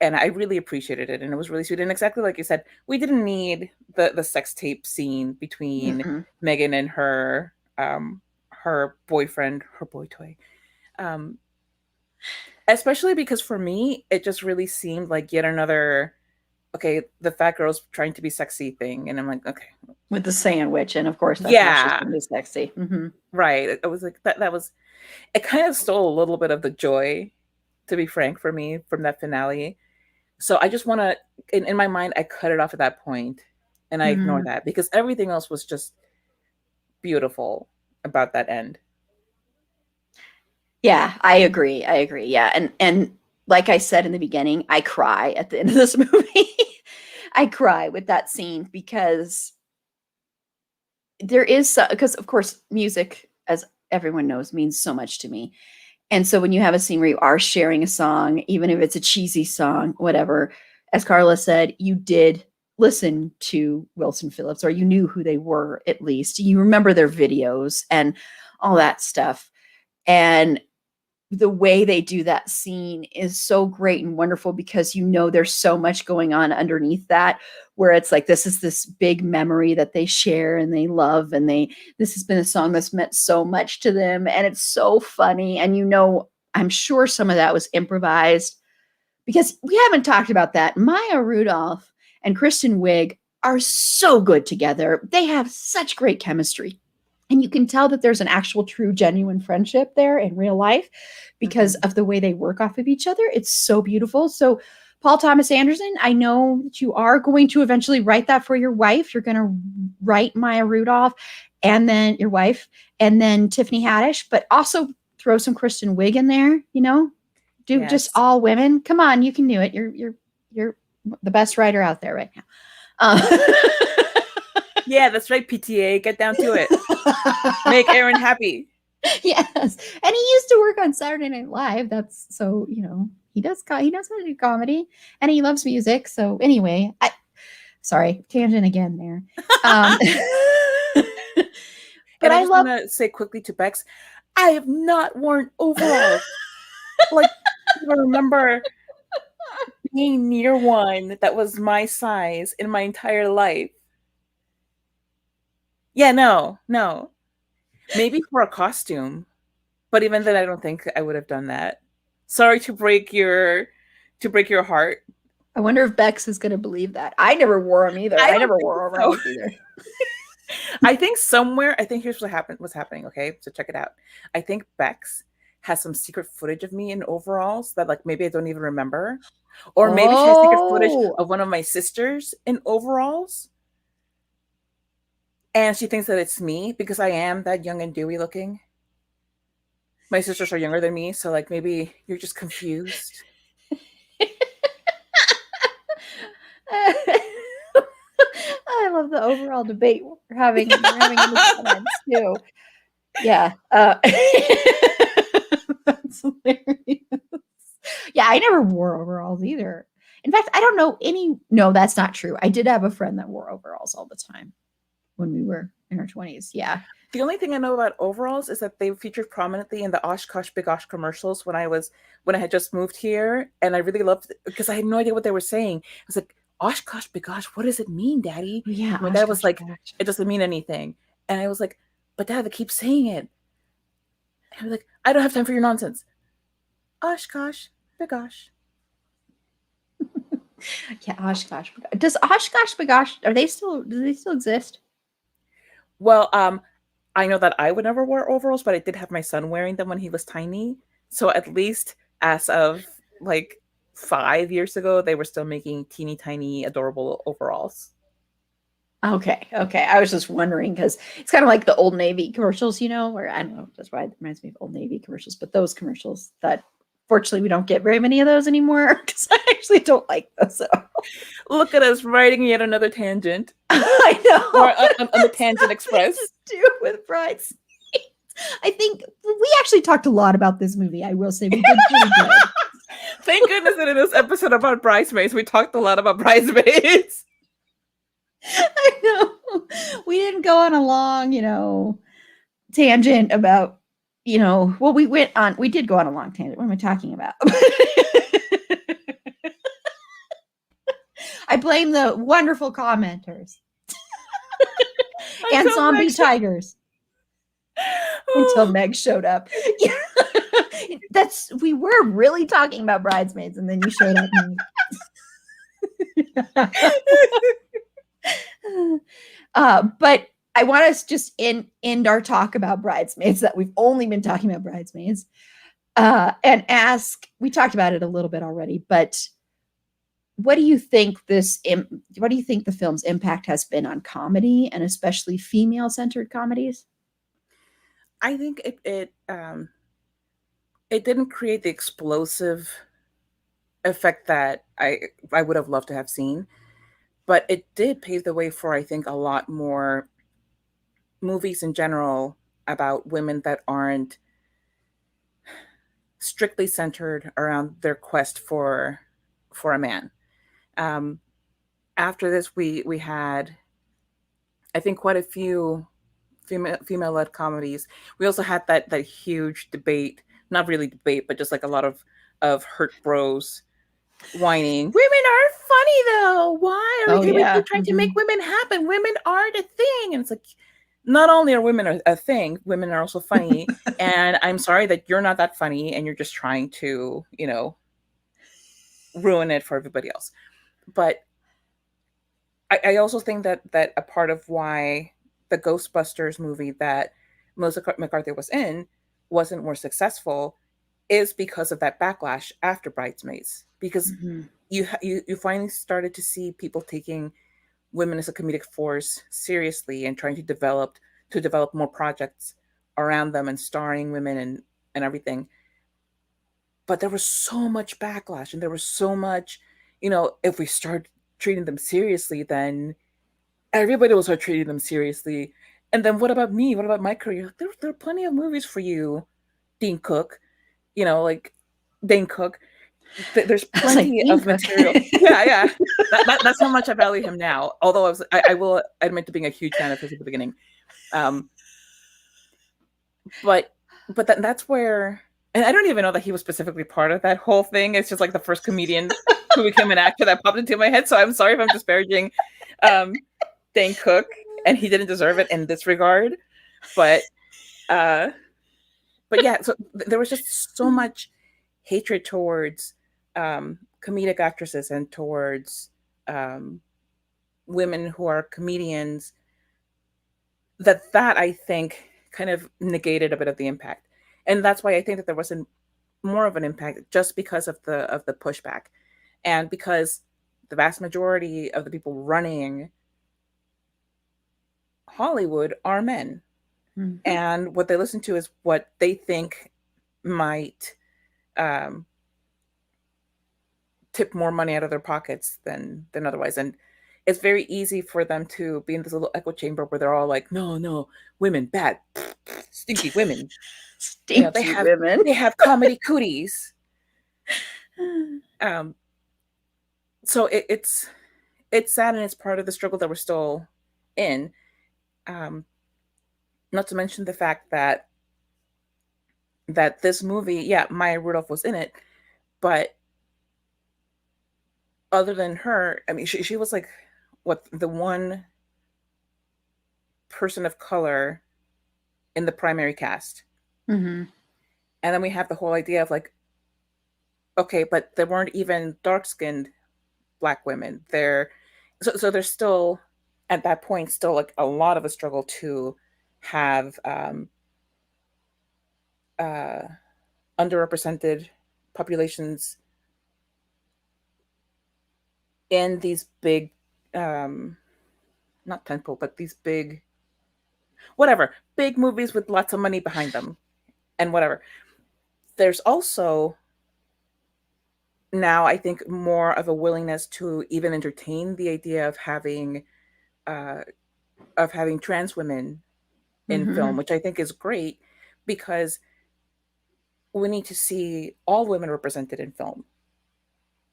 Speaker 2: And I really appreciated it, and it was really sweet. And exactly like you said, we didn't need the sex tape scene between Megan and her boyfriend, her boy toy. Especially because for me, it just really seemed like yet another, okay, the fat girl's trying to be sexy thing, and I'm like, okay,
Speaker 1: with the sandwich, and of course, that's how she's gonna be sexy.
Speaker 2: Right? It was like that was, it kind of stole a little bit of the joy, to be frank, for me from that finale. So I just want to, in my mind, I cut it off at that point, and I ignore that because everything else was just beautiful about that end.
Speaker 1: Yeah, I agree. Yeah, and like I said in the beginning, I cry at the end of this movie. I cry with that scene because there is, because of course music, as everyone knows, means so much to me. And so when you have a scene where you are sharing a song, even if it's a cheesy song, whatever, as Carla said, you did listen to Wilson Phillips, or you knew who they were at least. You remember their videos and all that stuff. And the way they do that scene is so great and wonderful, because you know there's so much going on underneath that, where it's like this is this big memory that they share and they love, and this has been a song that's meant so much to them, and it's so funny. And you know, I'm sure some of that was improvised, because we haven't talked about that. Maya Rudolph and Kristen Wiig are so good together. They have such great chemistry. And you can tell that there's an actual, true, genuine friendship there in real life because of the way they work off of each other. It's so beautiful. So, Paul Thomas Anderson, I know that you are going to eventually write that for your wife. You're going to write Maya Rudolph, and then your wife, and then Tiffany Haddish, but also throw some Kristen Wiig in there, you know? Do just all women. Come on, you can do it. You're the best writer out there right now.
Speaker 2: Yeah, that's right, PTA. Get down to it. Make Aaron happy.
Speaker 1: Yes. And he used to work on Saturday Night Live. That's so, you know, he knows how to do comedy, and he loves music. So anyway, sorry, tangent again there.
Speaker 2: But I just want to say quickly to Bex, I have not worn overalls. Like, I remember being near one that was my size in my entire life. Yeah, no. Maybe for a costume, but even then, I don't think I would have done that. Sorry to break your heart.
Speaker 1: I wonder if Bex is going to believe that. I never wore them either. I never wore overalls either.
Speaker 2: I think here's what's happening. Okay, so check it out. I think Bex has some secret footage of me in overalls that, like, maybe I don't even remember, or maybe she has secret footage of one of my sisters in overalls, and she thinks that it's me because I am that young and dewy looking. My sisters are younger than me, so like maybe you're just confused.
Speaker 1: I love the overall debate we're having in the comments too. Yeah. That's hilarious. Yeah, I never wore overalls either. In fact, I don't know any. No, that's not true. I did have a friend that wore overalls all the time when we were in our 20s. Yeah.
Speaker 2: The only thing I know about overalls is that they featured prominently in the Oshkosh B'gosh commercials when I had just moved here, and I really loved it because I had no idea what they were saying. I was like, Oshkosh B'gosh, what does it mean, Daddy?
Speaker 1: Yeah.
Speaker 2: My dad was like, it doesn't mean anything. And I was like, but Dad, they keep saying it. And I was like, I don't have time for your nonsense. Oshkosh B'gosh.
Speaker 1: Yeah, Oshkosh. Does Oshkosh B'gosh, do they still exist?
Speaker 2: Well, I know that I would never wear overalls, but I did have my son wearing them when he was tiny. So at least as of like 5 years ago, they were still making teeny tiny adorable overalls.
Speaker 1: Okay. I was just wondering because it's kind of like the Old Navy commercials, you know, where I don't know, that's why it reminds me of Old Navy commercials, but those commercials that fortunately we don't get very many of those anymore because I actually don't like those at all.
Speaker 2: Look at us writing yet another tangent.
Speaker 1: I know.
Speaker 2: We're on the Tangent Express.
Speaker 1: Do with Bridesmaids. I think we actually talked a lot about this movie. I will say we did pretty good.
Speaker 2: Thank goodness that in this episode about Bridesmaids, we talked a lot about Bridesmaids.
Speaker 1: I know. We didn't go on a long, you know, tangent about, you know, well, we did go on a long tangent. What am I talking about? I blame the wonderful commenters and zombie tigers until Meg showed up. We were really talking about Bridesmaids, and then you showed up. But I want us just end our talk about Bridesmaids, that we've only been talking about Bridesmaids, and ask. We talked about it a little bit already, but what do you think the film's impact has been on comedy, and especially female-centered comedies?
Speaker 2: I think it didn't create the explosive effect that I would have loved to have seen, but it did pave the way for, I think, a lot more movies in general about women that aren't strictly centered around their quest for a man. after this, we had, I think, quite a few female led comedies. We also had that huge debate, not really debate, but just like a lot of hurt bros whining. Women are funny though. Why are
Speaker 1: Oh
Speaker 2: we
Speaker 1: yeah.
Speaker 2: keep trying to make women happen? Women aren't a thing. And it's like, not only are women a thing, women are also funny. And I'm sorry that you're not that funny, and you're just trying to, ruin it for everybody else. But I also think that a part of why the Ghostbusters movie that Melissa McCarthy was in wasn't more successful is because of that backlash after Bridesmaids. Because
Speaker 1: Mhm.
Speaker 2: you finally started to see people taking women as a comedic force seriously and trying to develop more projects around them and starring women and everything. But there was so much backlash, and there was so much, if we start treating them seriously, then everybody will start treating them seriously. And then what about me? What about my career? There are plenty of movies for you, Dean Cook. Like Dane Cook. There's
Speaker 1: I was like,
Speaker 2: plenty
Speaker 1: Dean
Speaker 2: of
Speaker 1: Cook.
Speaker 2: material. Yeah, yeah. That's how much I value him now. Although I will admit to being a huge fan of his at the beginning. Um, but that's where, and I don't even know that he was specifically part of that whole thing. It's just like the first comedian who became an actor that popped into my head. So I'm sorry if I'm disparaging um, Dane Cook, and he didn't deserve it in this regard. But uh, yeah, so there was just so much hatred towards comedic actresses and towards um, women who are comedians, that I think kind of negated a bit of the impact. And that's why I think that there wasn't more of an impact, just because of the pushback, and because the vast majority of the people running Hollywood are men,
Speaker 1: Mhm.
Speaker 2: and what they listen to is what they think might um, tip more money out of their pockets than otherwise. And it's very easy for them to be in this little echo chamber where they're all like, no, no, women bad, stinky women. They
Speaker 1: Stinky
Speaker 2: have
Speaker 1: women.
Speaker 2: they have comedy cooties. Um, so it's sad, and it's part of the struggle that we're still in. Um, Not to mention the fact that this movie, yeah, Maya Rudolph was in it, but other than her, I mean, she was like, what, the one person of color in the primary cast.
Speaker 1: Hmm.
Speaker 2: And then we have the whole idea of like, okay, but there weren't even dark skinned black women there. So there's still, at that point, still like a lot of a struggle to have uh, underrepresented populations in these big, um, not tentpole, but these big, whatever, big movies with lots of money behind them and whatever. There's also now, I think, more of a willingness to even entertain the idea uh, of having trans women in film,
Speaker 1: Hmm.
Speaker 2: which I think is great, because we need to see all women represented in film,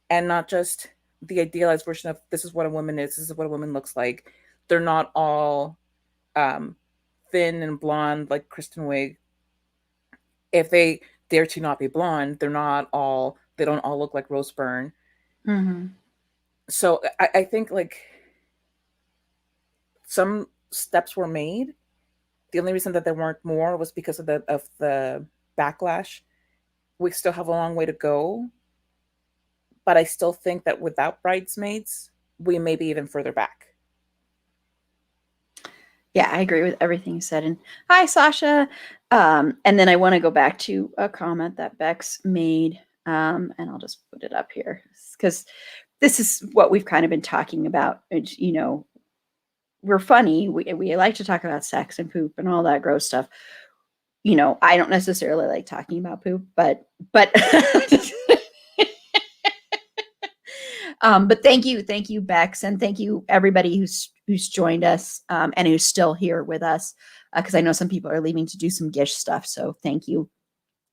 Speaker 2: and not just the idealized version of this is what a woman is, this is what a woman looks like. They're not all um, thin and blonde like Kristen Wiig. If they dare to not be blonde, they don't all look like Rose Byrne.
Speaker 1: Hmm.
Speaker 2: So I think like some steps were made. The only reason that there weren't more was because of the backlash. We still have a long way to go, but I still think that without Bridesmaids, we may be even further back.
Speaker 1: Yeah, I agree with everything you said. And hi, Sasha. And then I want to go back to a comment that Bex made, and I'll just put it up here because this is what we've kind of been talking about. We're funny. We like to talk about sex and poop and all that gross stuff. I don't necessarily like talking about poop, but but thank you, Bex, and thank you everybody who's joined us and who's still here with us, because I know some people are leaving to do some Gish stuff. So thank you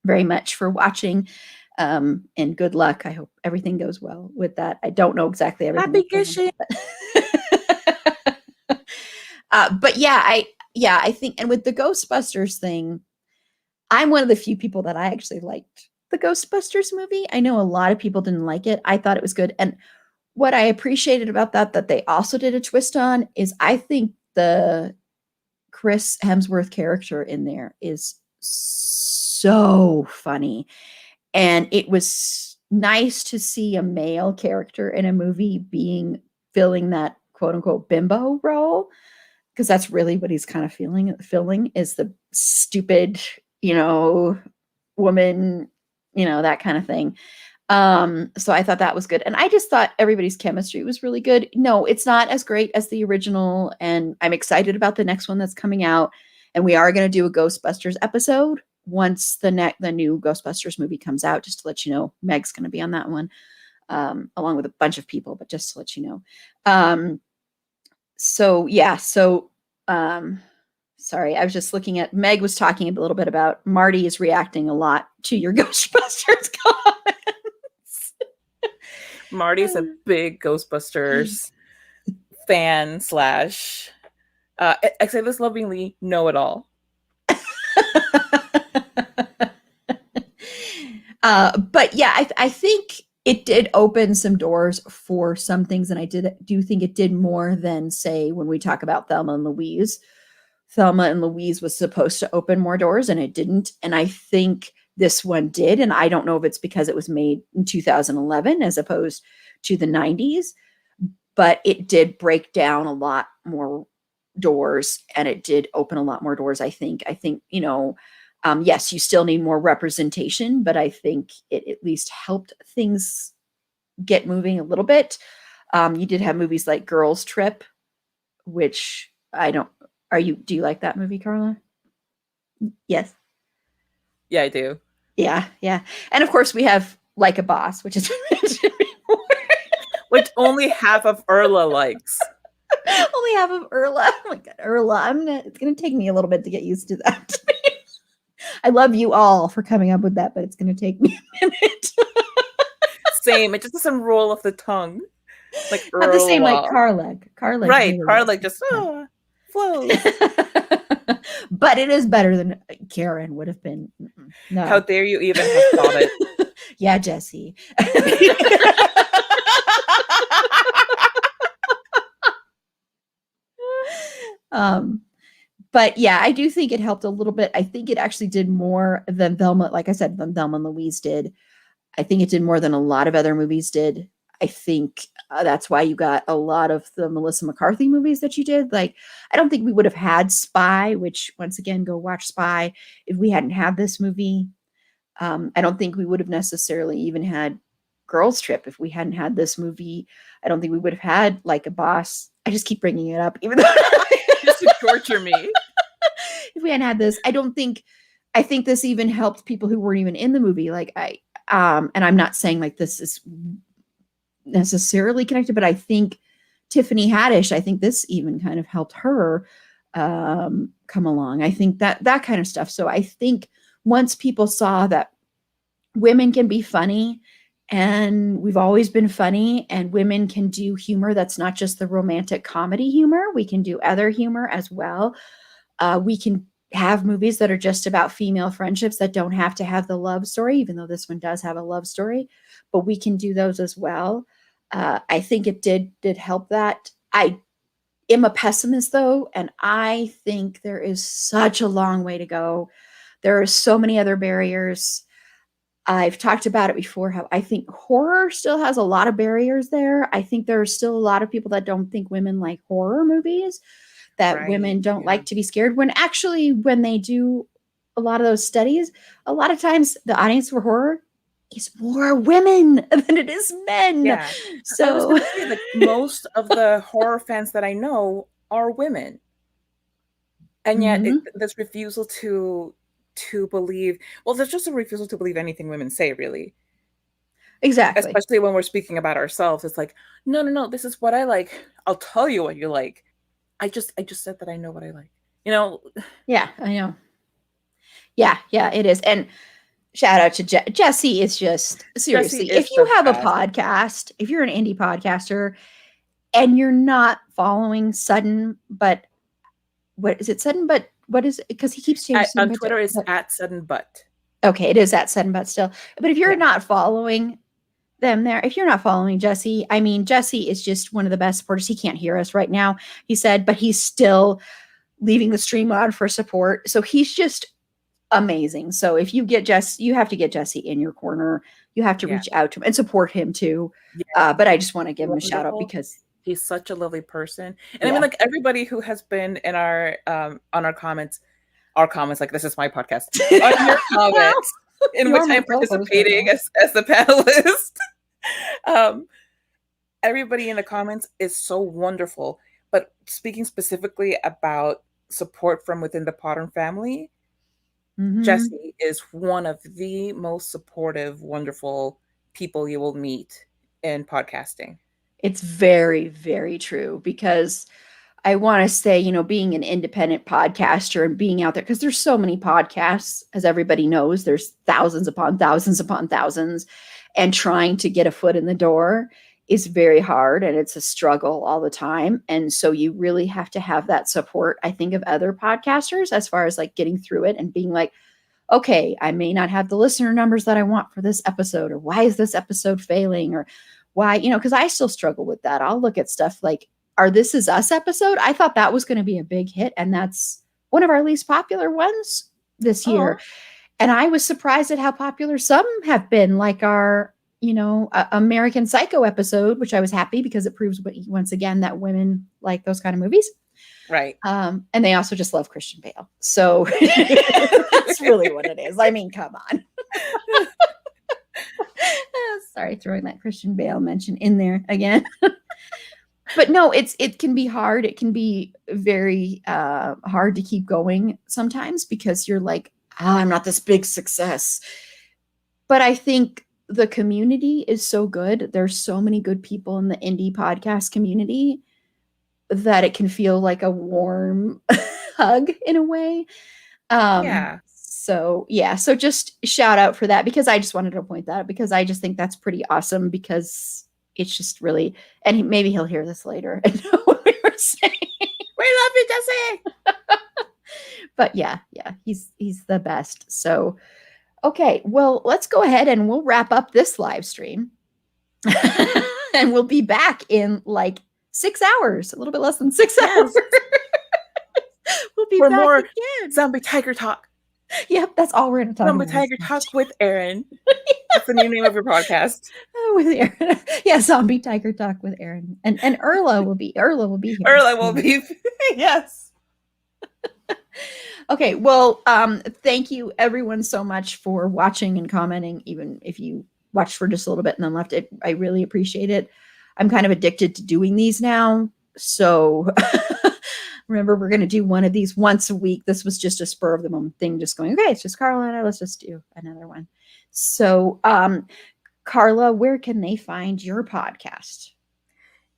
Speaker 1: very much for watching, and good luck. I hope everything goes well with that. I don't know exactly everything
Speaker 2: Happy
Speaker 1: that's going on,
Speaker 2: Gishing!
Speaker 1: but But I think, and with the Ghostbusters thing, I'm one of the few people that I actually liked the Ghostbusters movie. I know a lot of people didn't like it. I thought it was good. And what I appreciated about that they also did a twist on, is I think the Chris Hemsworth character in there is so funny. And it was nice to see a male character in a movie filling that quote unquote bimbo role, because that's really what he's kind of filling is the stupid, woman, that kind of thing. So I thought that was good. And I just thought everybody's chemistry was really good. No, it's not as great as the original. And I'm excited about the next one that's coming out. And we are going to do a Ghostbusters episode once the new Ghostbusters movie comes out, just to let you know. Meg's going to be on that one, along with a bunch of people, but just to let you know. Sorry, I was just looking at, Meg was talking a little bit about Marty is reacting a lot to your Ghostbusters comments.
Speaker 2: Marty's a big Ghostbusters fan slash, I say this lovingly, know-it-all.
Speaker 1: But yeah, I think it did open some doors for some things, and I do think it did more than, say, when we talk about Thelma and Louise. Thelma and Louise was supposed to open more doors, and it didn't. And I think this one did. And I don't know if it's because it was made in 2011 as opposed to the 90s, but it did break down a lot more doors, and it did open a lot more doors. I think, yes, you still need more representation, but I think it at least helped things get moving a little bit. You did have movies like Girls Trip, which do you like that movie, Carla? Yes.
Speaker 2: Yeah, I do.
Speaker 1: Yeah. And of course we have Like a Boss, which is
Speaker 2: which only half of Erla likes.
Speaker 1: Only half of Erla. Oh my God, Erla. It's going to take me a little bit to get used to that. I love you all for coming up with that, but it's going to take me a minute.
Speaker 2: Same. It just doesn't roll off the tongue. Like Erla.
Speaker 1: Not the same like Carleg.
Speaker 2: Right. Carleg just flows.
Speaker 1: But it is better than Karen would have been. No.
Speaker 2: How dare you even have thought it?
Speaker 1: Yeah, Jesse. But yeah, I do think it helped a little bit. I think it actually did more than Thelma, like I said, than Thelma and Louise did. I think it did more than a lot of other movies did. I think that's why you got a lot of the Melissa McCarthy movies that you did. Like, I don't think we would have had Spy, which, once again, go watch Spy, if we hadn't had this movie. I don't think we would have necessarily even had Girls Trip if we hadn't had this movie. I don't think we would have had Like a Boss. I just keep bringing it up, even though
Speaker 2: just to torture me.
Speaker 1: If we hadn't had this, I think this even helped people who weren't even in the movie. Like and I'm not saying like this is necessarily connected, but I think Tiffany Haddish, I think this even kind of helped her come along. I think that kind of stuff. So I think once people saw that women can be funny, and we've always been funny, and women can do humor that's not just the romantic comedy humor, we can do other humor as well. We can have movies that are just about female friendships that don't have to have the love story, even though this one does have a love story, but we can do those as well. I think it did help that. I am a pessimist though, and I think there is such a long way to go. There are so many other barriers. I've talked about it before, how I think horror still has a lot of barriers there. I think there are still a lot of people that don't think women like horror movies, that women don't like to be scared, when actually, when they do a lot of those studies, a lot of times the audience for horror is more women than it is men.
Speaker 2: Yeah. So I was going to say that most of the horror fans that I know are women. And yet this refusal to believe, well, there's just a refusal to believe anything women say, really.
Speaker 1: Exactly.
Speaker 2: Especially when we're speaking about ourselves. It's like, no, this is what I like. I'll tell you what you like. I just said that I know what I like.
Speaker 1: Yeah, I know. Yeah, it is. And shout out to Jesse is just, seriously, if you have a podcast, if you're an indie podcaster and you're not following Sudden, but what is it? Sudden, but what is it? Because he keeps changing
Speaker 2: On
Speaker 1: but,
Speaker 2: Twitter is
Speaker 1: but
Speaker 2: at Sudden Butt.
Speaker 1: okay, it is at Sudden, but still. But if you're
Speaker 2: Yeah.
Speaker 1: not following them there, if you're not following Jesse, I mean, Jesse is just one of the best supporters. He can't hear us right now, he said, but he's still leaving the stream on for support. So he's just amazing. So if you get Jesse, you have to get Jesse in your corner. You have to
Speaker 2: Yeah.
Speaker 1: reach out to him and support him too.
Speaker 2: Yeah.
Speaker 1: But I just want to give him a shout out
Speaker 2: Wonderful.
Speaker 1: because
Speaker 2: He's such a lovely person. And I mean, like, everybody who has been in our on our comments, like, this is my podcast, on your comments, in which I'm participating right as the panelist. Everybody in the comments is so wonderful. But speaking specifically about support from within the Potter family, Jesse is one of the most supportive, wonderful people you will meet in podcasting.
Speaker 1: It's very, very true, because I want to say, you know, being an independent podcaster and being out there, because there's so many podcasts, as everybody knows, there's thousands upon thousands upon thousands, and trying to get a foot in the door is very hard, and it's a struggle all the time. And so you really have to have that support, I think, of other podcasters as far as like getting through it and being like, okay, I may not have the listener numbers that I want for this episode, or why is this episode failing, or why, you know, because I still struggle with that. I'll look at stuff like our This Is Us episode. I thought that was going to be a big hit, and that's one of our least popular ones this year. And I was surprised at how popular some have been, like our, you know, American Psycho episode, which I was happy because it proves once again that women like those kind of movies.
Speaker 2: Right.
Speaker 1: And they also just love Christian Bale. So that's really what it is. I mean, come on. Sorry, throwing that Christian Bale mention in there again. But no, it can be hard. It can be very hard to keep going sometimes, because you're like, oh, I'm not this big success. But I think the community is so good. There's so many good people in the indie podcast community that it can feel like a warm hug in a way. So just shout out for that, because I just wanted to point that out, because I just think that's pretty awesome, because it's just really, and maybe he'll hear this later and know what we were saying.
Speaker 2: We love you, Jesse.
Speaker 1: But yeah, he's the best. So, okay, well, let's go ahead and we'll wrap up this live stream. And we'll be back in like 6 hours, a little bit less than 6 hours. We'll be
Speaker 2: for
Speaker 1: back
Speaker 2: more
Speaker 1: again.
Speaker 2: Zombie Tiger Talk.
Speaker 1: Yep, that's all we're going to talk
Speaker 2: Zombie
Speaker 1: about.
Speaker 2: Tiger Talk with Aaron. That's the new name of your podcast.
Speaker 1: With Aaron. Yeah, Zombie Tiger Talk with Aaron. And Erla will be here.
Speaker 2: Erla will be. Yes.
Speaker 1: Okay, well, thank you everyone so much for watching and commenting, even if you watched for just a little bit and then left it. I really appreciate it. I'm kind of addicted to doing these now. So remember, we're going to do one of these once a week. This was just a spur of the moment thing, just going, okay, it's just Carla and I, let's just do another one. So, Carla, where can they find your podcast?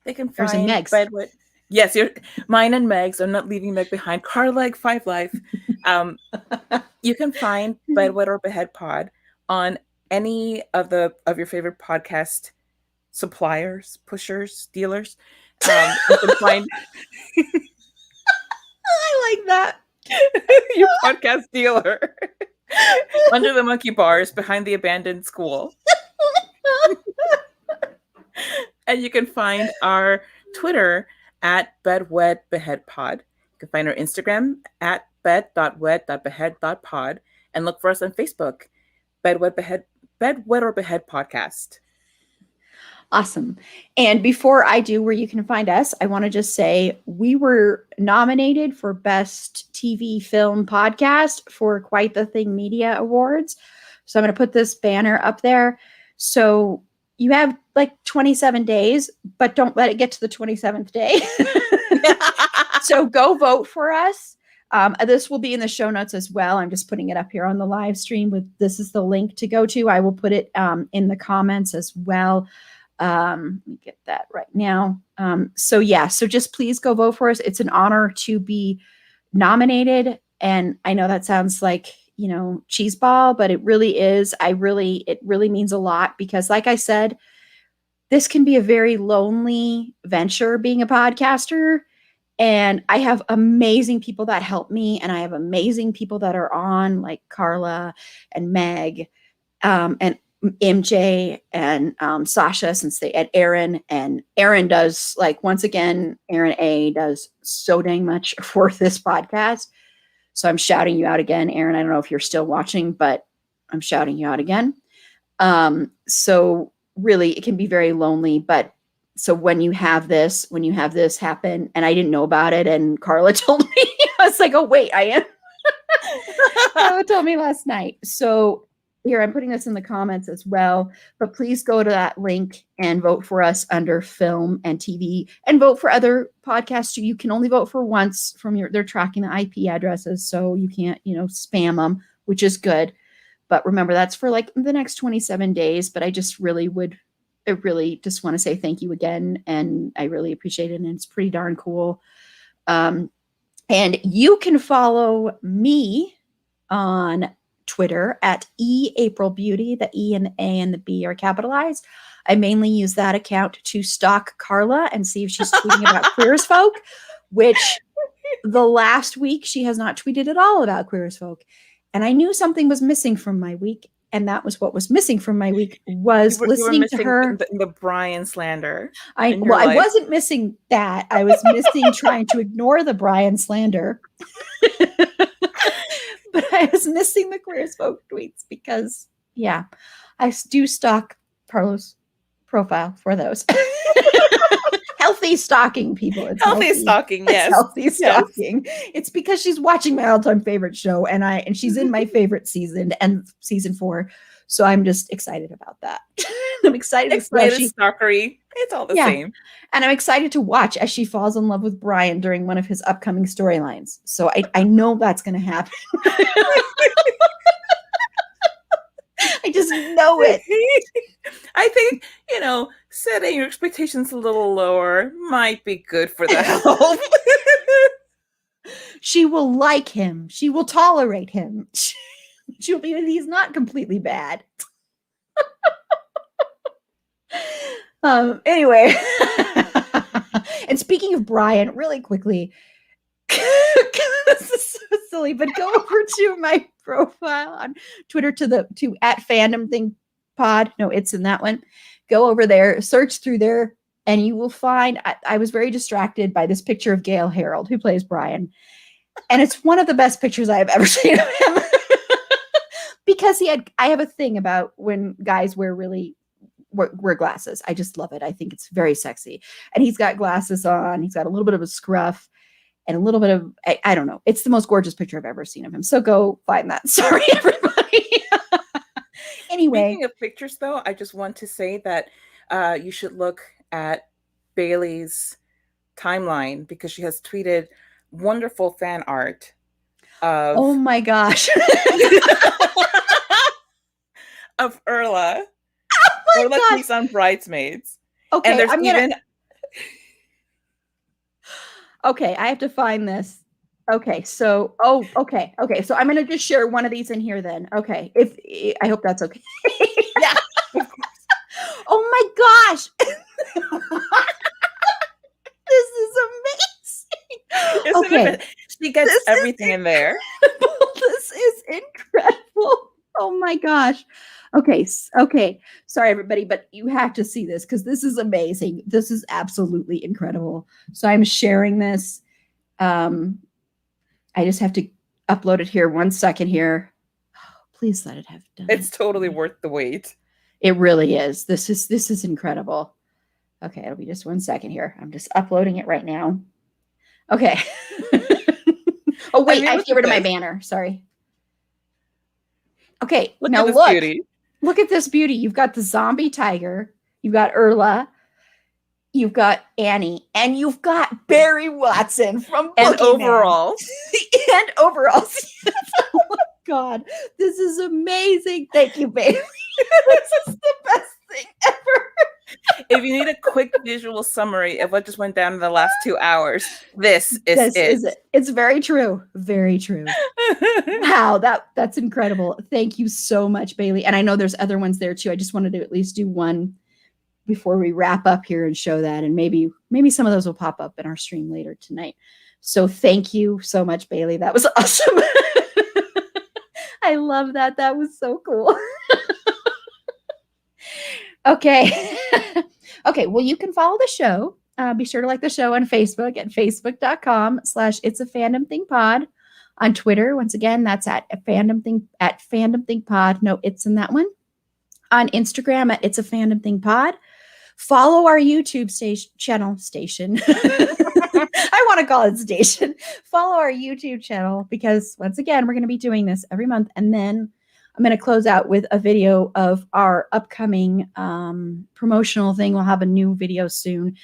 Speaker 2: They can find Bedwood. Yes, mine and Meg's. I'm not leaving Meg behind. Carla 5 Life. You can find Bedwood or Behead Pod on any of your favorite podcast suppliers, pushers, dealers. You can find.
Speaker 1: I like that.
Speaker 2: Your podcast dealer. Under the monkey bars behind the abandoned school. And you can find our Twitter at bedwedbeheadpod. You can find our Instagram at bed.wed.behead.pod, and look for us on Facebook, Bedwed or Behead Podcast.
Speaker 1: Awesome. And before I do where you can find us, I want to just say we were nominated for Best TV Film Podcast for Quite the Thing Media Awards. So I'm going to put this banner up there. So you have like 27 days, but don't let it get to the 27th day. So go vote for us. This will be in the show notes as well. I'm just putting it up here on the live stream. This is the link to go to. I will put it in the comments as well. Let me get that right now. So just please go vote for us. It's an honor to be nominated. And I know that sounds like, cheeseball, but it really is. It really means a lot, because like I said, this can be a very lonely venture being a podcaster. And I have amazing people that help me, and I have amazing people that are on, like Carla and Meg, and MJ and Sasha, since they and Aaron does, like, once again, Aaron A does so dang much for this podcast. So I'm shouting you out again, Aaron. I don't know if you're still watching, but I'm shouting you out again. So really, it can be very lonely. But so when you have this happen, and I didn't know about it, and Carla told me, I was like, oh wait, I am. Carla told me last night. So here, I'm putting this in the comments as well, but please go to that link and vote for us under film and TV, and vote for other podcasts too. You can only vote for once they're tracking the IP addresses, so you can't, spam them, which is good. But remember, that's for like the next 27 days. But I really just want to say thank you again. And I really appreciate it. And it's pretty darn cool. And you can follow me on Twitter at @AprilBeauty. The E and the A and the B are capitalized. I mainly use that account to stalk Carla and see if she's tweeting about Queer as Folk, which the last week she has not tweeted at all about Queer as Folk. And I knew something was missing from my week, and that was what was missing from my week was listening to her.
Speaker 2: The Brian slander.
Speaker 1: I wasn't missing that. I was missing trying to ignore the Brian slander. But I was missing the Queer as Folk tweets because, yeah, I do stalk Carlo's profile for those. Healthy stalking, people. It's
Speaker 2: healthy stalking, yes.
Speaker 1: It's healthy stalking. Yes. It's because she's watching my all-time favorite show, and she's in my favorite season, and season 4. So I'm just excited about that. I'm excited.
Speaker 2: Stalkery. It's all the same.
Speaker 1: And I'm excited to watch as she falls in love with Brian during one of his upcoming storylines. So I know that's going to happen. I just know it.
Speaker 2: I think, setting your expectations a little lower might be good for the health.
Speaker 1: She will like him. She will tolerate him. He's not completely bad. Anyway. And speaking of Brian, really quickly, this is so silly, but go over to my profile on Twitter to @fandomthingpod. No, it's in that one. Go over there, search through there, and you will find, I was very distracted by this picture of Gail Harold, who plays Brian. And it's one of the best pictures I have ever seen of him. Because I have a thing about when guys wear glasses. I just love it. I think it's very sexy. And he's got glasses on. He's got a little bit of a scruff and a little bit of, I don't know. It's the most gorgeous picture I've ever seen of him. So go find that. Sorry, everybody. Anyway.
Speaker 2: Speaking of pictures, though, I just want to say that you should look at Bailey's timeline, because she has tweeted wonderful fan art of...
Speaker 1: Oh my gosh.
Speaker 2: of Urla.
Speaker 1: Oh my gosh.
Speaker 2: He's on Bridesmaids.
Speaker 1: Okay,
Speaker 2: and there's
Speaker 1: Okay, I have to find this. Okay, so okay. So I'm gonna just share one of these in here then. Okay, I hope that's okay.
Speaker 2: Yeah.
Speaker 1: Oh my gosh. This is amazing.
Speaker 2: Okay. She gets everything in there.
Speaker 1: This is incredible. Oh my gosh. Okay. Sorry, everybody, but you have to see this because this is amazing. This is absolutely incredible. So I'm sharing this. I just have to upload it here. 1 second here. Please let it have done.
Speaker 2: It's totally worth the wait.
Speaker 1: It really is. This is incredible. Okay, it'll be just 1 second here. I'm just uploading it right now. Okay. Oh wait, I have to get rid of my banner. Sorry. Okay, now look at this beauty. You've got the zombie tiger. You've got Urla. You've got Annie, and you've got Barry Watson from
Speaker 2: and overalls.
Speaker 1: And overalls. Oh my God, this is amazing. Thank you, baby. This is the best thing ever.
Speaker 2: If you need a quick visual summary of what just went down in the last 2 hours, this is it.
Speaker 1: It's very true. Very true. Wow, that's incredible. Thank you so much, Bailey. And I know there's other ones there too. I just wanted to at least do one before we wrap up here and show that. And maybe some of those will pop up in our stream later tonight. So thank you so much, Bailey. That was awesome. I love that. That was so cool. Okay. Okay. Well, you can follow the show. Be sure to like the show on Facebook at facebook.com/itsafandom-thing-pod. On Twitter, once again, that's at fandom-thing-pod. No, it's in that one. On Instagram at It's a Fandom Thing Pod. Follow our YouTube station. I want to call it station. Follow our YouTube channel because once again, we're going to be doing this every month. And then I'm going to close out with a video of our upcoming promotional thing. We'll have a new video soon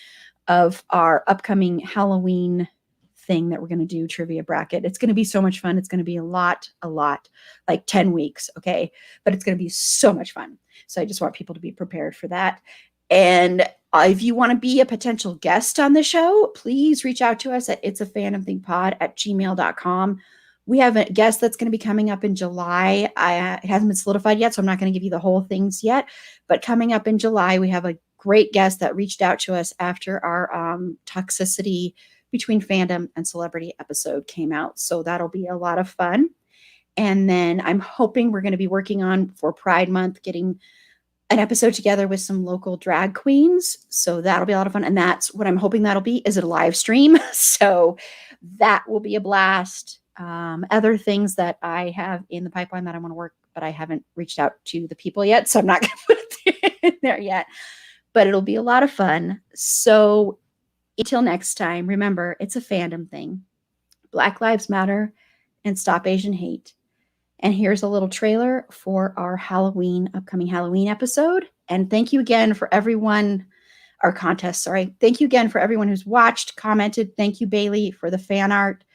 Speaker 1: of our upcoming Halloween thing that we're going to do, trivia bracket. It's going to be so much fun. It's going to be a lot, like 10 weeks. Okay. But it's going to be so much fun. So I just want people to be prepared for that. And if you want to be a potential guest on the show, please reach out to us at itsafandomthingpod@gmail.com. We have a guest that's going to be coming up in July. It hasn't been solidified yet, so I'm not going to give you the whole things yet. But coming up in July, we have a great guest that reached out to us after our toxicity between fandom and celebrity episode came out. So that'll be a lot of fun. And then I'm hoping we're going to be working on, for Pride Month, getting an episode together with some local drag queens. So that'll be a lot of fun. And that's what I'm hoping that'll be, is it a live stream. So that will be a blast. Other things that I have in the pipeline that I want to work, but I haven't reached out to the people yet. So I'm not going to put it in there yet, but it'll be a lot of fun. So until next time, remember, it's a fandom thing. Black Lives Matter and stop Asian hate. And here's a little trailer for our upcoming Halloween episode. And thank you again for everyone, our contest, sorry. Thank you again for everyone who's watched, commented. Thank you, Bailey, for the fan art.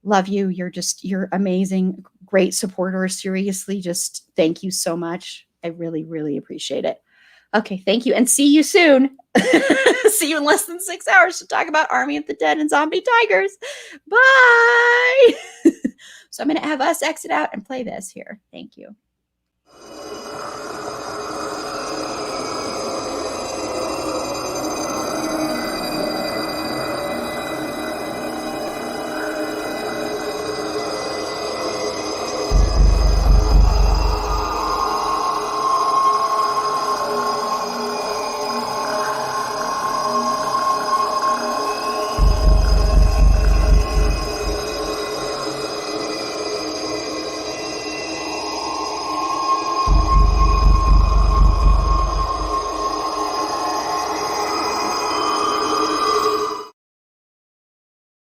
Speaker 1: Love you. You're amazing. Great supporter. Seriously, just thank you so much. I really, really appreciate it. Okay, thank you. And see you soon. See you in less than 6 hours to talk about Army of the Dead and Zombie Tigers. Bye. So I'm going to have us exit out and play this here. Thank you.